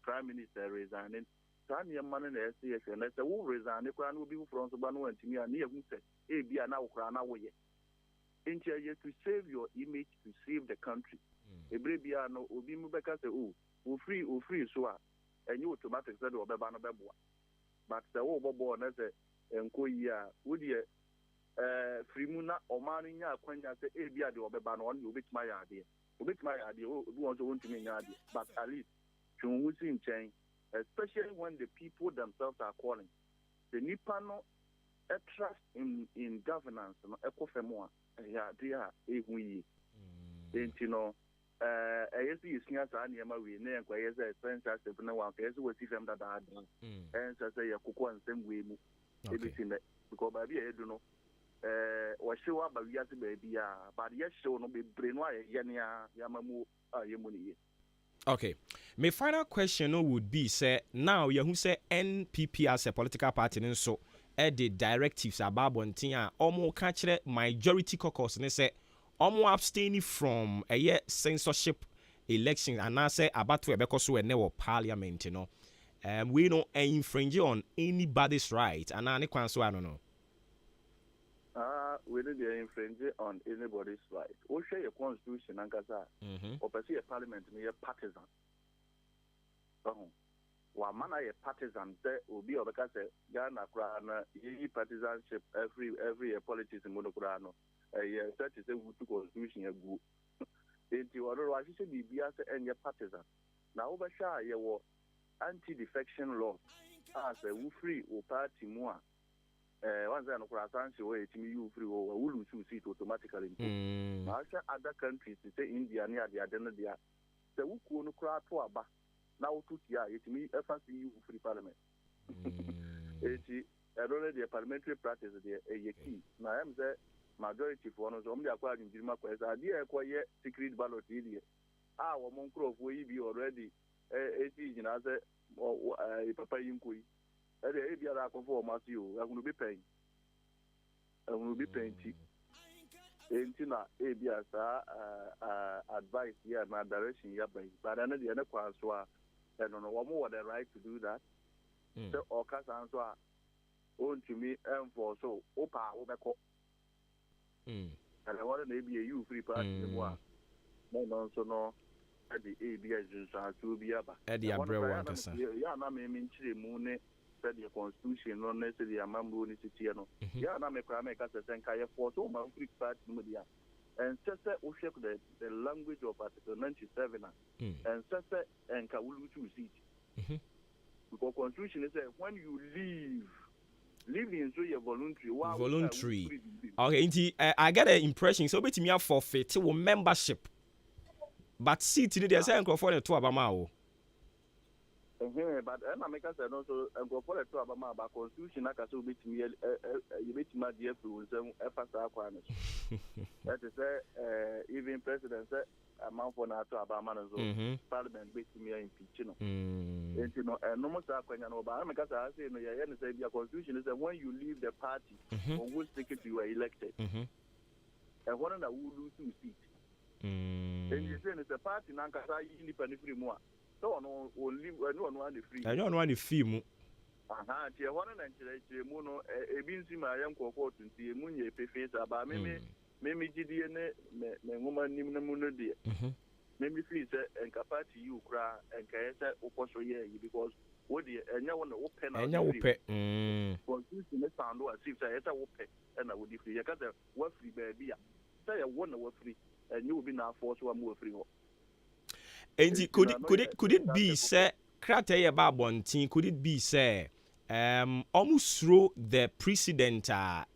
prime minister resigning tan ye man na SCF na say wo resign kwa na obi from so ba no antimi a na ye hu say e bia na wo kra na wo ye enti ye to save your image, to save the country ebre bia no obi mu beka say o free so a enye automatic say de obeba no beboa but say wo bobo na say enko yi a wo de free mu na omanu nya akwanya say e bia de obeba no on you betima ya ade obi won so wontimi nya ade but at least twun si nchen especially when the people themselves are calling the nipa no a trust in governance no ekofemo ya dia ehu yi enti no ayesi yesua sa na ma we na enko yesa expense step na wa kesi we sifem da en say ya kokko ansem we mu ebitime because ba bia edu no wa shewa ba wiase ba bia ba ye shew no be brain wa ye ne ya mamu ayemu ni ye. Okay, my final question would be, say now you who say NPP as a political party and so the directives about bontia almost catch the majority caucus and say almost abstaining from a year censorship election and I say about to because we never parliament, you know. We don't infringe on anybody's right and I don't know. We didn't infringe on anybody's right. We share your constitution and gaza. Or pursue a parliament near partisan. One man a partisan will be over Ghana Krana, partisanship every politics in Monocrano. Such is a good constitution a good. Into other should be as any partisan. Now over Shah your anti-defection law as a free or party more. Once I know Krasansi way to you free or will lose seat automatically. Other countries, say India near the identity. The Wuku cry to Abba. Now to it me FNCU free parliament. It's already a parliamentary practice there a key. Now I'm the majority for us only acquired in Jima Quest. I did acquire secret ballot idiot. Our Moncro will be already a season as a papa inkui. If you are conform as you, I will be paying. I will be paying. Entina ABS advice here, my direction here, but I know the other question. I don't know what more the right to do that. So, or cast answer own to me and for so opa obeko. And I want to be a you free party. No, so no. At the ABS to be about. At the umbrella, yeah, I mean, moon. The constitution not necessarily a mambo no. Yeah, na me make us a senka for so my free party media. And sese o check the language of Article 97 and sese and kawulu to seat. Because constitution is when you leave in so you voluntary. Voluntary. Okay, I get an impression so bet me have forfeit to membership. But see today they say for the two abamao. But I make us also go for a to about constitution like I so bit me you bit my dear flu that is even president said a month for now to about man parliament bit me impeach no more but I make us say no say the constitution is that when you leave the party on which ticket you are elected and one that will lose 2 seats and you say it's a party now independent free more. So no only one the free. I don't want the film. Tier 1 and Mono, a binsi my uncle for to see a moon pay face about me GDN, woman Nimuno dear. Maybe free and capacity you cry and Kayasa Oposo because what the and you want to open and you pay. Constitution is found as if I had a open and I would be free. I got what free baby. Say I want to free and you will be now forced one more free. And could it be say Krataya Babontin, could it be say almost through the precedent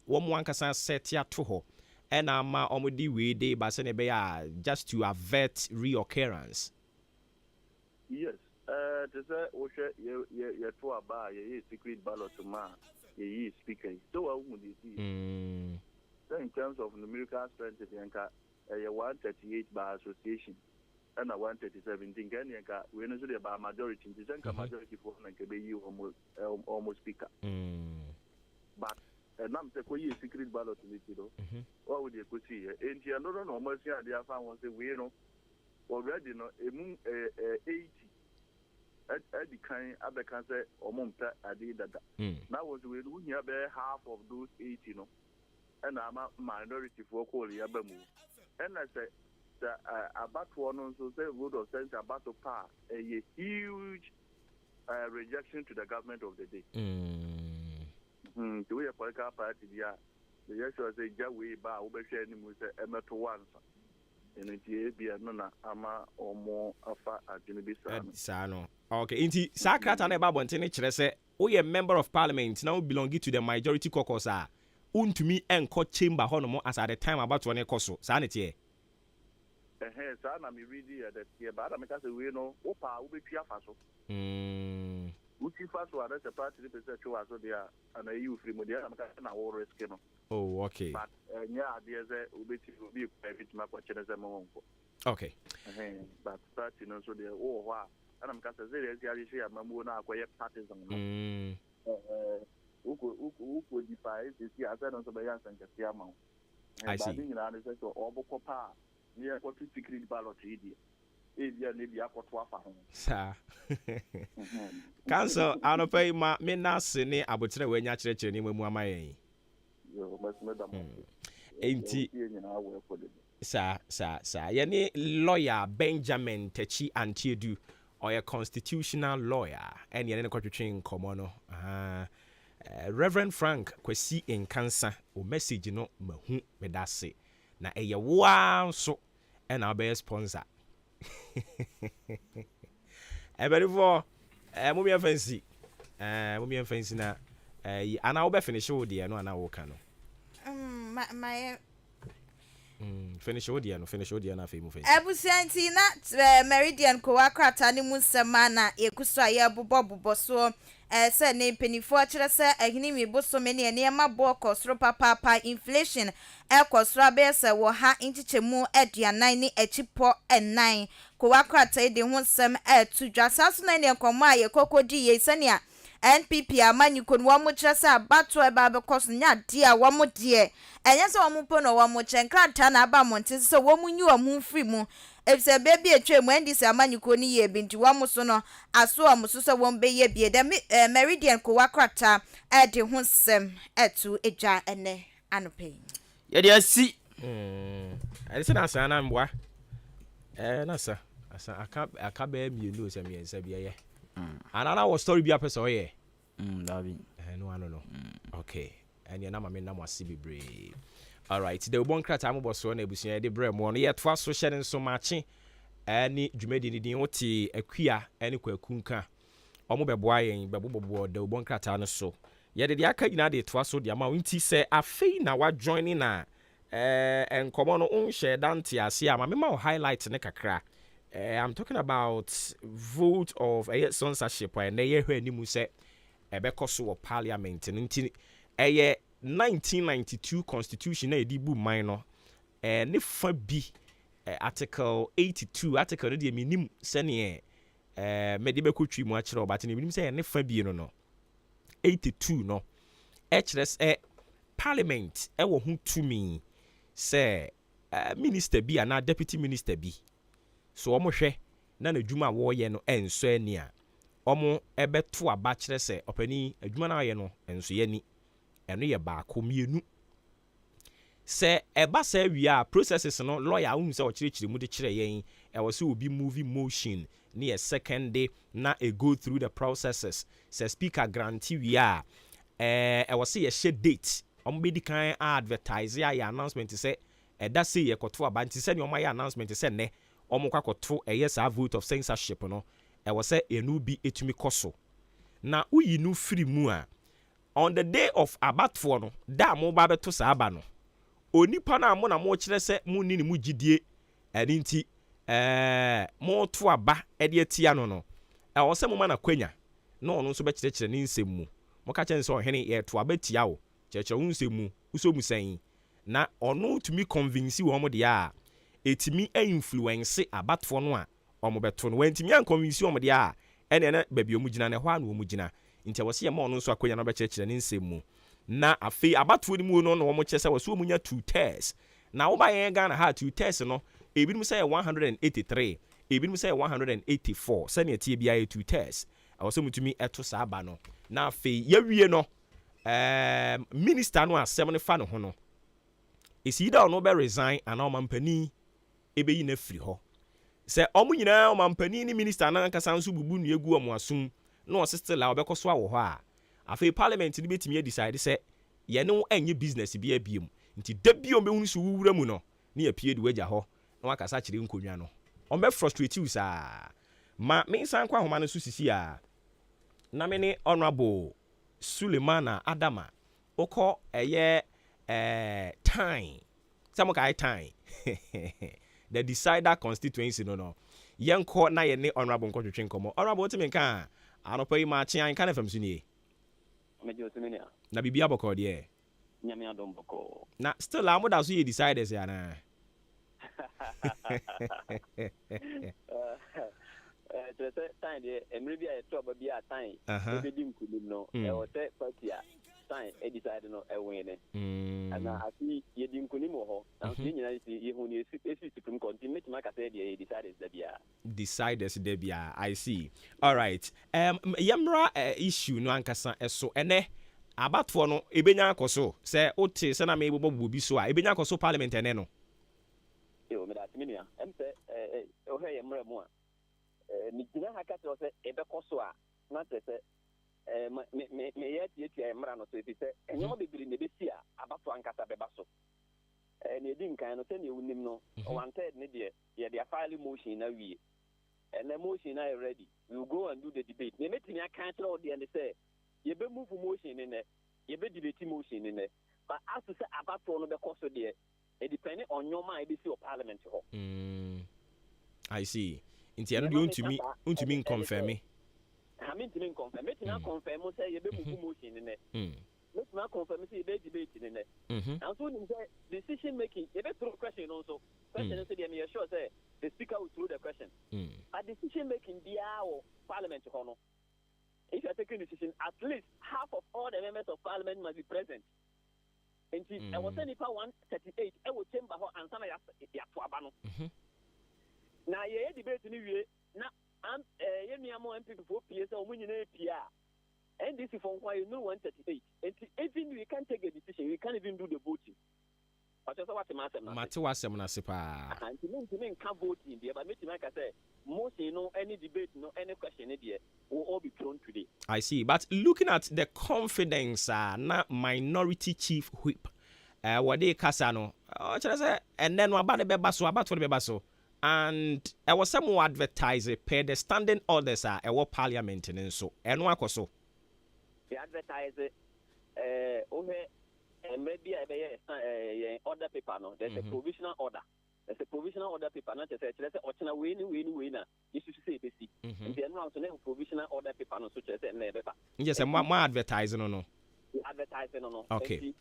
one can set ya to her and already we de basenebea just to avert reoccurrence? Yes, to say you to about a secret ballot to man, ye speaker. So I would see. So in terms of numerical strength, a 138 by association. And I 137 thing we know about majority the majority for you almost speaker. But I'm saying secret ballot what would you could see and you don't know almost here they found was we know already no 80 at the kind of the cancer or monta adi that now was we do here half of those 80 no and I'm a minority for call yabamu and I say about one also say road of sense about to pass a huge rejection to the government of the day. The way a political party, the yes say Jaway Ba, Obesha, and Emeto once. And it be a nona, ama or more afa at Sano. Okay, inti Sakrat and Babon Tenich say, we a member of parliament now belonging to the majority caucus are. To me and court chamber honomo as at the time about one coso. Sanity. Sana me read that here, but I make us we know Opa will be Piafaso. Uchi Faso, that's a party representative so there, and a you free media, I'm going to risk. Oh, okay. But yeah, there's a will be private map watching as a monk. Okay. But starting also there, oh, wow. And I'm going to say, there's a Mamuna, quiet partisan. Who could defy this year? I said on the Bayans and Cassiamon. I see. Yeah, what secret ballot idea maybe a Sir. Council, I don't pay my menacing about the way natural training when my Sir, Yanni lawyer Benjamin Techi Antiedu or a constitutional lawyer and you're in a country train commono. Reverend Frank Kwesi in cancer or message no mahu medase. Na eye wow so and our best sponsor. Every for mummy fancy. Mummy fancy na and I will be finish with the no and I will can. My finish with the no finish with the na fame face. Ebusanti na Meridian ko akrata ni musamana ekuso ya bobo so se ne penifo akire se ahini mi bosome ne ne ma bo kosro papa inflation ekosro be se wo ha ntichemu aduanan ni echipo enan ko akrata de ho sem etu dwasaso na ne komo aye kokodi ye sania NPP amanyiko no mo kire se abato e ba be koso nya dia wo mo de enye se wo mo po no wo mo chenkrata na aba monte se wo mo nyu wo mo free mu efse baby etwe mu ndisi amanyiko ni ye binti wo mo so no aso wo mo so se wo be ye bie de Meridian ko wakrata e de ho sem etu eja ene anope ye de asi I say na sana mboa na sa aka be mienu se miensa bia ye anana was story bia person ye dabi no okay and your number me na mwasi bebre. All right, the one crata ambo so na ebusia de bre mo no ye to aso hye nso machi ani dwumedi ni din oti akua ani kwakunka omo beboa yen bebobo the one crata no so ye de aka nyina de to aso de ama nti se afei na wa join na enkomo no unhye dante ase ama me ma highlight ne kakra I'm talking about vote of censorship and they hear ni mu say ebekoso of parliament nti 1992 constitution na edibu man no ne fa bi article 82 article de minim sene me de bekotwi mu a kire obate ne minim say ne fa bi no 82 no HRS parliament wo hu tumi say minister bi ana deputy minister bi so omo hwe na adwuma wo ye no enso ani a omo ebeto aba kire se opani adwuma na ye no enso ye ni eno ye ba ko mienu se eba sa wi processes no lawyer hu se o kire mu de kire yen e wo se obi movie motion ni a second day na e go through the processes se speaker grant wi e wo se ye share date omo be di kan advertise ya announcement se that say ye koto aba nti se ne omo ya announcement se ne omo kwakoto yes a vote of censorship no e wo se enu bi etumi koso na uyi nu free mu a on the day of abatfo no da mo ba beto sa aba no onipa na mo na mo kire se mu ni mu gidie eri nti mo to aba e de atia no e wo se mo ma na kwanya na ono nso be kire ni nsem mu mo ka chen se ohene ye to aba tia wo kire wo nsem mu uso mu san na ono tumi convince wo mo de a etimi influence abatfo no a omo beto no wantimi an convince wo mo de a ene na babia mu gina na hwa na wo mu gina nti wo se ye mo no nso akonya na be kire ni nsem mu na afi abatfo ni mu no no wo mo kire se wo so mu nya 2 tests na wo ba ye Ghana ha 2 tests no ebinim say 183 ebinim say 184 sane tie bia 2 tests wo se mutumi eto sa aba no na afi ye wie no minister no asem ne fa no ho no isi da no be resign ana o mampani ebe yi na firi ho se omu nyina o mampani ni minister na nkasa nso bubu nu egu omu asum na o still la obekoso awo ho a afi parliament ni betimi decide se ye no enye business bia biem nti da bia be hunu so wuwura mu no na ya pie de waja ho na wakasa kire nkonwa no o be frustrate you sa ma me san kwa homa no so sisi a na me ni honorable Sulemana Adama oko eye time samo kai time the decider constituency no yenko na ye ne honorable nkotwetwe nkomo honorable timenka anopa yi ma kye AHENKAN FM sunie na bibia boko de nyame adom boko na still amoda so ye deciders ya na tete time de emre bia e to ba bia time e be nkulim no e o te party a time e decide no e win ne ana afi ye di nkulim ho na so nyina ye hu ni esi supreme court meet ma ka say de deciders da bia I see. All right, yamra issue no ankasa eso ene abatfo no ebenya akoso se ote se na me bobo bi so a ebenya akoso parliament ene no yo me dat minua emse o he yamra mu a ni gina hakata se ebe koso a na tese me yeti yamra no so eti se enyo bebiri ne besi a abatfo ankasa beba so ne di nkan no se ne wunim no wanted ne de ye dia file motion na wie and the motion are ready. We will go and do the debate. They make me a cancel the and say, you be move motion in there, you be debate motion in there. But as to say about one of the cost of there, it depends on your mind, your parliament. I see. In the end, you to mean confirm me. I mean to mean confirm. Make me confirm. Say you be move motion in there. Make me confirm. Say you be debate in there. And so in the decision making, you be through question also. Question say they me sure say. The speaker will throw the question. A decision making be our parliament. If you are taking a decision, at least half of all the members of parliament must be present. And I was saying if I 138, I will chamber and some of now, you debate in the now, I'm more MP for PS or winning a PR. And this is from why you know 138. And even we can't take a decision, we can't even do the voting. Mate wasem na sepa anti men can vote in there but make like I say most any debate any question there will all be thrown today. I see, but looking at the confidence na minority chief whip what they kasa no and then about the bebaso and I was some advertise per the standing orders our parliament and so and wakoso they advertise over and maybe I order paper no. There's a provisional order. as a provisional order paper, not as a ochina winner. This is to say, basic. And the announced provisional order paper, no such as a never. Yes, and my advertising or no. Advertising or no. Okay.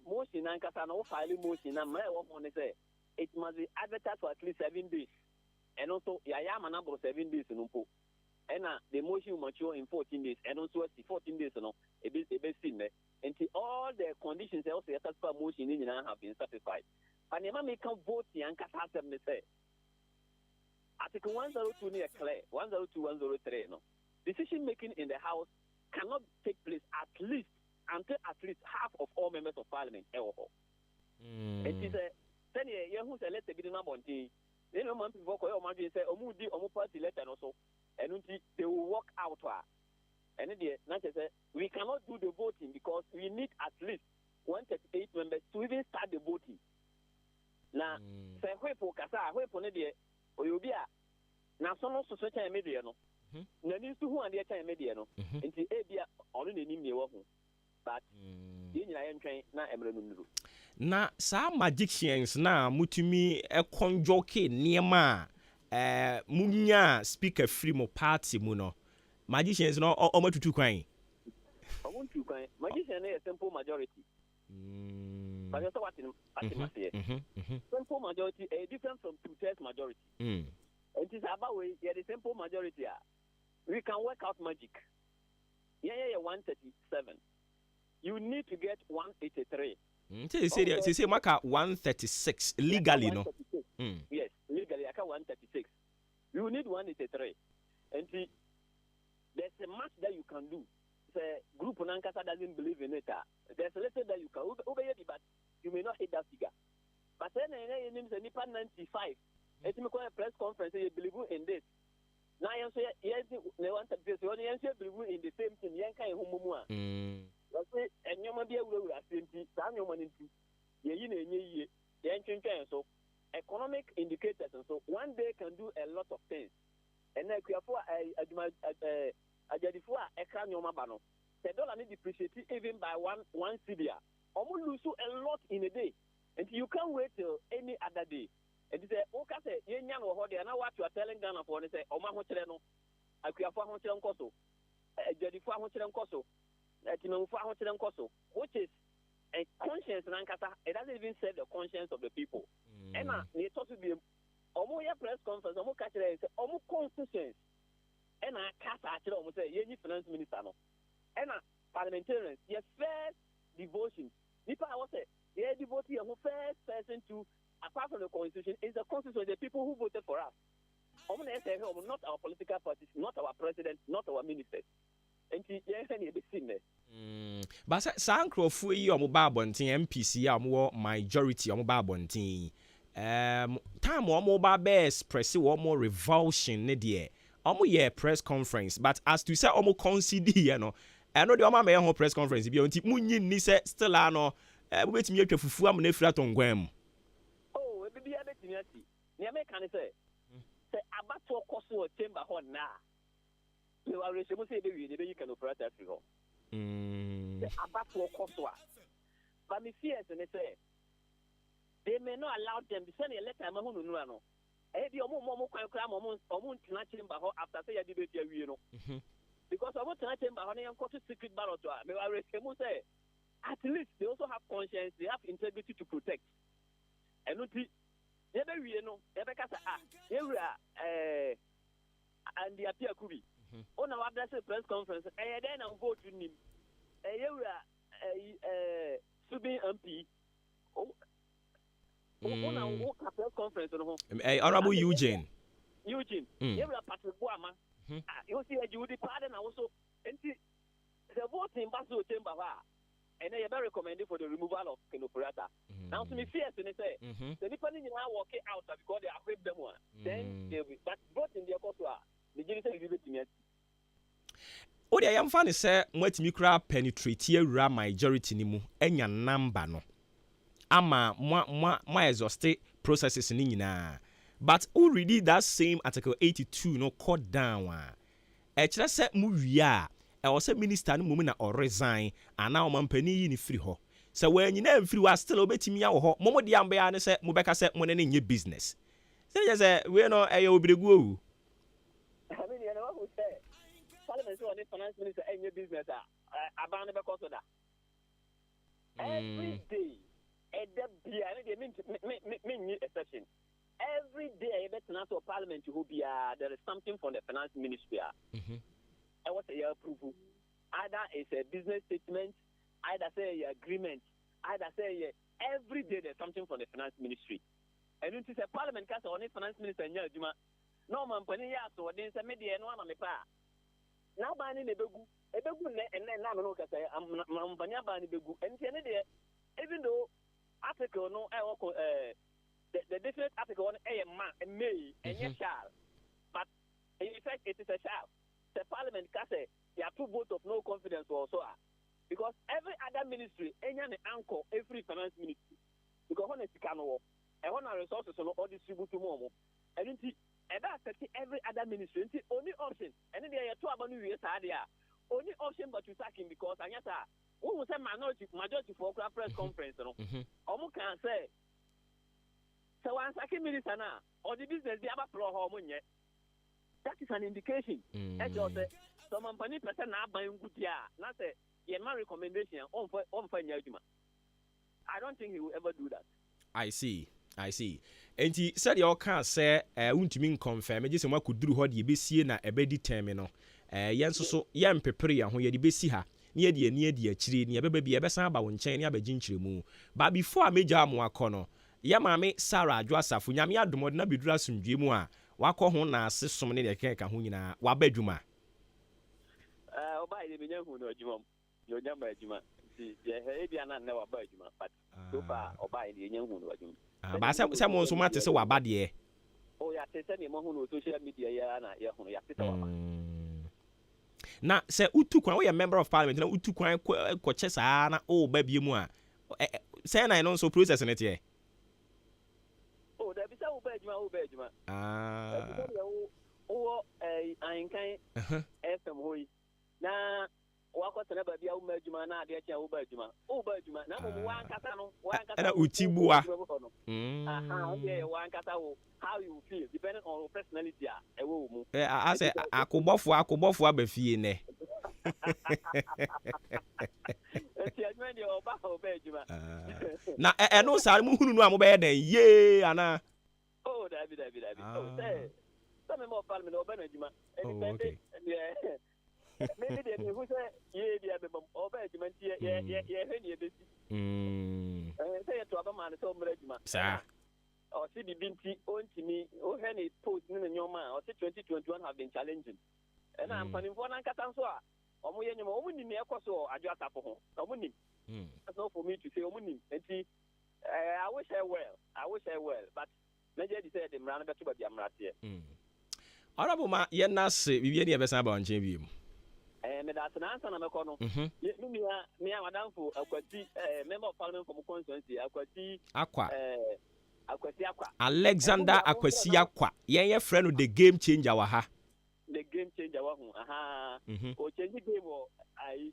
Motion and Casano filing motion, and my one say it must be advertised for at least 7 days. And also, I am a number of 7 days in Umpo. And the motion will mature in 14 days, and also 14 days, no, a bit seen. Until all the conditions also as per motion in have been satisfied. And the mammy can vote the Ankasa me say. Article 102 near clear, 102, 103, no. Decision making in the House cannot take place until at least half of all members of Parliament. It is a 10 year who's a letter be the number one thing. Then a month before Koyo Madi say, Omudi, party letter also, and they will walk out. And we cannot do the voting because we need at least 138 members to even start the voting. Now, say, wait for Casa, wait for Nadia, or you'll be a national society media. No, needs to who and the time media. No, and the ABA only name you. But I am trying now. Na sa magicians na mutumi conjoke niema munya speaker free mo party mu no magicians no o matutu kwan magician is a simple majority. But you what simple majority is different from 2/3 majority. It is about way the simple majority. We can work out magic. 137. You need to get 183. Say maka 136 legally, no? Yes, legally I can 136. You need 183. And there's a much that you can do. The group Nankasa doesn't believe in it. There's a little that you can obey it, but you may not hit that figure. But then your name is Nipa 95. It's me call a press conference. You believe in this. Now you say yes, they want to say you believe in the same thing. Yanka and Humumua. And you might be able to say, so economic indicators and so one day can do a lot of things. And then we have a $1 need depreciate even by one CBA. Almost lose a lot in a day. And you can't wait till any other day. And you say, okay, you know what you are telling Ghana for, and say, Oma Hoteleno, I could have Hotel Coso, a Jedifa Hotel Coso. Which is a conscience, it doesn't even say the conscience of the people. And they talk to be a press conference, almost constitutions. And I cast actually almost say, Yenny finance minister. And parliamentarians, your first devotion. If I was say, yeah, devotee, your first person to, apart from the constitution, is the constitution, the people who voted for us. Not our political parties, not our president, not our ministers. But Sankrofu yi omo ba bonten MPC ya omo majority omo ba bonten time omo ba be express omo revulsion ne de omo ye press conference but as to say omo concede ye no eno de omo ma ye press conference bi onti munyi ni se still ano we betimi atwa fufu am na fira tongwam oh e bibia betimi ati ne me kan say abato koso chamber hall na we are receiving say the you can operate that figure. About to Koswa. But me fears and they say they may not allow them to send a letter. I'm going to know. Ebi omo kwakra omo ntina chamber after say ya debate ya wie no. Because omo ntina chamber ho na yan koto secret ballot me wa receiving say at least they also have conscience, they have integrity to protect. And no ti ye be wie no ye be kasa ewura and the appear kubi. On our press conference, then I'm vote to him. Subin MP. On our press conference, Honorable Eugene. You are Patrick Boama. You see, you would pardon also. And the voting Basso Chamber, and they are very recommended for the removal of Kenoperata. Now, to me, fierce, and they say, the depending on how walking out because they are with them one. Then they will, but both in their course, the jury will give it to me. O de yam fa ne se mwatimi kra penetrate awura majority ni mu enya number no ama mo exhaust processes ni nyina but who read that same article 82 no cut down e kire se mu wi a e wo se minister no mu na o resign ana o mampani yi ni free ho So when you never free was still obetimi ya wo ho. Momo de amba ya ne se mo beka se mo ne nye business. Say just say we no e obregu owu. I mean, you know what we say. Parliament so the finance minister any business aban be cause that. Every day mean exception. Every day to parliament you be there is something from the finance ministry. I want to hear approval. Either it's a business statement, either say agreement, either say every day there's something from the finance ministry. And it is a parliament cast on the finance minister and Juma. No man penny so there's a media and one on the pa. Now banning a begu and then now no say I'm Banya Bani Begu and even though article no the different article on a man and me and your child. But in effect it is a child. The parliament can say there are 2 votes of no confidence also. Because every other ministry, any anchor, every finance ministry, because when it's cano, and when our resources are all distributed to more, and that's every other ministry, only option, and then there are 2 about years only option but you sacking because I guess who will say majority for press conference, almost can say. So once I can minister now, or the business be about pro hormone yet. That is an indication. Some company person now buying good not say my recommendation on for I don't think he will ever do that. I see. And he said you can't say won't mean confirm just what could do what you be seeing na ebedi terminal. Yen so yen prepare ya ho ye de be si ha. Near the chiri near baby ebesan ba won chen near begin mu. But before I major am wakono, ya mame Sarah Joasafu nyame adomod na bedura sumdwe mu a wakọ ho na ase som ne de keka ho nyina wa badwuma oba ile benya hu no adwuma yo nyama adwuma si je he bia na na wa badwuma but so far oba ile nya hu no adwuma ba se mo nso mate se wa bade o ya te se ne mo hu no social media ya na ya hu ya te se wa na se utu kwan we a member of parliament na utu kwan ko chesa na o ba bie mu a se na no so process ne tie there be some Ubejuma. AHENKAN FM hoy. Na wako tena baby ya Ubejuma na dia cha Ubejuma. Ubejuma na mo wan kata no, wan kata. Na utibua. Wan kata how you feel depending on your personality ewo mu. I say akobofo abafie ne. Na eno sare mu hunu no amobe den ye ana oh David oh say some more parliament obe Juma okay maybe they who say ye dia be obe Juma ye hwe besi say to aba man so mra Juma sa o si bibinti ontimi o hwe ni post ni nyoma o si 2021 have been challenging and am panimfo na nkata so a omo ye nyoma omo ni me ekoso adwo atafo ho omo ni that's not for me to say omo ni enti I wish I well but Nigeria said the man better be amrate honorable ma ye na se bibie ne ebesa ba onche bi mu me that na answer na me ko no me madamfo akwati member of parliament from constituency akwati akwa akwati akwa Alexander Akwasi akwa ye friend no the game changer wa ha the game changer wa hu aha o change game o ai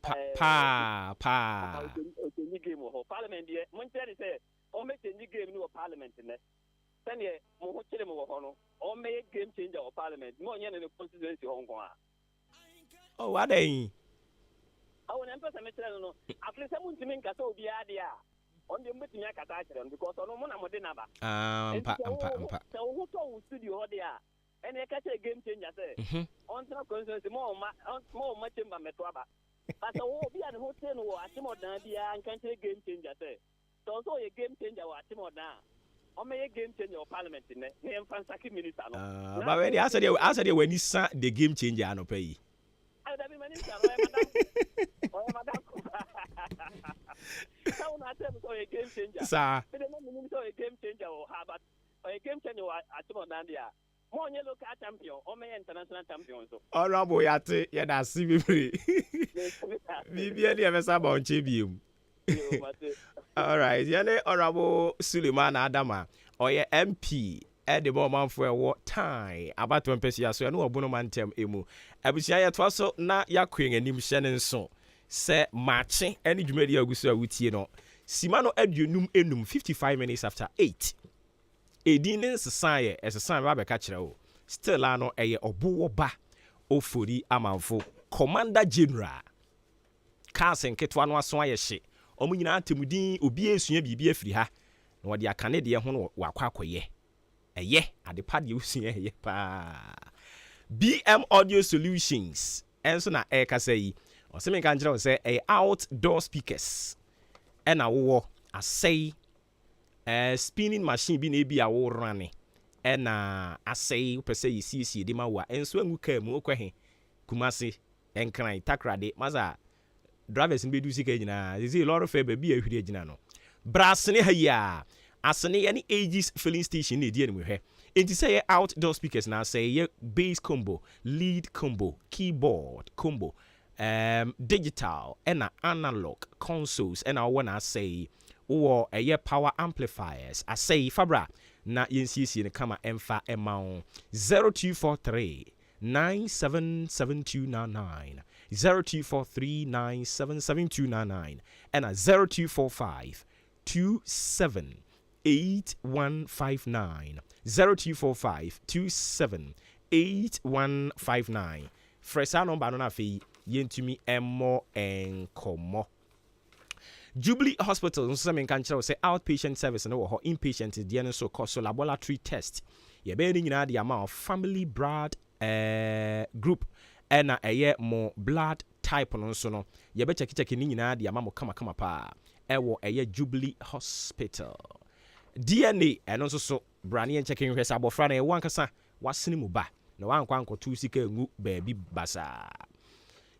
pa o change game o parliament ye mon tell say o make change game no parliament ne then ye mo ho chire mo ho no o make game changer o parliament mo nye ne constituency ho nko a oh what dey awo na mpesa me tell no afle se mun timi nkata obi ade a on dey mutimi akata a kire because ono mo na mo de na ba mpa so wo to studio ho de a ene ka che game changer say on tra constituency mo ma chamber meto aba but wo obi a ne ho tell no atimo dan bia nkan che game changer say so ye game changer wa atimo dan o me ye game changer o parliament ne emfansaki minister no ba we dey asade when he sa the game changer no pay that be minister no madam so na tell so ye game changer sa be the minister ye game changer o ha but ye game changer wa atimo dan dia mo nye local champion o me international champion so honorable yate ye da si bibiri bibia dey emesa ba onche biem all right yane honorable Suleiman Adama oye MP the bomb for a time about 1 peso so no obono mantem emu abusia ye to so na yakwen anim hye ne nso se Maakye any dwumadi agusu a wutie no sima no aduonum enum 55 minutes after 8 edin nsesan as a san ba be ka kire o still ano eye Obuoba Ofori Amanfo Commander General Kasen ketwa no aso aye hye omu nyina atemudin obi esua bibia afiri ha na wode akane de ho no wakwa akoye eye adepa de usua eye pa BM Audio Solutions enso na kasa yi oseme kan kire o se outdoor speakers ena wo asay spinning machine bi na ebi a wo rane ena asay pese yi sisi de ma wa enso angu ka mu okwahe kumase enkran takrade maza drivers nbe du sika nyina zizi a lot of fair bi ahwiri agina no brasne ha ya asne any ages filling station na die anmu hwe enti say outdoor speakers na say bass combo lead combo keyboard combo digital ena analog consoles ena wanna say or a power amplifiers I say fabra na yensisi ne kama emfa emao 0243 977299 0243977299 and 0245 278159 0245 278159 fresa number no na fe yentumi emmo enkomo Jubilee Hospital nso me kan kire say outpatient service no ho inpatient de no so cost laboratory test ye be ni nyina de ama family blood group ena eye mo blood type no nso no ye be check ni nyina de ama mo kama pa ewo eye Jubilee Hospital DNA eno nso so brane en checking hwesa abofra na e wankasa wasene mu ba na wankwa ankoto sika ngu baabi basa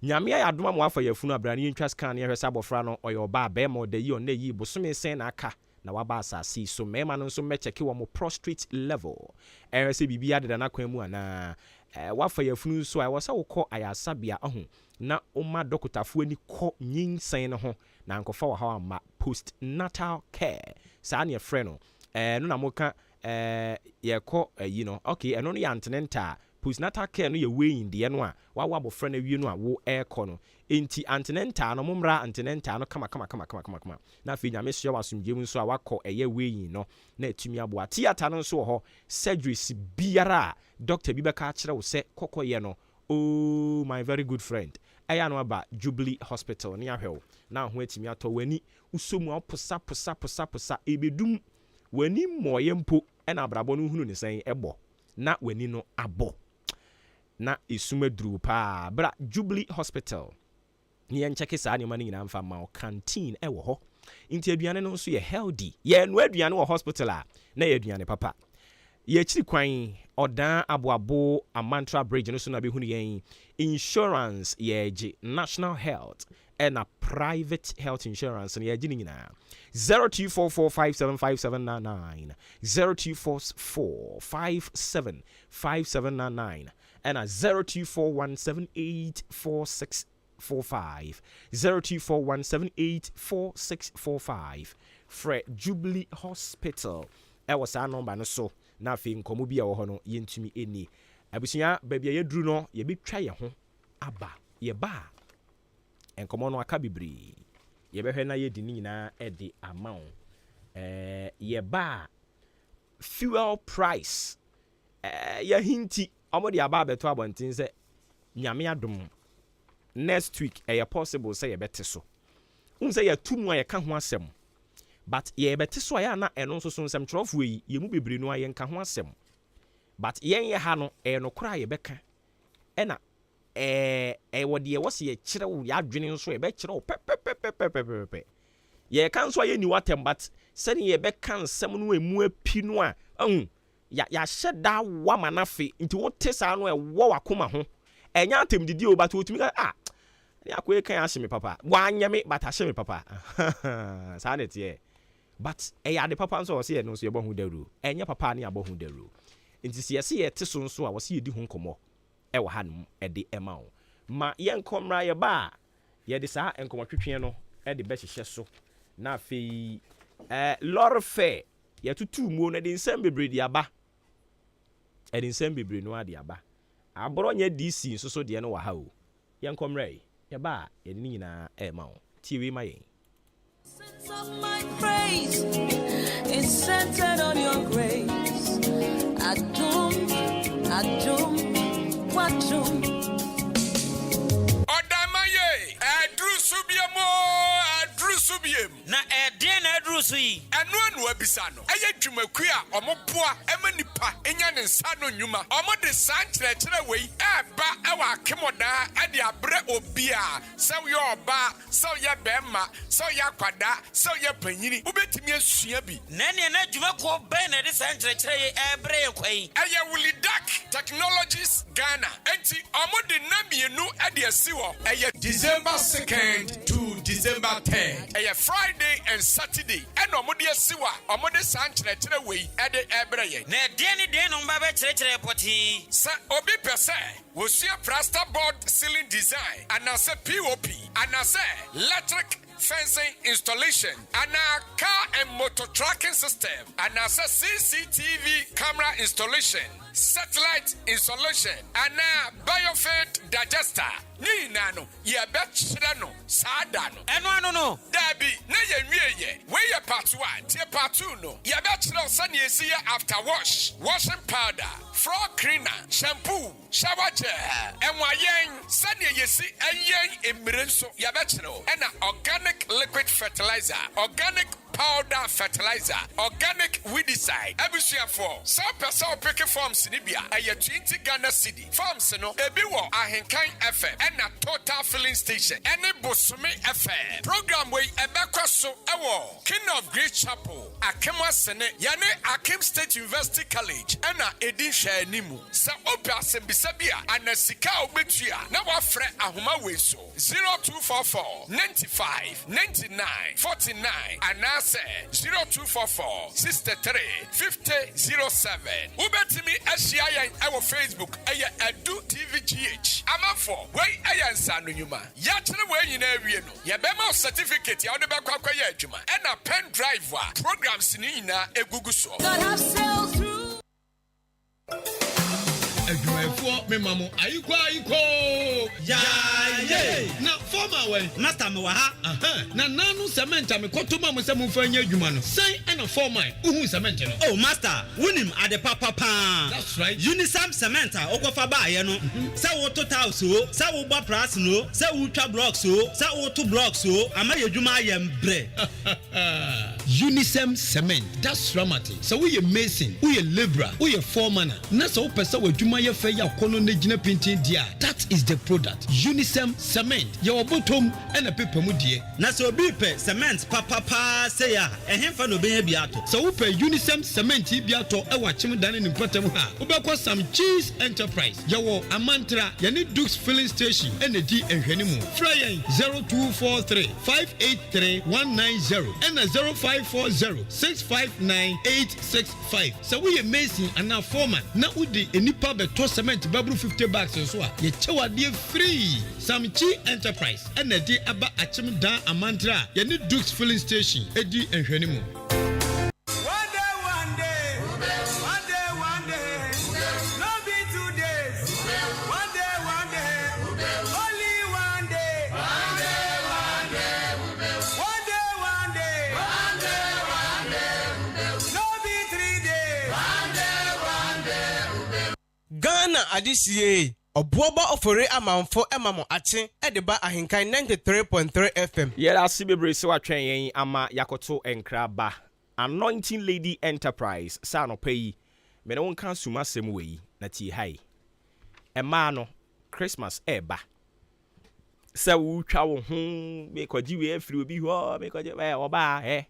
nyame ya adoma mo afa yafunu abrane ntwa scan ya hwesa abofra no oyoba ba mo da yi on na yi bosome sen na aka na waba asase so mema no nso mecheke wo mo prostrate level se bibia de na kwan mu ana wafa yafunu so ai wasa wokọ ayasabia ahu na oma dokotafo ani kọ nyinsen no ho na nkofa wa ha ma postnatal care sa na ye frɛ no no na moka ye kɔ yi no okay eno no ya antenenta postnatal care no ye weighing de no a wa abofra na wie no a wo ɛkɔ no enti antenenta no momra antenenta no kama na fe nyame so wasomdiem nso a wakɔ ɛyɛ weighing no na atumi aboa theater no nso ho surgeries biara doctor bi bɛka kyerɛ wo sɛ kɔkɔyɛ no oh my very good friend ɛyɛ no aba Jubilee Hospital ne ahwɛw na ho atumi atɔ wani usomu aposa ebedum wani moye mpo ɛna abrabɔ no hunu ne sɛn ɛbɔ na wani no abɔ na esuma duru pa bra Jubilee Hospital ni en check saa ne mani nyina mfa ma canteen ɛwɔ hɔ nti aduane no nso yɛ healthy yɛ no aduane wɔ hospital a na yɛ aduane papa yɛ chiri kwan odan aboabo amantra bridge no so na behunu yɛn insurance yɛgye national health and a private health insurance and yɛgye nyina 0244575799 0244575799 and a 0241784645 0241784645 Fred Jubilee Hospital ɛwɔ saa number no so na afei nkomo bi a wɔ hɔ no yɛntumi eni abusunya baabi a yɛduru no yɛbɛtwa yɛ ho aba yɛba nkomo no aka bebree yɛbɛhwɛ na yɛdi ne nyinaa ɛde ama wo yɛba fuel price yɛhinti ɔmo de aba abɛto abɔnten sɛ nyame adom next week ɛyɛ possible sɛ yɛbɛte so sɛ yɛtu mu a yɛka ho asɛm but yɛbɛte so a yɛ na ɛno nso so nsɛm kyerɛfoɔ yi yɛmu bebree no a yɛnka ho asɛm but yɛnyɛ ha no no kora a yɛbɛka ɛna ɛwɔ deɛ wɔsi yɛkyerɛ wo yɛadwene nso yɛbɛkyerɛ wo pɛpɛpɛpɛpɛpɛ yɛka nso a yɛni watɛm but sɛne yɛbɛka nsɛm no emu api no a yɛahyɛ da wama no afe nti wote saa no ɛwɔ wakoma ho ɛnyɛ atɛm didi o but wotumi ka ne akɔyɛ kan ahye me papa wanyɛ me but ahye me papa saa ne teɛ but ɛyɛ ade papa nso a wɔsi yɛ no nso yɛbɔ ho dawuro ɛnyɛ papa ne yɛabɔ ho dawuro nti sɛ yɛsi yɛte so nso a wɔsi yɛdi ho nkɔmmɔ ɛwɔ ha nom ɛde ɛma wo ma yɛnkɔmmra yɛba a yɛde saa nkɔmmɔtwetwe no ɛde bɛhyehyɛ so na afei lɔre fɛ yɛtutu muo no ɛde nsɛm bebree de aba ɛde nsɛm bebree no ade aba aborɔ nyɛ DC nso so deɛ no wɔ ha o yɛnkɔmmra yi yɛba yɛde ne nyinaa ɛma wo tie wei ma yɛn. Of my praise is centered on your grace. Adum, Wadum. Odamaye, Adrusubiem. Na Eden Adrusi. Anu Abisano. Aya Jumaquia, Omopoa, Emanipa, Enyan and Sano Numa. Omo de Santre Way, Eba, Ewa Kimoda, Adia Bre Obia, so your ba, so ya Bema, so ya Quada, so ya Penini, Ubetimia Siabi. Nani and Jumako Ben at the Santre Ebre Quay. Aya Willy Duck Technologies Ghana. Enti Omo de Nami no Adia Siwa. Aya December 2nd to December 10th. Aya Friday and Saturday. And Omodia Siwa, Omode Santre Way at the Ebreye. Ne Danny Den on Baba Tretre Poti. Sa Obi Pese, will see a plaster board ceiling design, and I say POP, and I say electric fencing installation, and a car and motor tracking system, and I say CCTV camera installation, satellite installation, and a biofed digester. Ni nano, ye bet shirano, sadano. And no, Debbie, na ye, where ye part 1, tie part 2 no. Ye bet no sunny see after wash, washing powder, floor cleaner, shampoo, shower gel, and why yang, sunny ye see a yang imirenso, ye bet no, and organic liquid fertilizer, organic powder fertilizer, organic weedicide, everything for some person picking farms in Libya, a 20 Ghana city, farms no, a biwa, AHENKAN933 and a total filling station, any Bosome FM program way a backwaso awo, King of Great Chapel, Akema Sene, Yane Akim State University College, and a Edisha Nimu, Sa Opia Sembisabia, and a Sika Obetia, now a friend Ahuma Weso, 0244 95 99 49, and I say 0244 63 50 07. Ubetimi Ashia our Facebook, Aya Adu TVGH. Amanfo, wait, Ayan Sanuma. Yachana way in area no. Yabema certificate, Yadabaka Juma, and a pen driver. Programs in Eguguso. God have sailed through. Adwumayɛfoɔ me mamo ayikɔ yaaye na former way master me wɔ ha na nanu cement a me kɔtɔ ma mo sɛ mo fa nya adwuma no sɛn ɛna former uhu cement no oh master wonim ade papa pa that's right unisam cement a okɔfa baayɛ no sɛ wo to tiles o sɛ wo bɔ pras no sɛ wo twa blocks o sɛ wo to blocks o ama yɛ adwuma ayɛ mbrɛ unisam cement that's ramati sɛ wo yɛ mason wo yɛ labourer wo yɛ foreman na sɛ wo pɛ sɛ wo adwuma yɛ fɛ yɛ akɔnɔ na gyina painting dia that is the product unisam cement yɛ wɔ bottom ɛna pepa mu die na sɛ obi pɛ cement papa sɛ ya ɛhemfa no bɛnya bi ato sɛ wo pɛ unisam cement bi atɔ ɛwɔ akyem dan ne mpatam ha wobɛkɔ some cheese enterprise yɛ wɔ amantra yɛne dukes filling station ɛna di nhwɛne mu fra yɛn 0243 583 190 ɛna 0540 659 865 sɛ woyɛ mason anaa foreman na wode enipa bɛtɔ cement babru 50 bags so a yɛkyɛw adeɛ free samchi enterprise ɛna di aba akyem dan amantra yɛne dukes filling station edi nhwɛne mu Ghana adisiye Obuoba Ofori Amanfo emamo ache edeba AHENKAN933 FM. Yera sibebre se watwen yen ama yakoto enkraba. Anointing Lady Enterprise sa no pay. Me no kan suma sem we na ti hai. Ema no Christmas eba. Sa wu twa wo ho me kwaji we afiri obi ho me kwaji oba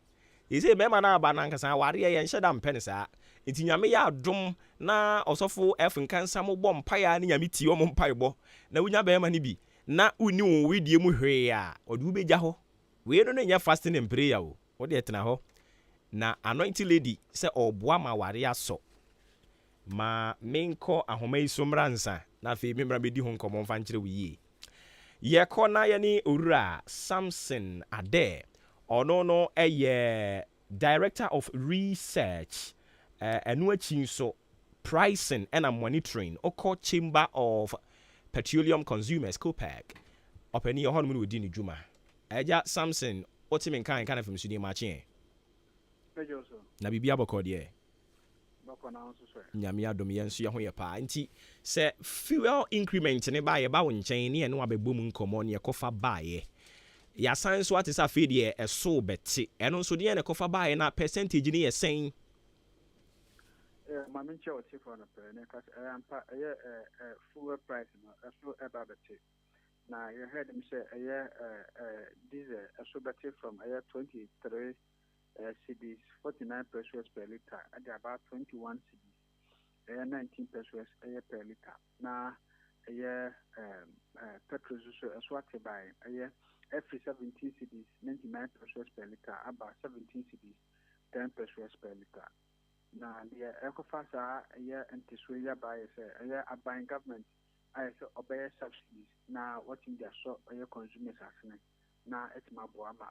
Ise be ma na aba na nkasa ware yen hyeda mpene sa. Enti nyame ya adom na osofo AHENKAN mo bom paya ne nyame ti o mo mpaibɔ na wunya be ma ne bi na uni wo wedie mu hwe a ode ubegya ho we no nya fasting and prayer o wo de etena ho na anointing lady se oboa ma ware aso ma menko ahoma isomransa na fe memra bedi ho nkomo mfa nkyere wiye ye kona ye ni owura Samson Ade ono no director of research enu achi so pricing and monitoring oko chamber of petroleum consumers COPEC opani ho no mu di ne dwuma eja Samson otimi nkan kan afim sudi Maakye na bibia bokọ de nyame adom yɛn so yɛ ho yɛ paa nti sɛ fuel increment ne ba yɛ ba wo nkyɛn ne ɛno abɛbɔ mu nkɔmmɔ ne yɛkɔfa baayɛ yɛasan so ate sɛ afei deɛ ɛso bɛte ɛno nso deɛ ne kɔfa baayɛ na percentage ne yɛ sɛn ma menkyɛ wɔ tifo no pɛ ne kas ampa ɛyɛ fuel price no ɛso ɛba bɛte na yɛhwɛ dem sɛ ɛyɛ diesel ɛso bɛte from ɛyɛ 23 cedis 49 pesos per liter at about 21 cedis 19 pesos per liter na petrol so at by every 17 cedis 99 pesos per liter about 17 cedis 10 pesos per liter na the ecofasa anti-Australia by a buying government I say obey subsidies na what in their shop consumers are na etima boama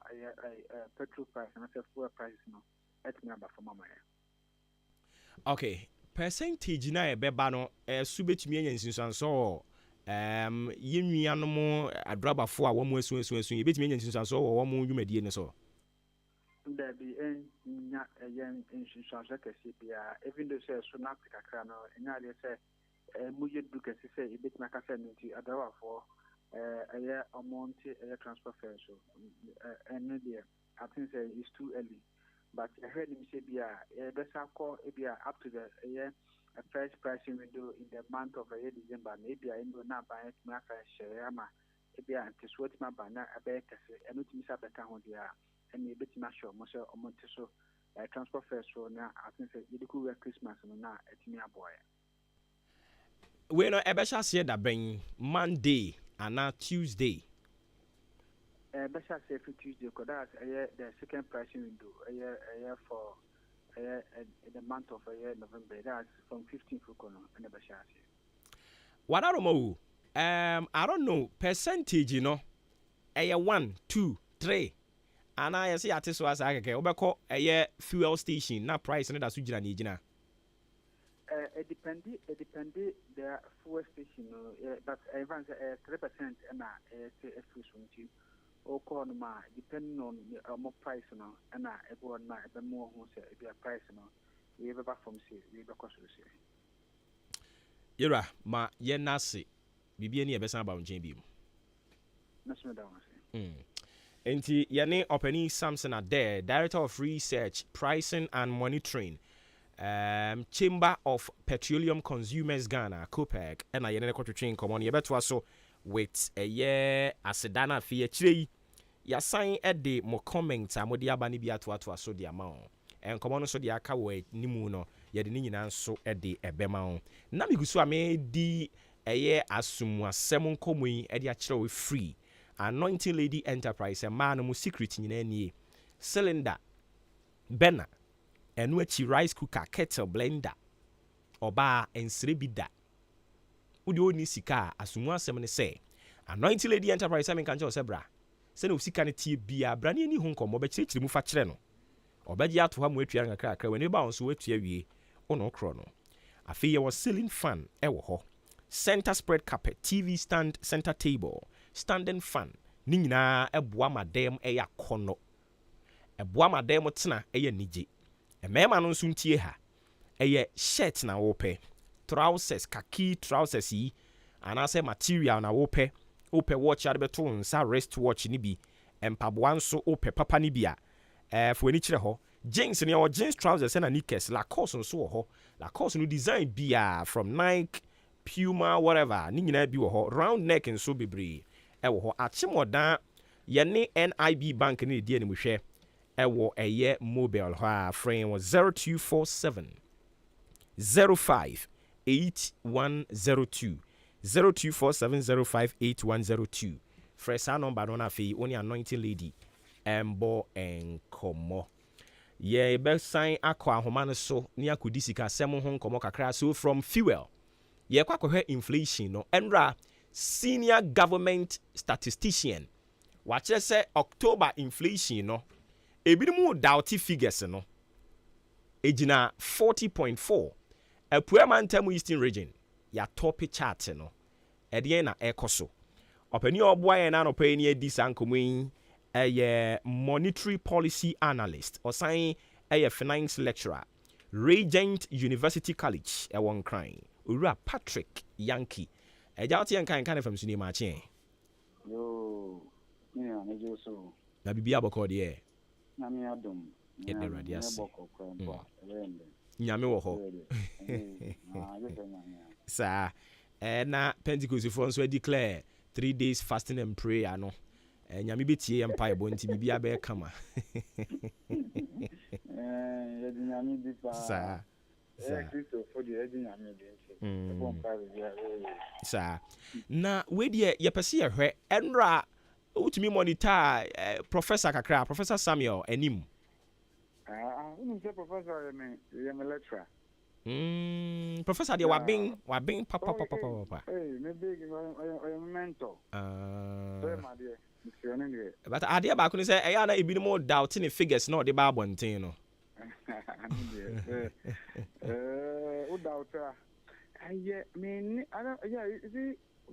petrol price and fuel price no etima ba for mama okay percentage na e beba no su betumi anya nsinsanso yinwia no mo adrabafo a wo mo asu ye betumi anya nsinsanso wo mo dwumadie ne so there be nya yen nsinsanso kesi bia even though say so na kakra no nya le say mu yedu kesi say e betumi aka say nti adrabafo amount transfer fare so and I think it's too early but I heard him say better call up to the first pricing window in the month of December maybe I know now buy it my share ma maybe anti sweat my banner a better and not miss up the account there and a bit sure most amount so transfer fare so now I think you could wear Christmas and now it's me a boy we no ebesha see that ben Monday and now Tuesday. Better say for Tuesday, because that's the second pricing window. For the month of November. That's from 15th and the what I don't know. I don't know percentage. You know, 1, 2, 3. And I see at this was I okay. Obeko fuel station. Na price and that's ujina nijina. It depends the fuel station, but even 3% and a free swing or corn depending on more price now and everyone a more who say be a price now we have back from say we because we say Yera ma ye nasi bibia ni ebesa ba nchen bi mu national down enti yene openi Samson Ade, Director of Research, Pricing and Monitoring, Chamber of Petroleum Consumers Ghana, COPEC, and I yene ko twetwen komo ne yebeto aso with a year asedana fi chire ya sign at the mo comments amodi abani bi ato aso de ama en komo no so de aka we nimu no ye de nyina nso e de ebema na migusu ame di eye asumu asem nkomo yi e de a kire we free Anointing Lady Enterprise man mu secret nyina nie cylinder burner enu achi rice cooker kettle blender oba ensire bi da udi oni sika asumu asem ne say Anointing Lady Enterprise am kan che osebra se na osika ne tie bia bra ne ni hu nkomo be chire mu fa kire no obaji ato ha mu atua nkakra we ne ba onso atua wie ono kro no afi ye was ceiling fan e wo ho center spread carpet TV stand center table standing fan ni nyina eboa madam e ya kono eboa madam tena e ya nige e mema no nso ntie ha e ye shirt na wo pe trousers khaki trousers yi anase material na wo pe watch ade beto nsa wrist watch ni bi empaboa nso ope papa ni bia fo ani kire ho jeans ne o jeans trousers na knickers Lacoste nso wo ho Lacoste no design bia from Nike Puma whatever ni nyina bi wo ho round neck nso bebre e wo ho achimodan ye ne NIB bank ne die ne muhwe e wo eye mobile ho a frame was 0247 05 8102 0247058102 fresa number no na fe oni Anointing Lady embo enkomo ye be sign akwa ahoma no so ni akodi sika sem ho nkomo kakra so from fuel ye kwakwe inflation no enra senior government statistician wache say October inflation no ebinim doubt figures no ejina 40.4 Apuama Ntamu Eastern region ya top chart no edie na ekoso Openi oboa na no pay ni di sankomu monetary policy analyst or sign finance lecturer Regent University College one crying Ura Patrick Yankee Jauti and kind of from Suni Maakye. Yo, yeah, I do so. Na bibia boko de Nyame adom. Get the radius. Nyame wo ho. Sir, na Pentecost for so declare 3 days fasting and prayer no. Nyame betie empire bonti bibia be kama. Nyame di pa. Sir. Kristo for the nyame di. Sir. Na we de ye pese ye hwe enra utumi monitor Professor Kakra, Professor Samuel enim. Professor me lecturer. Professor de wabing papa. Hey, maybe I mentor. My dear. But idea back when say I na ebi more doubting the figures no the Bible ntin no. Doubt.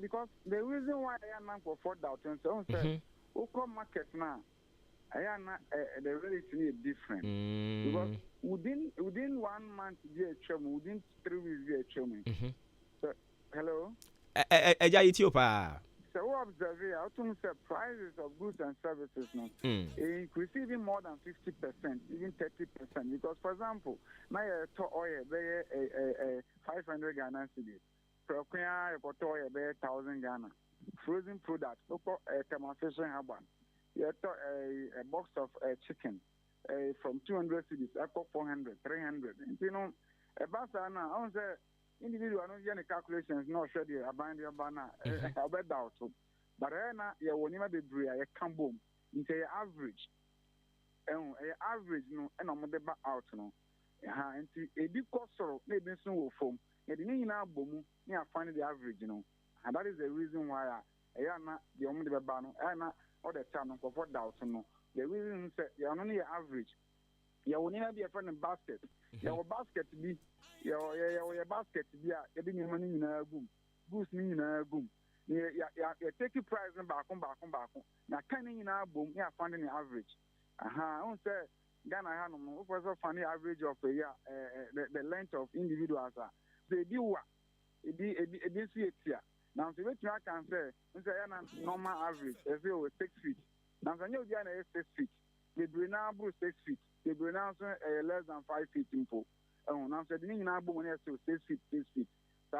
Because the reason why I am not for doubting so say market now the reality is different. Because within 1 month be a chum, within 3 weeks be a chum. So hello? Ethiopia. So we observe here, prices of goods and services now increase even more than 50%, even 30%. Because for example, my oil a 500 Ghana cedis. Prokia oil 1,000 Ghana. Frozen products, thermofish haban. A box of chicken from 200 cedis, 400, 300. You know, a basa now, I say individual no any calculations no sure the aband your banner I bet doubt. But now you will never be brave, you can boom into average. Average no and I'm the out no. And a big cost maybe soon will form. You didn't know boom, you find the average, you know. And that is the reason why I am not the only banner, and all the time for doubt no. The reason is you are only average. You will never be a friend in basket. Your basket be your basket be a big money in a boom. Boost me in a boom. You take your price and back. Now, can in a boom, you are finding the average. I won't say Ghana was a funny average of a year, the length of individuals. They do what? It is here. Now, so what I can say, it's a normal average, as they were 6 feet. Now, I know Ghana is 6 feet. They bring out 6 feet. They bring out less than 5 feet info. Now, so the meaning now, when I say 6 feet, 6 feet. So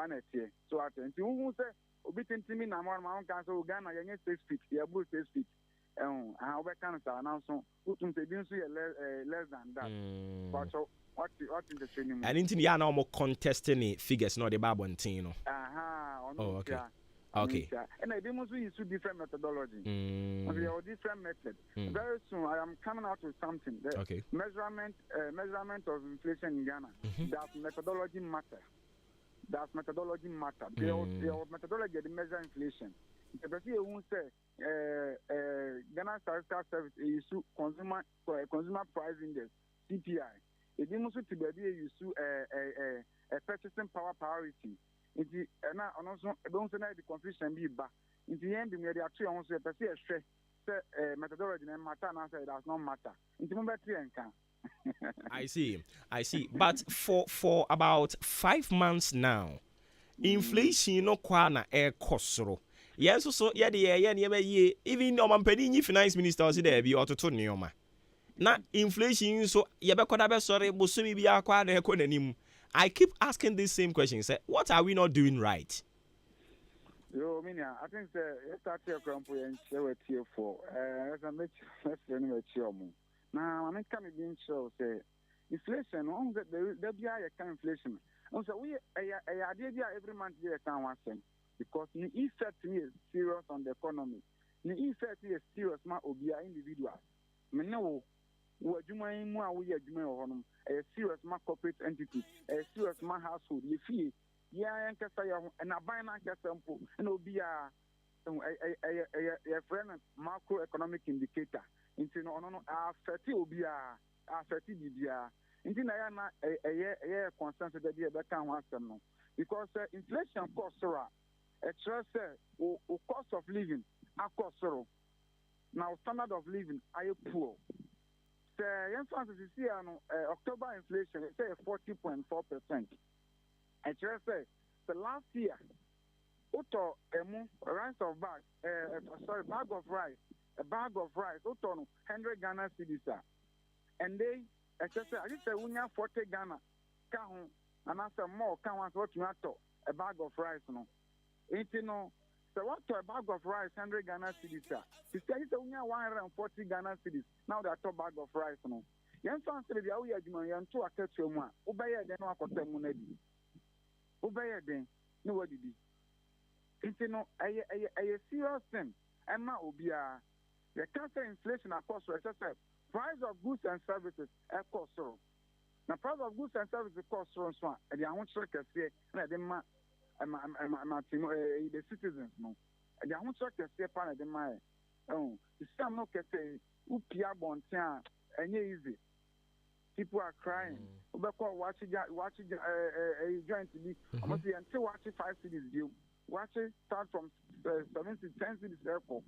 I think who say, Obitin to me, now, my council, Ghana, 6 feet. They are both 6 feet. How we can say now, so who can say less than that. But so, what is the training? And into the more contesting figures, not the Bible and Tino. Oh, okay. Okay. And I demonstrate two different methodology. We have different methods. Very soon, I am coming out with something. The measurement of inflation in Ghana. That methodology matter. The methodology to measure inflation. The person who say Ghana Statistical Service issue consumer price index (CPI). It demonstrates to be issue a purchasing power parity. And also don't say the confusion be back. In the end, we are actually also a methodology and matter and answer it does not matter. It's more better I see. But for about 5 months now, inflation no kwana air kosoro. Yes, so yeah, even no man penny finance minister was there be auto neoma. Na inflation so yebe sorry bosumi bi akwa na ekonanim. I keep asking this same question. Say, what are we not doing right? Yo, Minia, I think you start your crumple and share with you for as I make let's now, I can't be sure say inflation on that there be a kind of inflation. Also, we idea every month we can one thing because the effect is serious on the economy. The effect is serious ma obia individual. Me know what you might we are a serious ma corporate entity, a serious ma household, you fee, and a binary sample, and will be a friend macroeconomic indicator. Into no, affected will be affected into a consensus that be a better one because inflation costs a trust cost of living akɔ soro now standard of living are poor. The instance is here October inflation is 40.4%. And just say the last year uto rice of bag bag of rice, a bag of rice uto 100 Ghana cedis, and they I just say 40 Ghana can and after more can want what you to a bag of rice no. So what to a bag of rice 100 Ghana cedis? You say it's only 140 Ghana cedis. Now they are to bag of rice no. Yan fancy the away adwuma yan to aketwe mu a obeye den no akotem mu na di. Obeye den no wadi di. Nti no aye serious thing. Emma obia the cancer inflation across so price of goods and services cost so. Na price of goods and services cost so e dey ahon chere kese na dey ma the citizens no the ahun kese pa na de mai system no kese upia bontia enye easy people are crying obeko watch joint bi almost until watch 5 cities due watch start from 7 to 10 cities airport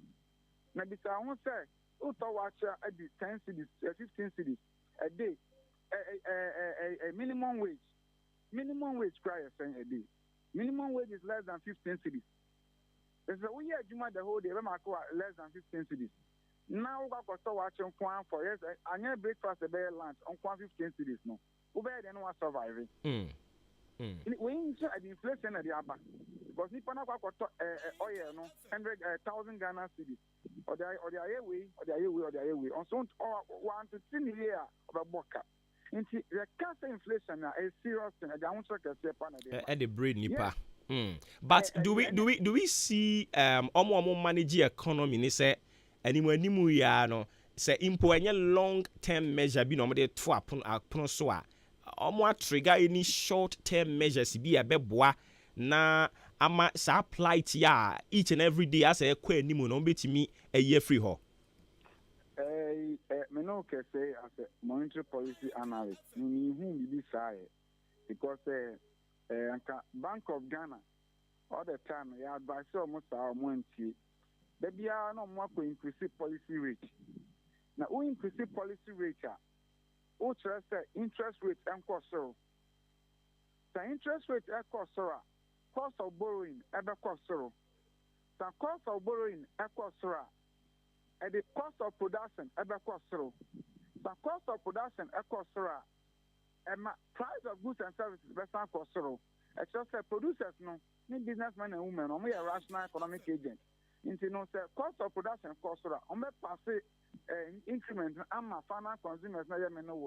na bisa ahun say uto watch at the 10 cities 15 cities a day a minimum wage cry a day. Minimum wage is less than 15 cities. If we hear Juma the whole day, we might go less than 15 cities. Now we got to watch on for yes, I need breakfast, a bear lunch on 15 cities. No, we better than one surviving. We insure the inflation at the upper because Nippon got oil, no 100,000 Ghana cities or the airway. On so 1 to 3 years of a boka. The cancer inflation is serious thing. I don't at the brain nipa. But do we see omo manage economy ni say animu ya no say impo any long term measure bi no mo de to apon so a omo trigger any short term measures bi a beboa na ama sa apply it ya each and every day as e kwa animu no betimi e ye free ho. No can say as a monetary policy analyst, because Bank of Ghana all the time they advise almost our money. They are no more to increase policy rate. Now, who increase policy rate? Who trust interest rate and cost so? The interest rate and cost of borrowing ever cost so. The cost of borrowing cost so. And the cost of production ever cost through. The cost of production cost through. And price of goods and services best cost through. It's just producers no, businessmen and women, only a rational economic agent. Into no cost of production cost through. On pass increment and my final consumers no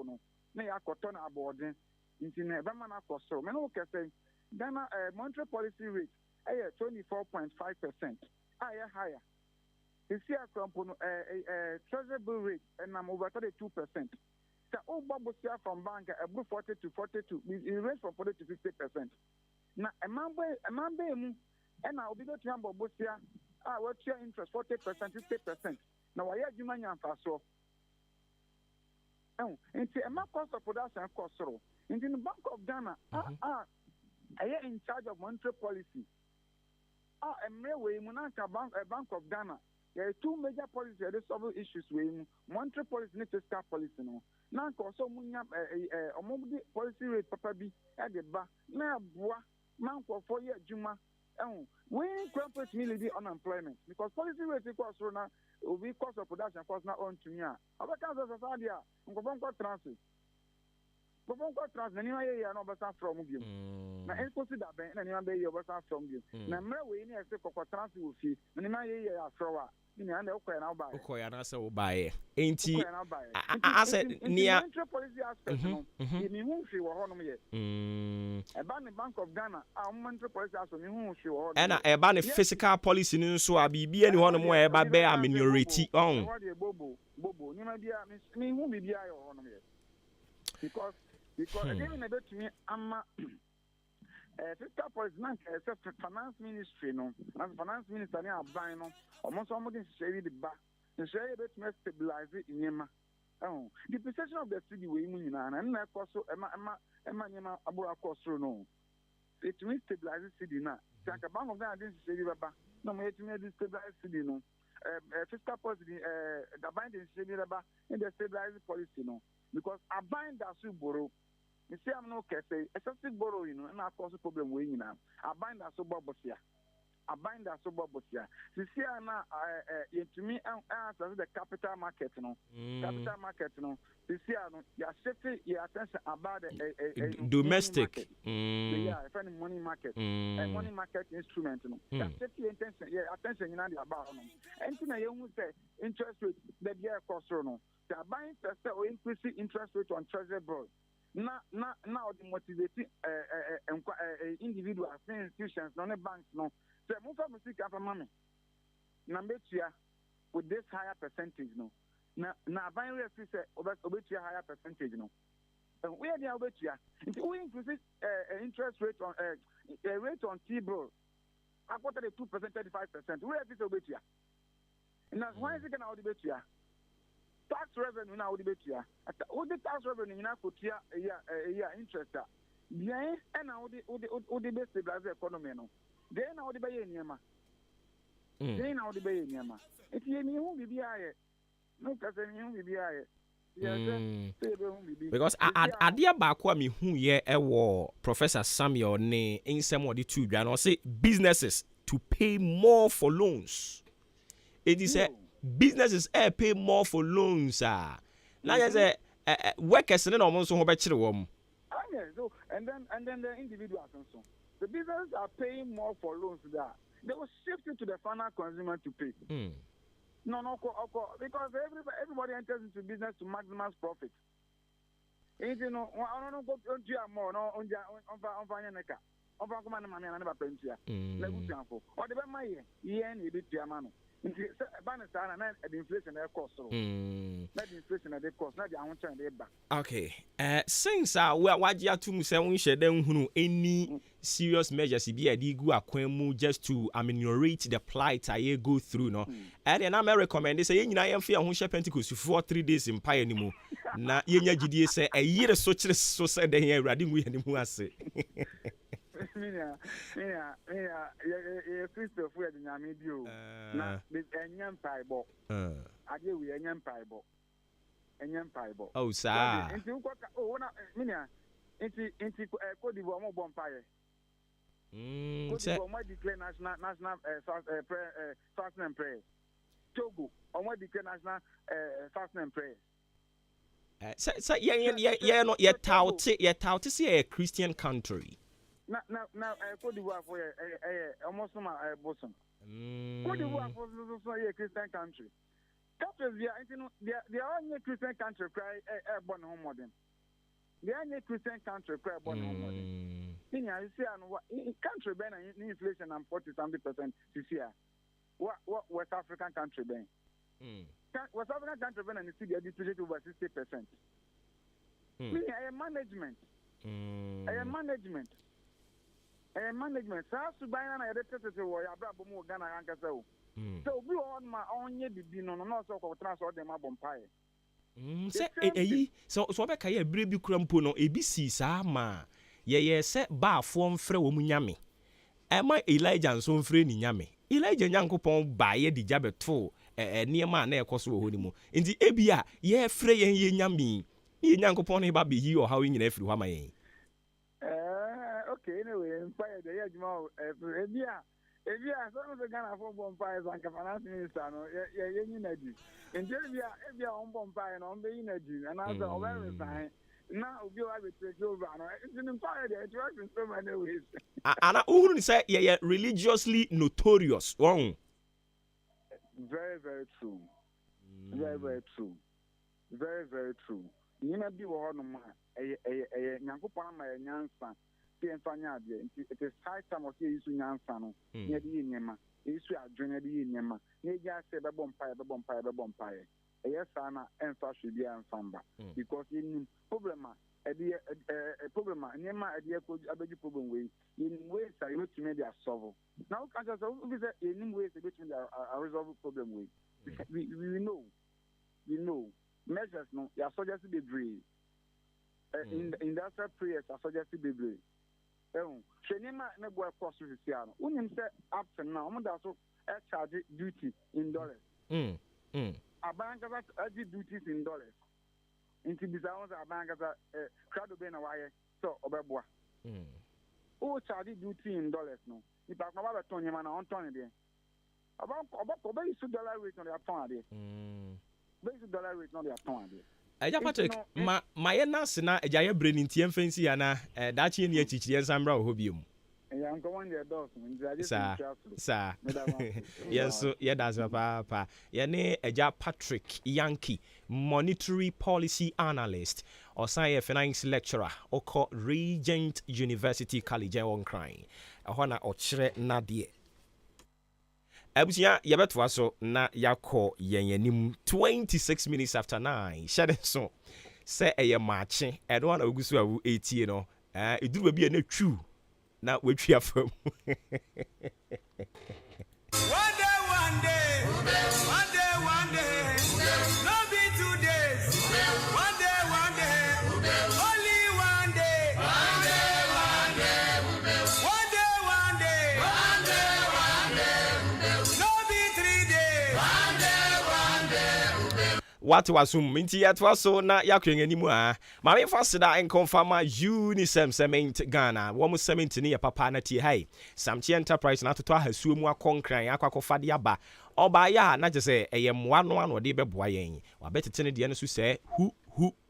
no. Nay a cotton aboarding into never man cost through. Men who can say then monetary policy rate 24.5%. Higher. You see a treasury bill rate and I'm over 32%. So all bubbles here from bank above 40 to 42, it range from 40 to 50%. Now a man and I'll be going to bubbles here. What's your interest? 40%, 50%. Now I have you money and fast off. Oh, and see a man cost of production cost so. In the Bank of Ghana, I am in charge of monetary policy. And railway Monarcha Bank of Ghana. There are two major policies that solve issues with monetary policy and fiscal policy. No, now also the policy rate papa bi at the back. Now, man for 4 years Juma. We corporate military unemployment because policy rate equals so now will be cost of production cost now on to me. Our council society, transfer. Transfer anyway, no better from you. Now, it's possible that anyone be your better from you. Now, we need to transfer with you. Anyway, after Okoya na say obaye enti I said near policy aspect no me hu hwe wo honom ye eba ne Bank of Ghana monetary policy aspect me hu hwe wo honom na eba ne fiscal policy ni nso abibi ani honom eba be ameliorate on bobo ni ma bia me hu bibia ye wo honom ye because again na betumi ama fiscal policy na finance ministry no as finance minister ni aban no almost share the back the share bit me stabilize nyema the perception of the city we mu nyina na na koso ema nyema abura koso no it means stabilize city now. Sanka Bank of Ghana didn't say baba. No, me to me stabilize city no. Fiscal policy the binding city baba in the stabilize policy no. Because a bind that you borrow. You see, I'm no say excessive borrowing, and I cause a problem with you now. A bind that so bobosia. A bind that so bobosia. You see, now, to me, answer the capital market, no. Capital market, no. You see, you're shifting your attention about the domestic. Yeah, if any money market, money market instrument, no. You're shifting attention, you know, about no. Anything you want to say, interest rate, the year cost, no. They're buying or increasing interest rate on treasury board. Now the motivating individuals, institutions, non banks, no. So move from music after money. Number 2 with this higher percentage, no. Now buying rate is over higher percentage, no. We are the over here. We increase interest rate on rate on T-bill. I quoted 2%, 35%. We are this over here. Now why is it going to be here? Tax revenue now would be here. What the tax revenue now could here interest. Yeah, and now the best stabilize the economy. No, then now the bay in Yama. Then now the bay in Yama. If you knew be here, no, because you be here. Because adia baako a me hu ye ewo Professor Samuel ne insem odi two dwa no say businesses to pay more for loans. It is businesses pay more for loans. Now you say workers no almost so be kire wo. So and then the individuals also. The businesses are paying more for loans there. They will shift it to the final consumer to pay. No, because everybody enters into business to maximize profit. You know, I don't go to more no on neka. On come na mama na ba pentia. Na gusianfo. O de be maye, ye na e betua ma no. Okay. Since wajia to say we share them who any serious measures be a digu akwemu just to ameliorate the plight I go through no. And then I recommend say you na yemfa ho share Pentecost for 3 days in pie anymore. Na yenya gidie say a year so said then here radin we anymore ase. Christopher we the nyame bio na enyem paibo ade we enyem paibo oh sir nti ukoka na minia nti Cote d'Ivoire mo bompaye Cote d'Ivoire mo declare national fasting and prayer. Togo mo declare national fasting and prayer. So you tout see a Christian country. Now, Cote d'Ivoire for almost my bosom. Cote d'Ivoire for a Christian country. Countries, they are only Christian country cry born home modern. They are only Christian country cry born home modern. You see, country ben inflation and 40-something% this year. What West African country ben? West African country ben and you see they depreciate over 60%. Management. Management. Management. So buy na edited to wo ya brabo mo Ghana ankasa o. So we on my onye bibi no so ko transfer dem abompae. Say so be ka ye bre bi krampo no ebi si sa ma ye se ba afo mfre wo munyame. Ema Elijah nso mfre ni nyame. Elijah nyankopon ba ye dija beto niema na ekoso wo ni mu. Nti ebia ye frɛ ye nyame. Ye nyankopon ne ba be yi o ha we nyina afiri hwa ma yen. Okay, anyway, empire the Yajmo, Evia, some of the Ghana for empires and finance minister, yeah, energy. And Evia on Bompire and on the energy, and as a very sign, now you have to take over. It's an empire that works in so many ways. And I wouldn't say, yeah, religiously notorious. Wrong. Very, very true. Very, very true. Very, very true. You know, be one of my Yankupama Yansan. It is high time of use Yansano, near the Yama, issue a journey the Yama, near say the bompire. Yes, Anna, and should be Ansamba, because in problema, a problem, Yama, a dear could have a problem way, in ways I look to maybe a solve. Now, in ways which are resolve problem way. We know, measures no, you are suggested to be brave. Industrial prayers are suggested to be brave. Shenima Nebo cost Luciano. Unim said up to now, Modaso charge duty in dollars. A bank of duties in dollars. Into the sounds of a bank of crowd of Benaway, so Obabwa. Who charge duty in dollars? No, if I'm about Tony Man on Tony there. About $2 rate on their phone. $2 rate on their phone. Eja Patrick, ma ye nase na eja ye brain ntie mfansi ya na dachi ne achichiri ensambra ho biom. Yeah, I'm going there does. Sir. Yes, so yeah, that's papa. Yene Eja Patrick Yankee, monetary policy analyst, or science finance lecturer, or Regent University College on crying. A hona or chere nadie. Abusia yabetwa so na yakọ yenim 26 minutes after 9. Shade so say eye Maakye e do na ogusu awu 80 no eduru ba bia na twu na wetwi afam. One day, no be 2 days. One day, only one day. One day, no be 3 days. What was minti atwa so na yakwen animu a ma me fasida en confirm Unisem cement Ghana wo mu cement ni ya papa na tie hai Samchi Enterprise na toto ahasuo mu akonkran akwakofa de aba oba ya na je se eyemwa no ano de beboa yen wa betete ne de no so se hu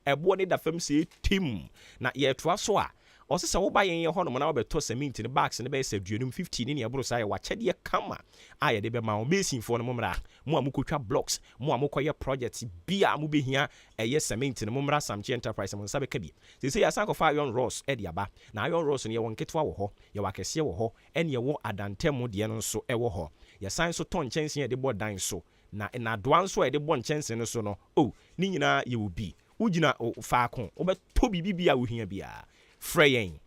ebo ne da fam se tim na ye toa so a osisa wo ba yen ye hono na wo beto cement ne bags ne be se duanum 15 ne ebro sa ye wa chede kama a ye de be ma o mesin fo no mumra mo amukotwa blocks mo amukoye project bia amu behia eye cement ne mumra Samchi Enterprise mo sabe ka bi se ya san ko fa iron rods e de aba na iron rods ne ye won ketwa wo ho ye wa kese wo ho ene ye wo adantem de no so e wo ho ye san so ton chense ye de bo dan so na doan so e de bo chense no so no ni nyina ye wo bi ugina fa ko obeto bibia wo hia bia Freyen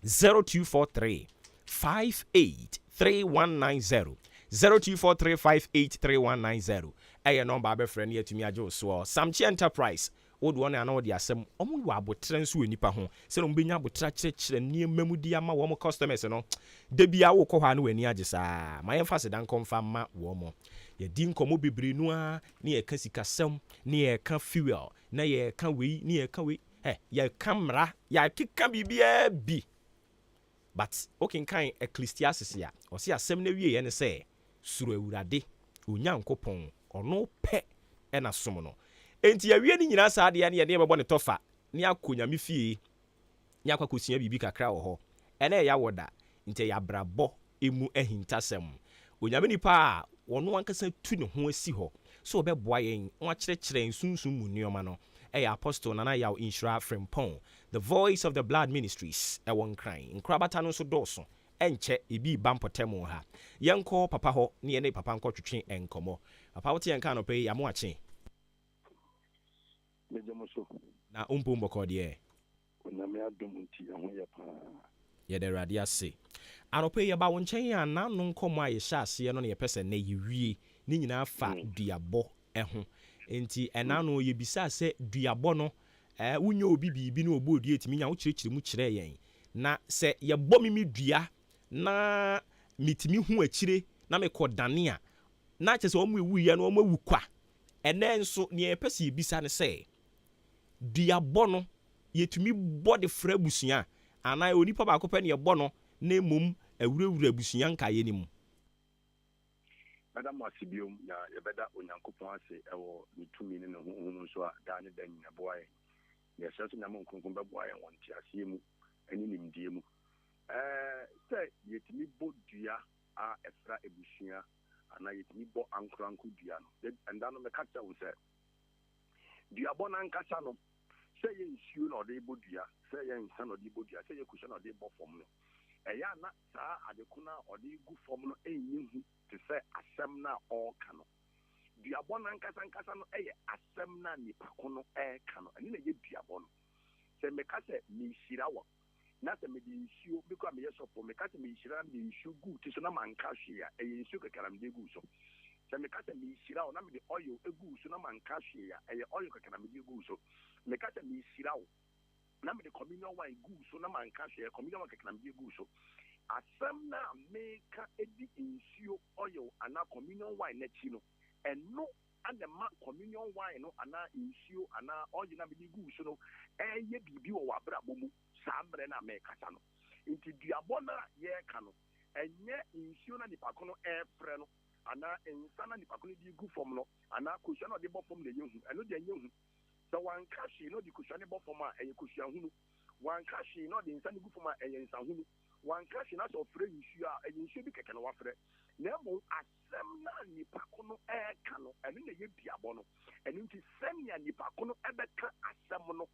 0243 583190 0243 583190 eye number abe friend ye tumi ajo so Samchi Enterprise would one and all the asem omu wa abotre nso onipa ho se no mbenya abotra kyekere niema mu di ama wo customers no da bia wo kɔ ha no wani age saa ma yemfa sedan konfa ma wo mo ye di nkomo bebre nu a ne ye ka sikasem ne ye ka fuel na ye ka wei ne ye ka wei ya camera ya kika bibia bi but okinkan Ecclesiastes ya o se asem na wie ye ne se suro awurade onyankopon ono pe na som no enti ya wie ni nyina saa de ya ne ye bebo ne tofa ne akonyame fie ne akwakosia bibi kakra wo ho ene ya woda enti ya brabo emu ahintasem onyame nipa a wono ankasa tu ne ho asi ho so obeboa yen wa kyerɛkyerɛ nsunsun mu nioma no Apostle Nana Yaw Inshra Frimpong, the voice of the blood ministries, one crying. In Krabatano so doso, enche ibi bampotemo ha. Yanko papa ho, ni ene papa nko chuchin enkomo. Papa wati yankano pe yamuachi. Na umbo kodie. Yede radia se. Anope yaba wonchen ya na no nkomo aye sha ase no ne yepese na yiwie ni nyina fa duabo eho. Enti enano ye bisa se duabo no wunye obi bibi na obo odi etimi nya wo kyerɛkyerɛ mu kyerɛ yen na se ye bɔ mi dua na mitimi hu akyire na me kodane a na kyerɛ se omo ewu ye na omo awukwa ene nso ne ye pese ye bisa ne se duabo no yetumi bɔ de fra busua ana onipa ba akopɛ ne ye bɔ no na emom awurawura busua nka ye ni mu. Madam Wasibium, ya beda onyankopon ase ewo mitumi ne ho so a da ne da nyina boaye. Ya seso nyama nkonkon be boaye won ti ase mu ani nimdie mu. Say yetimi bodua a efra ebusua ana yetimi bo ankranko dua no. And dan no me catch am say dua bo na nkasa no. Say ye nsuo na ode bodua, say ye nsa na ode bodua, say ye kusha na ode bo fom no. Eya na saa adekuna ode gu fom no enyi hu to say asem na all kano duabon nkasa no asem na nipa kono kano ani na ye duabon se me ka se me hira wo na se me di nsuo because me yeso po me ka se me hira me nsuo gu ti so na manka hwe a nsuo kakara me gu so se me ka se me hira wo na me di oil egu so na manka hwe a oil kakara me gu so me ka se me hira wo na me the communion wine go so na man ka share communion wine kekna me go so asem na make edi insio oil ana communion wine na chi no eno and the communion wine no ana insio ana oil na me go so no ye bibi wo wabrabo mu sambre na me kasa no inti duabo na ye ka no enye insio na nipa ko no efre no ana ensa na nipa ko no di gu fom no ana kusha no de bo fom na yehu eno de yehu so one kashi no di kusha ne bo fom a eye kusha hunu one kashi no de nsa ne gu fom a eye nsa hunu one kashi na so fre insio a eye insio bi keke no wafre na mo asem na nipa ko no e ka no eno na ye duabo no eno nti semia nipa ko no ebeka asem no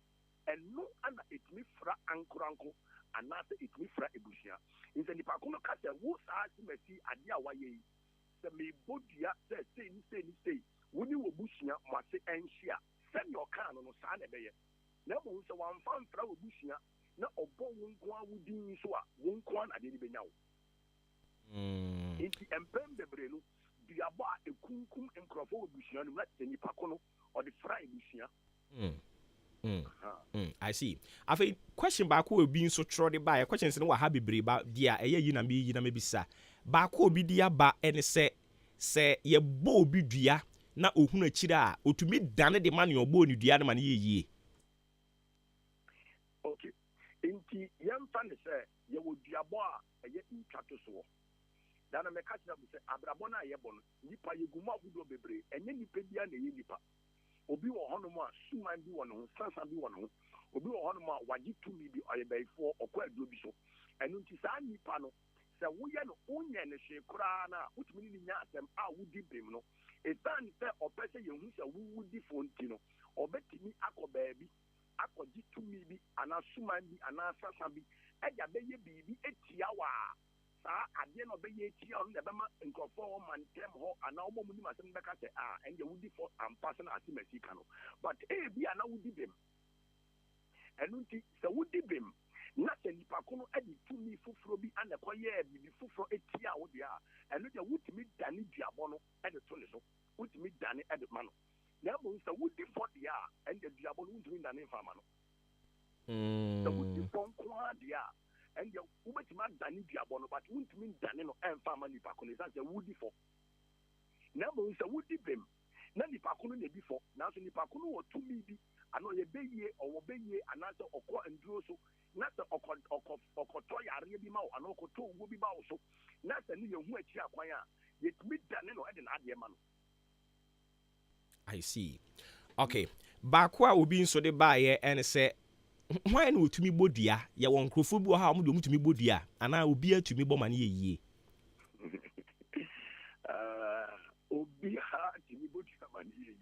eno ana etimi fra ankoranko anase etimi fra ebusia nse nipa ko no ka se wo sa asimasi ade a waye se me bodia se ni woni wo busia mo ase enhia se me oka no sa na beye na mo so wan fan fra wo busia na obo wo nko awudin so a wo nko na de benya wo enti empem bebre no biabo a ekunkum enkrofo wo busia no na nipa ko no o de fra ebusia I see. I think question back will be so true the buy questions no ha bebre ba dia eye yi na me bisa back obi dia ba ene se ye bo obi dua na ohunu akira a otumi dane de man obo ni dua na man ye okay enti yam fan se ye wo duabo a eye ntwato so dana me ka kira bu se abrabo na ye bo no nipa ye guma abudo bebre enye nipa bia na ye nipa obi wo hono mo a suman bi wo no sansa bi wo no obi wo hono mo a wagi tumi bi oyebefo okwa aduro bi so enu nti saa nipa no se wo ye no onye ne hwe kura na utumi ni nya asem a wudi bem no etan se opese ye hu se wudi fonti no obetimi akoba bi akogi tumi bi ana suman bi ana sansa bi eja beye bibi etia wa ade no be ye tia on de be ma nkofo man tem ho ana omo mu ni masem be ka se ende wudi for ampasa na asimasi ka no but bi ana wudi bem enu nti se wudi bem na se nipa ko no adi tumi fufuro bi ana ko ye bibi fufuro etia wo dia enu de wutimi dane duabo no ede to ne so wutimi dane ede ma no na mo se wudi for dia ende duabo no wutimi dane fa ma no se wudi for kwa dia and the Ubetima Dani Diabono, but wouldn't mean Danino and family Pacon is as a woody for. Number is a woody bim. Nani Pacunu before, now so Nipacunu or 2 maybe, I know a bay or obey another or co and droso, not the Okotoya Rebimao, and Okoto will be also, not the new Muachia Quaya, yet meet Danino and an Adiaman. I see. Okay, Bakwa will be so the buyer and say, why no to me bodia ya won krofo bi ha mo to me bodia ana obi atumi bo mane ye obi ha timi bodia mane ye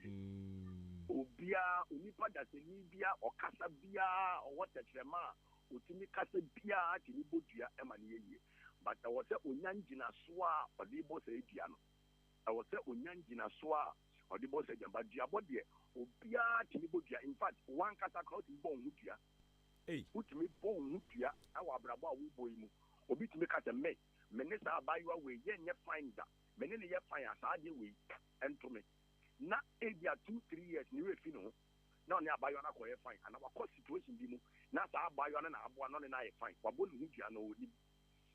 obi a onipa da se ni bia okasa bia o wota trema otimi kasa bia timi bodia e mane ye but I was say onyanjina so a odi bo se dua no I was say onyanjina so a odi bo se dua but dua bo de obi a timi bodia in fact one kasa crowd bo dua utumi bon hutua awa brabo a wo boy mu obi tumi ka se me menesa abayiwa we ye nye fine da menene ye fine asade we entome na ebia 2-3 years ni we fi no na ne abayiwa na ko ye fine ana wa ko situation bi mu na sa abayiwa na aboa no ne na ye fine wa bo ne hutua no odi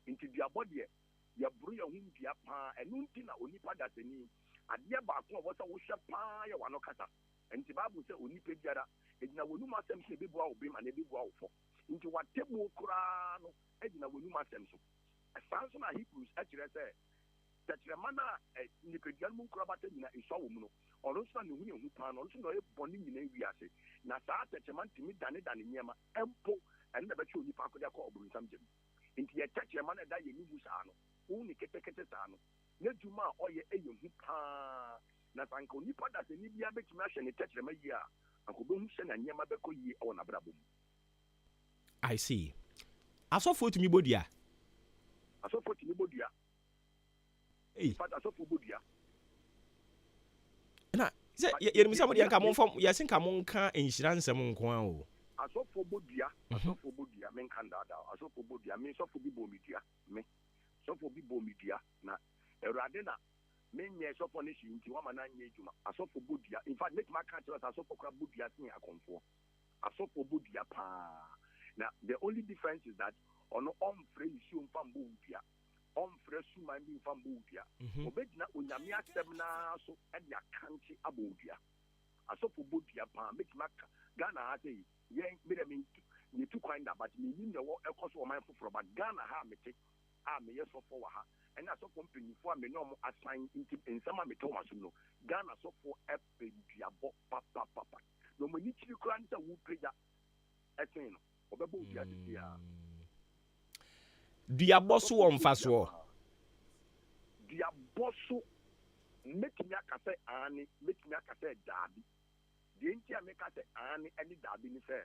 nti bia bode ye buru ye hutua pa enu nti na onipa da seni ade ba ko wo sa wo hwe pa ye wa no kata nti babu se onipa biara ejina wonu masem se bebu a obi ma na bebu a ofo nti watemu kura no ejina wonu masem so asanso na Hebrews akire se takire mana nipa biara mu kura bata nyina iso wo mu no oro so na ne hu pa no oro so na e boni nyina wi ase na saa takire man timi dane nyema empo ene na beche onipa akode akọ oburu nsam jem nti ye takire man da ye ni musa no hu ni kete saa no na duma oye eye hu pa na sanko nipa da se ni bia betimi ahye ne takire ma yi a I see. Asofo to me bodia. Asofo to me bodia. Hey. Father asofo bodia. Na, ye mi samodi anka mon fam, ye senka mon kan insurance mon ko an o. Asofo bodia, asofo bodia men kan da. Asofo bodia men sofo bi bo media. Me. Sofo bi bo media na erade na men ye sofo ne shi nti wa mana nye juma. Asofo bodia. In fact, make my catch us asofo kra bodia sin akonfo. asofo bodua pa. Now the only difference is that on free issue from bodua. Fresh man being from bodua. Obedna unyame asem na so e dia kanti abodia. Asofo bodua pa make maka Ghana ha say yen me dem you too kind that but me in the world cost of my for but Ghana ha me take me yes for ha and that's so company for me no assign in some me Thomas no Ghana so for a diabo papa no me ni chiri kran say wo pega etin no obebo dia dia diabo so on faso diabo so make me akase ani make me akase dabi the entia make akase ani any dabi ni say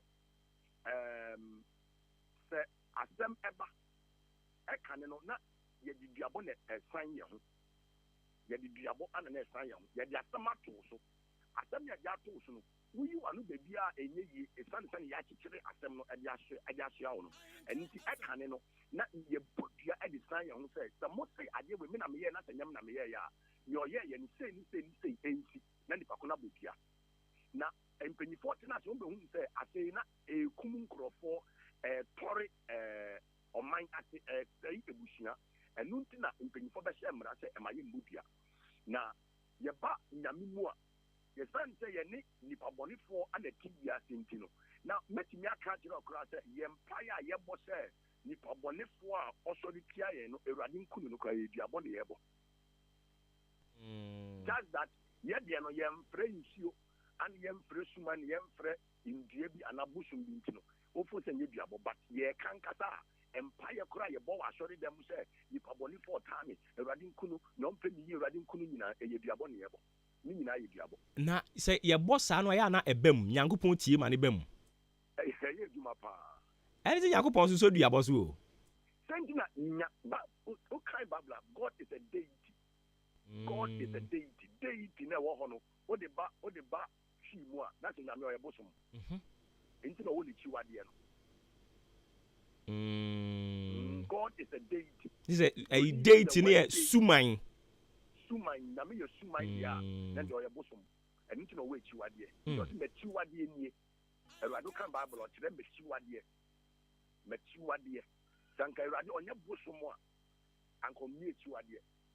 say asem eba e kan no na ye di duabo na esan ye ho ye di duabo ana na esan ye ho ye di asem ato so asem ye di ato so no wuyi wanu bebi a enye yi esan ya kikire asem no e di ahye awo no eni ti e kan no na ye bodua e di san ye ho say mo say ade we me na me ye na sanyam na me ye ya ye oye ye ni say ensi na ni pakona bodua na empenyi 40 na so be hu say asey na kum nkrofo tori oman ate sei ebusia enu nti na empenyi fo be hye mra say emaye mbodua na ye ba nyame mu a ye san say ye ni nipa bonifo ana tibia sentino na metimi aka kire okra say ye empire ye bo say nipa bonifo a osori tia ye no erade nkunu no kra ye duabo ne ye bo just that ye de no ye mfre nsio and yem fresh man yem fre indie bi anabusum bi ntino ofo se nye duabo but ye kan kasa empire kura ye bo wa sori dem se ni paboni for time erade nkunu no mpe ni erade nkunu nyina ye duabo ne ye bo ni nyina ye duabo na se ye boss ano ya na ebem nyankopon tie ma ne bem ye duma pa ene se nyankopon so duabo so o sentina nya ba o kai babla God is a deity God is a deity na wo hono o de ba Shimua, that's in America bosom. Into the only Chiwadi. God is a deity. This is a deity near Sumai. Nami your Sumai, then your bosom. And into the way Chiwadi. Because the Chiwadi in ye. A Radukan Bible or Chile Chiwadi. Mechiwadi. Sanka Radi on your bosom. Uncle me Chiwadi.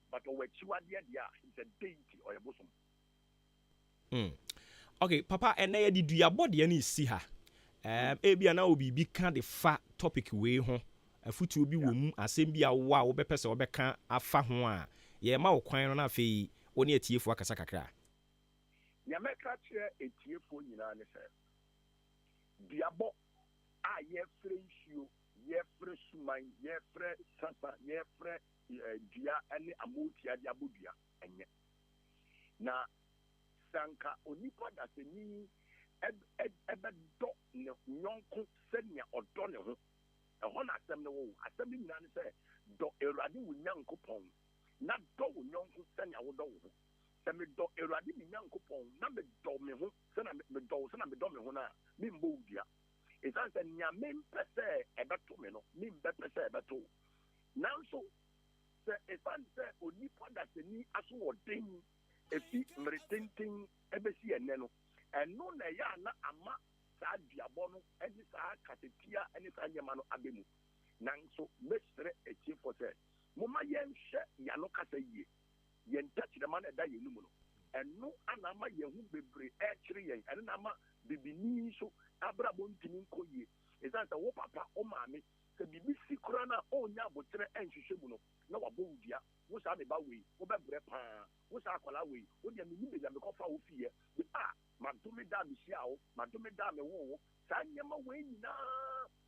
But over Chiwadi, is a deity or a bosom. Okay, Papa, and na di duabo de ani si ha. Ebia na obi bi ka de fa topic we ho. Afutu obi wo mu asem bia wo a wo be pese wo be ka afa ho a. Ye ma wo kwan no na afei oni atiefo akasa kakra. Ya meka kire etiefo nyina ne se. Duabo a ye friendship, ye fresh suman, ye fresh sasa, ye fresh dia ani amotia dia bodua enye. Na sanka onipa da se ni ebe do ne nyonko se nia odo ne ho ho na asem ne wo asem ni nyina ne se do erade wo nyankopon na do wo nyonko se nia wo do wo se me do erade mi nyankopon na me do me ho se na me do me ho na mi mbo udia e san se nia me mpese ebe to me no mi mbe pese ebe to nanso se e san se onipa da se ni aso wo den efi mretentin ebesi eneno eno na ya na ama sa diabo no eni sa katetia eni sa nyema no abemu nanso mesre echi for say moma yenhye ya no kasa yie yen touch the man da yenu mu no eno anama yehu bebre e kire yen eno na ama bibini so abrabo ntini nkoyie ezanta wo papa o maame se bibi sikura na onya abotre enhwehwe mu no na wabo udia wo sa me ba we wo bebre pa wo sa akwala we wo dia me nibe ya me kofa wo fie de madome da me hia wo madome da me wo sa nyama we nyina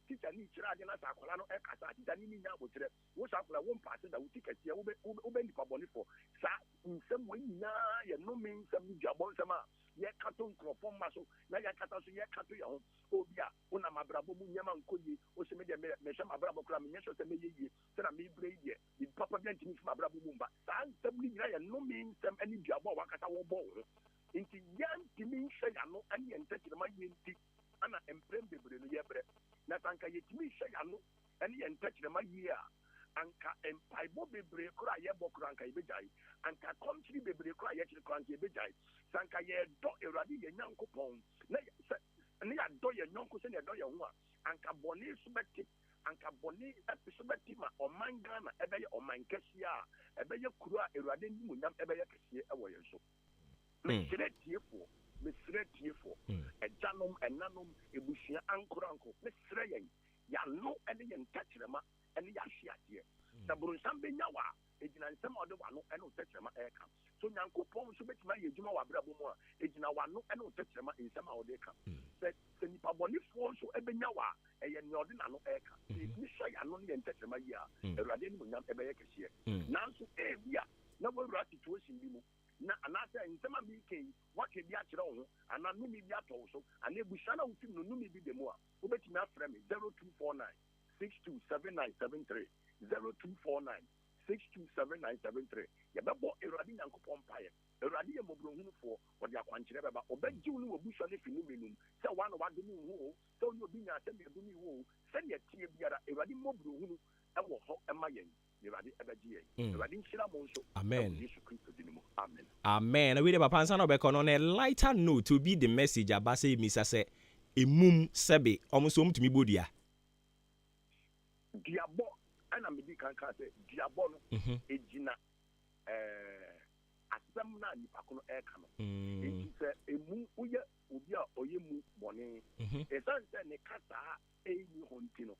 tita ni kira ade na sa akwala no e kasa tita ni nya abotre wo sa akwala wo mpase da wo tiketi wo be nipa bonifo sa nsem we nyina ye no me nsem ni diabo nsem a ye kato nkrofo maso na ye kata so ye kato ye ho obia una mabrabo mu nyama nkoyi o se me de me hwe mabrabo kra me nyesho se me yeye se na me bre ye di papa bi antimi fi mabrabo mu mba sa nsem ni nyina ye no me nsem ani diabo wa kata wo bo ho inti yantimi hwe ya no ani entekire ma yenti ana emprem bebre no ye bre na tanka yetimi hwe ya no ani entekire ma ye a anka empaibo bebre kura ye bokura anka ibejai anka country bebre kura ye chiri kura anka ibejai sanka ye do eradi ye nyankopon na ne ya dɔ yɛ nyɔnko sɛ ne yɛ dɔ yɛ ho a anka bɔne so bɛte anka bɔne so bɛte ma ɔman Ghana ɛbɛyɛ ɔman kɛseɛ a ɛbɛyɛ kuro a Awurade nimonyam ɛbɛyɛ kɛseɛ ɛwɔ yɛn so mesrɛ tiefoɔ agyanom ɛnanom ebusua ankoranko mesrɛ yɛn yɛano ɛne yɛn ntakyerɛma ɛne yɛahye adeɛ sɛ boronsam bɛnya wɔ a ɛgyina nsɛm a ɔde wano ɛne ntakyerɛma ɛka so nyankopɔn nso bɛtumi ayɛ adwuma wɔ abrabɔ mu a ɛgyina wano ɛne ntakyerɛma nsɛm a ɔde ka sɛ nipabɔnefoɔ nso ɛbɛnya wɔ a ɛyɛ nea ɔde n'ano ɛka ɛbi hyɛ yɛano ne yɛ ntakyerɛma yi a Awurade animonyam ɛbɛyɛ kɛseɛ nanso ebi a na wɔawura situation bi mu na anaasɛ nsɛm a meka yi waka bi akyerɛ wo ho anaa nome bi atɔ wo so anaa ebusua no a wofim no nome bi da mu a wobɛtumi afrɛ me 0249 627973 0249 627973 yɛbɛbɔ Awurade Nyankopɔn mpaeɛ Awurade yɛ mmɔborɔhunufoɔ wɔde akwankyerɛ bɛba ɔbɛgyew no wɔ no fi no menum sɛ wane wadome wo ho sɛ wone obi nya asɛm yɛdome wo ho sɛdeɛ tie biara Awurade mmɔborɔhunu ɛwɔ hɔ ɛma yɛn Awurade ɛbɛgye yɛn Awurade nhyira mo nso amen Yesu Kristo din mu amen amen we de papa nsa na obɛkɔ no na lighter note to be the message abasa emisa sɛ emum sɛbe ɔmo so mtumi bodua diabɔ ana medi kanka sɛ diabɔ no egyina asɛm na nipa ko no ɛka no enti sɛ emu woyɛ obi a ɔyɛ mu bɔne ɛsan sɛ ne kasa ɛyi ho nti no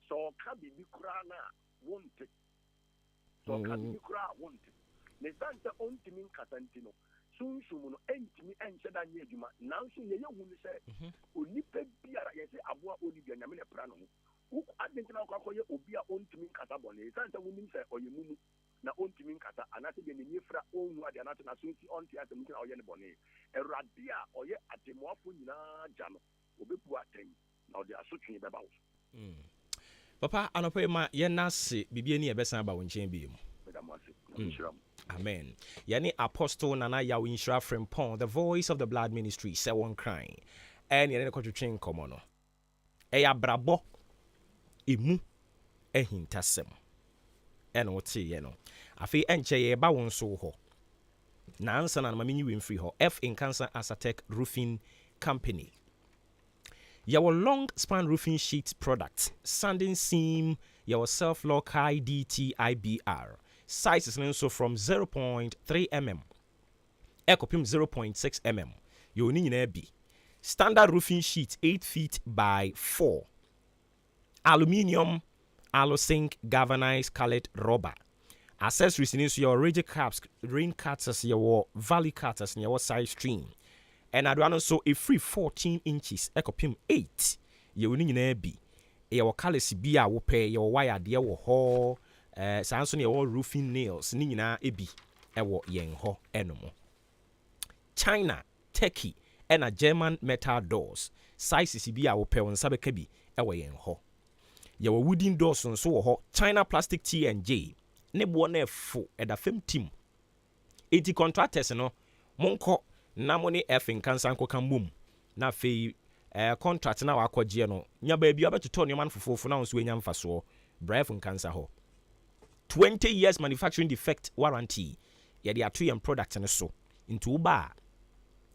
sɛ ɔka bibi koraa na wonte sɛ ɔka bibi koraa wonte ne san sɛ ɔntumi nkasa nti no sunsum no ɛntumi ɛnhyɛ da nyɛ adwuma nanso yɛyɛ hu no sɛ onipa biara yɛsɛ aboa olivia nyame ne pra no ho adentina akɔkɔyɛ obi a ɔntumi nkasa bɔne ɛsan sɛ wonim sɛ ɔyɛ mumu na ɔntumi nkasa anaasɛ deɛ n'ani fra ɔnhu ade anaasɛ naso nti ɔnte asɛm nti na ɔyɛ ne bɔne Awurade a ɔyɛ atemmuafo nyinaa gya no ɔbɛbu atɛn na ɔde asotwe bɛba wo papa anɔpɛ ma yɛnase bibia ni yɛbɛsan aba wo nkyɛn bi mu amen yɛne apostle Nana Yaw Inshira Frimpong the voice of the blood ministry sɛ wɔn kran ɛne yɛne kɔtwetwe nkɔmmɔ no ɛyɛ abrabɔ emu ɛhintasɛm ɛna woteeɛ no afei ɛnkyɛ yɛba wo nso hɔ nansa na mamenyi wemfiri hɔ AHENKAN933 roofing company your long span roofing sheet product sanding seam your self lock high DTIBR size is also from 0.3 mm ekopim 0.6 mm your nyina bi standard roofing sheet 8 feet by 4 aluminium alu-zinc galvanized colored rubber accessories in your rigid caps rain cutters your valley cutters your side stream and I do also a free 14 inches ekopim 8 your nyina bi your colors bi a wo pay your wire de wo ho sanso your roofing nails ni nyina ebi ewo yen ho enomo China Turkey and a German metal doors sizes bi a wo pay on sabeka bi ewo yen ho your wooden doors on so ho China plastic T&J ne bo na efo eda fem team 80 contractors no monko na mo ne AHENKAN933 kan mum na fei contract na wakɔgye no nya ba bia bɛtotɔ ne man fofofo na nso enya mfaso AHENKAN933 ho 20 years manufacturing defect warranty yɛde ato yɛn product ne so nti wo ba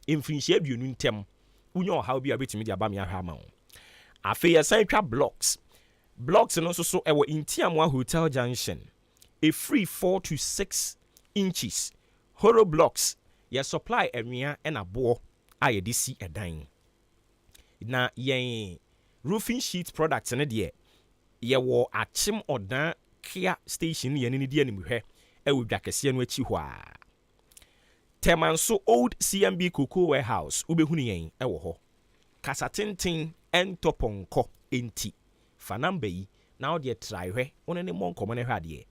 mfinhyia aduonu ntem unya ɔhaw bi a betumi de aba me ahwa ma wo afei yɛsan twa blocks no so ɛwɔ Intiamwa Hotel Junction a free 4 to 6 inches horror blocks yɛ supply anwea ɛna boɔ a yɛde si ɛdan na yɛn roofing sheet products ne deɛ yɛwɔ akyem ɔdan Kia station yɛn ne die animhwɛ ɛwɔ dwakɛseɛ no akyi hɔ a Temanso old CMB cocoa warehouse wobɛhunu yɛn ɛwɔ hɔ kasa tenten ɛntɔpɔnkɔ enti fa number yi na wo deɛ try hwɛ wo ne mmɔ nkɔmmɔ no hwɛ adeɛ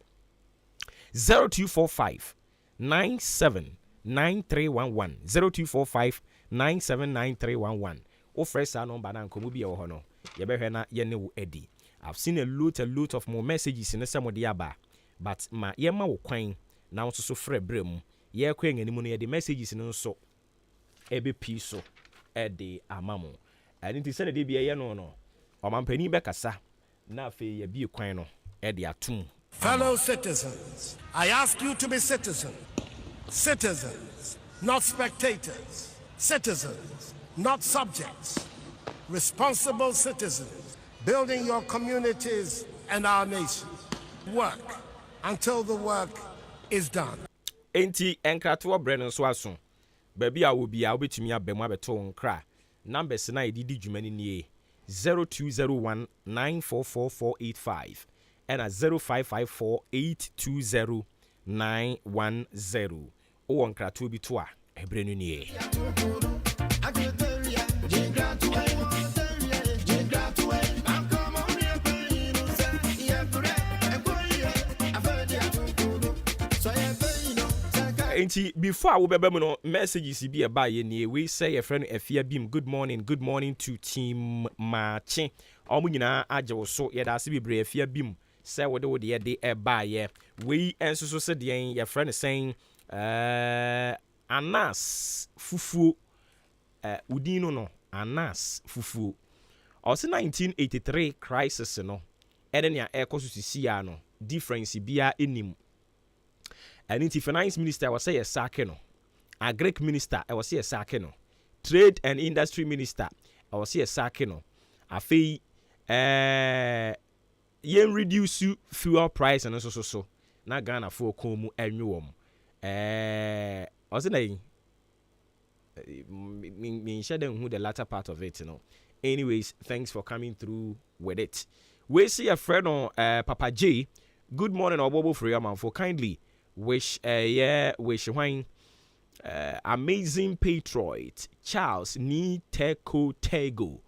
0245 979311 0245 979311 wo fresh sa number na nkɔmmɔ bi ɛwɔ hɔ no yɛbɛhwɛ na yɛne wo adi. I've seen a lot of more messages in the same diaba, but ma yema wo kwan na wo so frɛ brem ye kwan animu no ye the messages no so ebe pi so e de amamo ani ti sɛ de bia ye no no ɔmampani bɛkasa na afei ye bi kwan no e de atum. Fellow citizens, I ask you to be citizens, not spectators, citizens, not subjects. responsible citizens, building your communities and our nation. Work until the work is done. Enti enkratoa bre no so aso. Baby a wo bia obetumi abemu abeto nkra. Numbers na edidi dwumani nie 0201944485 and 0554820910. O nkratoa bi to a ebre no nie. Enti before we bebe no messages bi e ba ye nie we say your friend Efia Bim good morning to team Maakye omu nyina age wo so ye da se bebre Efia Bim say wo de ye de e ba ye we enso so se de your friend saying Anas fufu udino no Anas fufu also 1983 crisis no ene ne e koso sisi ya no difference bia enim. And the finance minister was say a sakeno. A Greek minister I was say a sakeno. Trade and industry minister I was say a sakeno. A fee yen reduce fuel price and so. Na Ghana for komu enyuom. Also na me share them who the latter part of it, you know. Anyways, thanks for coming through with it. We see a friend on Papa J. Good morning, Obuoba Ofori Amanfo. Kindly wish wine amazing patriot Charles Ni Teko Tego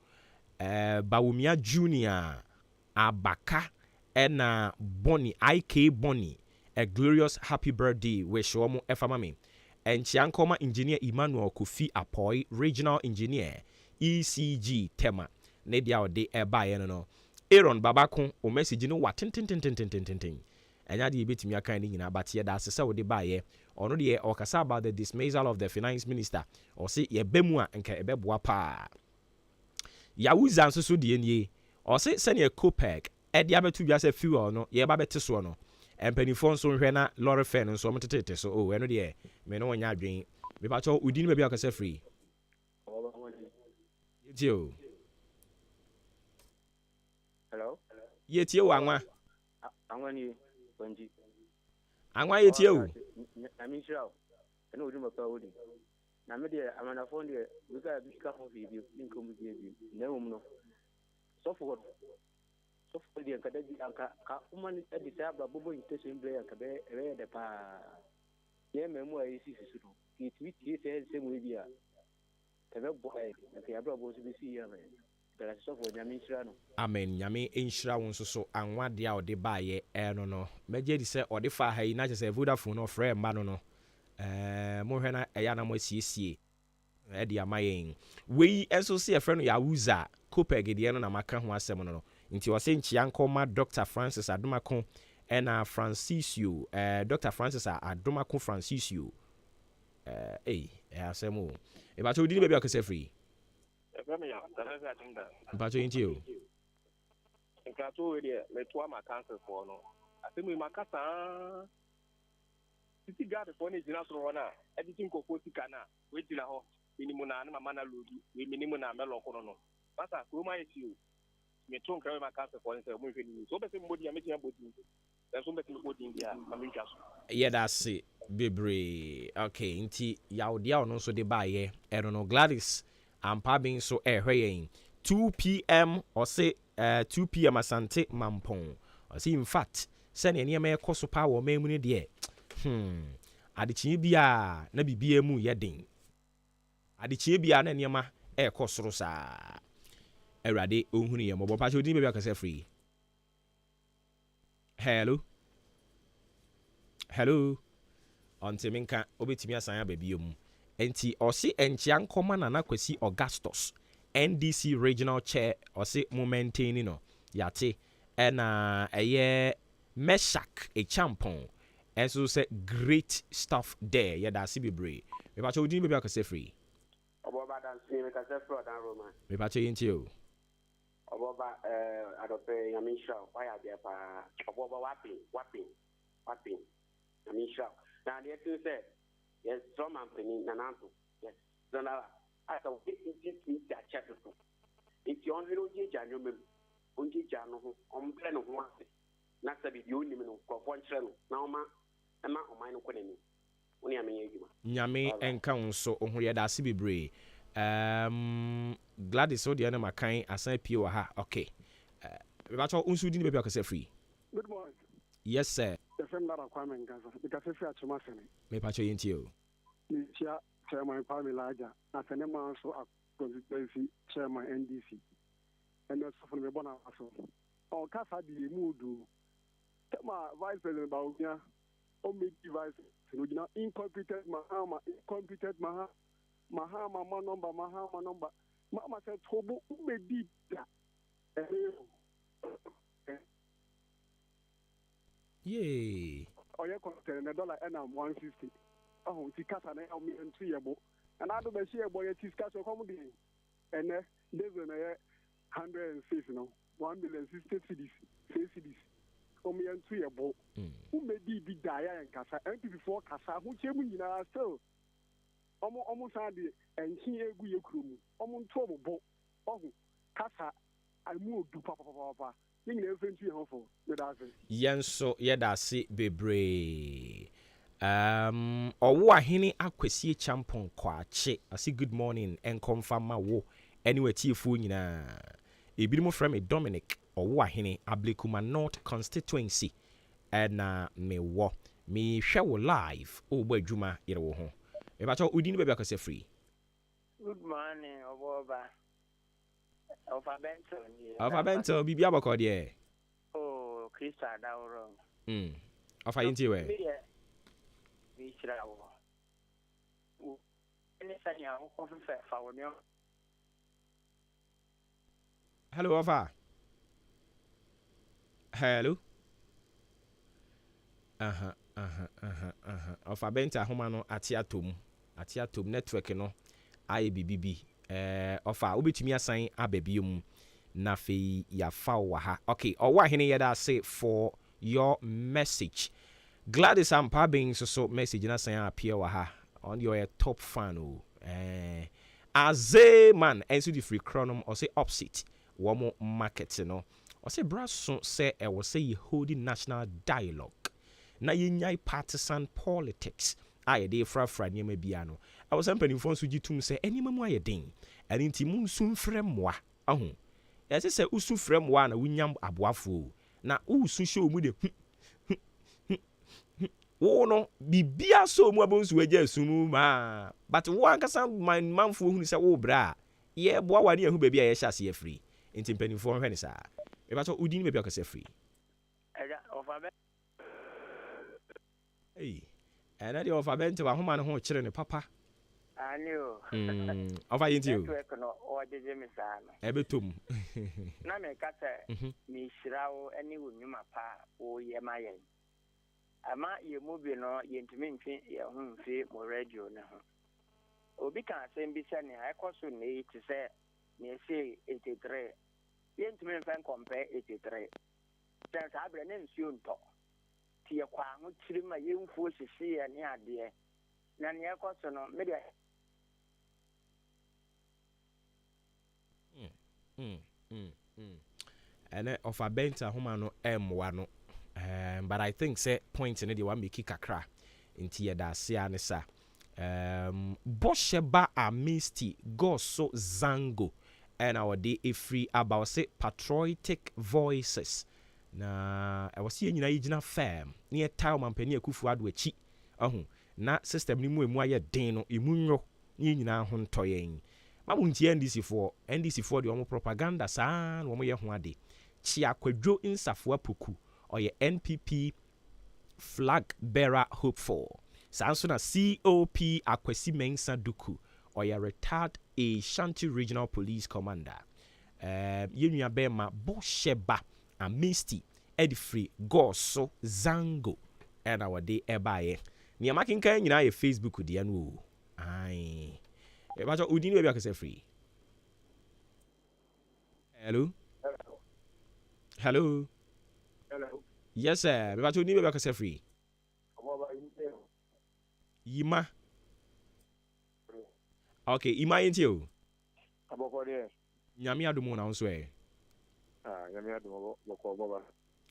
Bawumia Junior Abaka ena Bonnie IK Bonnie a glorious happy birthday wish womo efamami and Chiankoma engineer Emmanuel Kofi Apoy regional engineer ECG Tema Nedia de eba no Aaron Babako o message no what tin enya de betimi aka ni nyina batie da sese wo de baaye ono de okasa about the dismissal of the finance minister or say ye bemu a nka ebeboa pa Yawuza nso so de nie or say sene copec e de abetu bia se fuel no ye ba bete so no empanifo nso hwe na lorry fare nso mtetete so o eno de me no nya adwen me ba cho udini ba bia okasa free yetio hello yetio anwa anwani Banji. Anwa yetie o. Na mi shirawo. Eno odu mapa odi. Na me de amana fon de we ka bi ka fon fi bi nko mu bi bi. Na wo mu no. So for de ka da bi anka ka umani edi sa bra bobo intention bre anka be re de pa. Ye memu ayi si su no. Ki tweet se mu bi a. Ka be boy na ka bra bo so bi si ya me. Amen nyame enhira won so anwade a ode baaye no meje di se ode fa ha yi na se Vodafone no frɛ mba no mo hwɛ na ɛya na mo siesie di amayen we enso se frɛ no Yawuza Copeg de no na maka ho asɛm no nti wose nchia nkoma Dr. Francis Adomako na Francisio Dr. Francis Adomako Francisio asɛm o e ba to di baabi akose free Mpacho inti o. Nkato we de metwa ma cancel for no. Asemu makasa. Titi guard for ni jina so na. Editing ko sika na. We jina ho. Minimum na na mama na lodi. We minimum na melo ko no. Pasa ko ma yesi o. Metwa nkra ma cancel for ni se mo hwe ni. So be se mbodi ya metia bodi. So be se mbodi ndia ma me twa so. Yeah, that's it. Bebre. Okay, inti yaodia ono so de baye. No Gladys ampa bin so ehwe 2 p.m. or say 2 p.m. asante mampon or say in fact send any me koso pa wo memu ne de adechi bia na bibia mu yeden adechi bia na niema ekosoro sa awrade ohunu ye mobo pa chodin bia akase free hello onte minka obetimi asanya babia mu enti osi enchia nkoma na kwesi Augustus NDC regional chair osi mo maintain no yate na eye Meshak a champon enso say great stuff there yeah da si bebre me ba cho udin be akase free Obuoba dan si me kase free dan Roman me ba cho yinti o Obuoba adope yamisha why there pa Obuoba wapping yamisha na dey to say yes from ampeni nananto yes so now I thought it that chat to If you only don't get Jan, only Jan, on plan of one. Not to be the only man of one channel. Now, ma, and ma, or mine, only a me. Nyame enka nso ohun ye da se bebre. Gladys o de na makan asan pie wa ha. Okay. We ba cho unsu di ni be akose free. Good morning. Yes sir. The friend that Kwame Ngaza. Because if you are Chuma Sene. Me pa cho yenti o. Ni chia chairman Kwame Laja. Asene man so a constituency chairman NDC. And that's for me bona so. On kasa di mudu. Tema vice president Bawumia. O me vice president incompetent mahama ma number mama said tobo me di da. Yay. Oh, yeah, content $1 and I'm 150. Oh, Tikasa and I'm in 3 years. And I do the share boy, Tiskas comedy. And there's 106, no, 160 cities, 6 cities. Oh, me and 3 years. Who may be Dia and Casa, and before Casa, who came in still. Almost had it, and here we crew. Almost trouble, oh, Casa, I moved to Papa. Yenso yedase bebre. Owo ahene akwesi champon kwache. Asi good morning and confirm ma wo. Anyway tifu nyina. Ebi mo frame Dominic owo ahene Ablekuma North constituency. Na me wo. Me hwe wo live ogbo adwuma yere wo ho. E ba cho udi ni bebe akose free. Good morning Obuoba. Alpha Bento, Bibi Abako de. Oh, Krista Dauro. Alpha Inti we. Hello, Alpha. Hello. Alpha Bento Homano Atiatum network no. IBBB. Ofa obetumi asan ababiom na fe ya fa wa ha. Okay, owa hene yeda say for your message. Gladys ampa being so message na san appear wa ha on your top fan o. Aze man enso di free chronom or say opposite wo market no. Or say braso say e wo say holding national dialogue. Na yenyai partisan politics. Aye dey fra nyema bia no. I was saying for Sujitum say any mamma din, and in Timun soon fremwa. Oh, as I say, Usu fremwa na winyam abuafu. Na Usu show me the oh no, be bia so mwabons weje sumuma. But one can my man for who say, oh, bra. Ye, boy, one year who baby I shall see free. In Timpany for Venisa. If I told Udin, maybe I can say free. Hey, and I do offer bent to a woman who children, papa. I knew. Of I you. Ebetum. Na me kata mi shirawo any wunuma pa o ye mayen. Ama ye movie no ye ntimi mfi ye ho mfi mo radio ne ho. Obi kan asem bi se ne akoso ne ti se ne se 83. Ye ntimi mfa compare 83. Sen sa abre ne nsuo nto. Ti ye kwa ho kirima ye mfuo sisi ye ne ade. Na ne akoso no me de and of a benta humano M1. But I think say point in the one make kakra into yada sianisa. Bosheba a misty go so zango and our day a free about say patriotic voices. Na I was seeing in firm near town and penny kufu adwechi. Na system ni mu aye den no emunyo ni nyina ho ntoyen. Mamunti NDC for the omo propaganda san wo mo ye ho ade. Chia kwadwo insafo apoku oye NPP flag bearer hopeful. Sanso na COP Akwesi Mensa Duku oye retired Ashanti Regional Police Commander. Yenua bema Bosheba Amisti Edifree Goso Zango and our day ebaye. Ni amakinka nyina ye Facebook di anu. Ai. But Udin maybe I can say free. Hello? Hello? Hello? Yes, sir. But Udin maybe I can say free. Yima. Okay, Ima into you. Nyame adumo na nso e. Nyame adumo boko baba.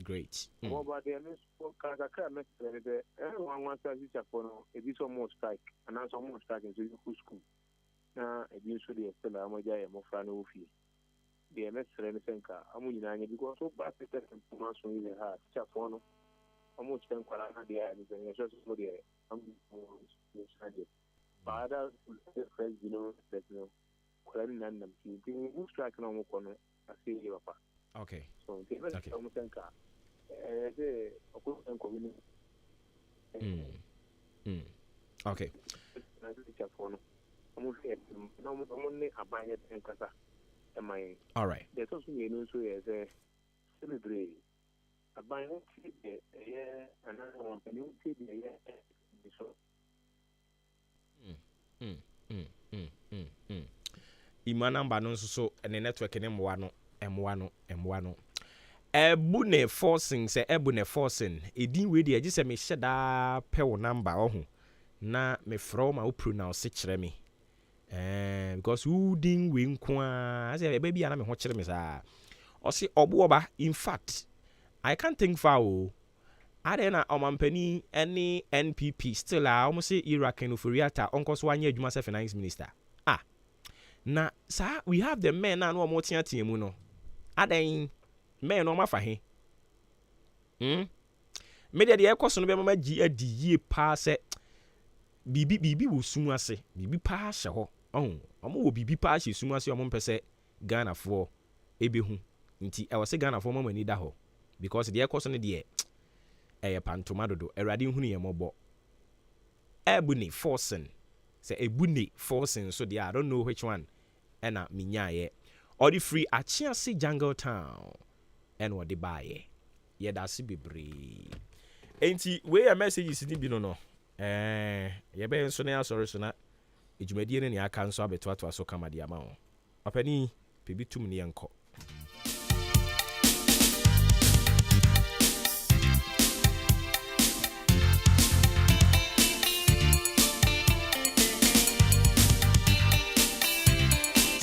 Great. Baba de me kaka me de one time teacher for no e bi so more strike and so more strike in school. Na e bi so de stella amaja e mo fra na ofi. De me sere ne senka amu nyina anya because so ba te ma so ile ha teacher for no amu chen kwala na de ya ni so so de amu no saje. Father friends you know that no kwala ni nan nam ti who strike na mo kono asi ye papa. Okay. So de me amu senka Okay. All right. Ima number no so ne network ne M1 Ebune forcing say ebune forcing edin we dey agi say me hyeda pe wo number ohu na me from ma wo pronounce kire me because who din we nko a say baby na me ho kire me sa o say Obuoba. In fact I can't think far o adena omampani any NPP still almost say Iraq and Ofori onko so anya adwuma say finance minister na sa we have the men na no mo tia mu no adan men no mafa he media de ekoso no be mama gi adi yie pa se bibi wo sumu ase bibi pa hye ho omo wo bibi pa hye sumu ase omo mpese Ghana fo ebehu nti e wose Ghana fo mama ni da ho because de ekoso no de pantoma dodo erade hunu ye mobo ebuni forcing say ebuni forcing so there I don't know which one ena minyaye or the free Achiasi Jungle Town and what they buy ye da si bebre enti we a messages ni bi no ye be nso na sorry so na ejumadi ne aka nso abeto ato aso kama dia ma ho opani pebi tum ne enko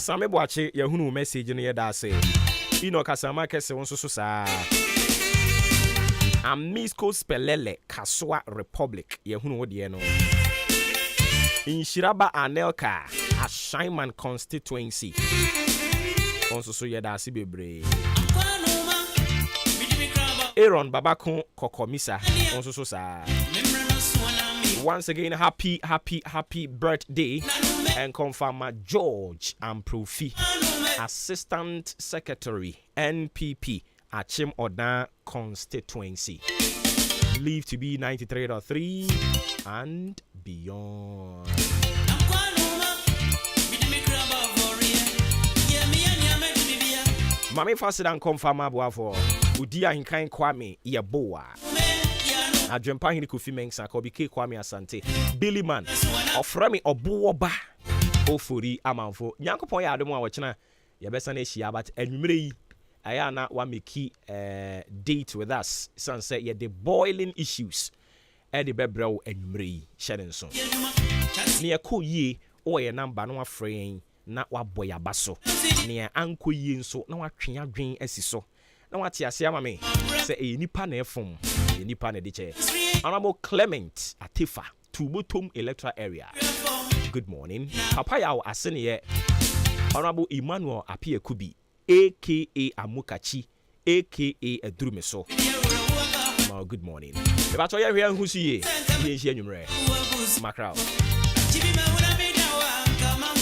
Same boache yahunu message no yeda say ino kasama kese won so sa Amisco Spelele Kaswa Republic yahunu wode no Inshiraba Anelka Ashaiman constituency on so yeda si bebre Aaron Babakon Kokomisa on so sa once again happy birthday and confirm George Amprofi, Assistant Secretary, NPP, Achim Odan constituency. Live to be 93.3 and beyond. Mami Fasidan confirm Abuafo, Udia AHENKAN933 Yaboa. Adwempa hini Kofi Mensah ko bi ke Kwame Asante Billy Man Ofremi Obuoba Ofori Amanfo Nyankopon ya adom a wochena ye besa na ehia but anwumere yi aya na wa make date with us say ye the boiling issues e de bebrew anwumere yi hyere nso ne yakọ yie o ye number no afren na wa boya baso ne anko yie nso na wa twen adwen asiso na wati ase ama me say nipa na efom nipa na diche Honorable Clement Atifa Tubotom electoral area. Good morning papa ya asene ye Honorable Emmanuel Apia Kubi aka Amukachi aka Edurumeso. Good morning. Eba to ye hwe anhusu ye ye hia nwumre Macron.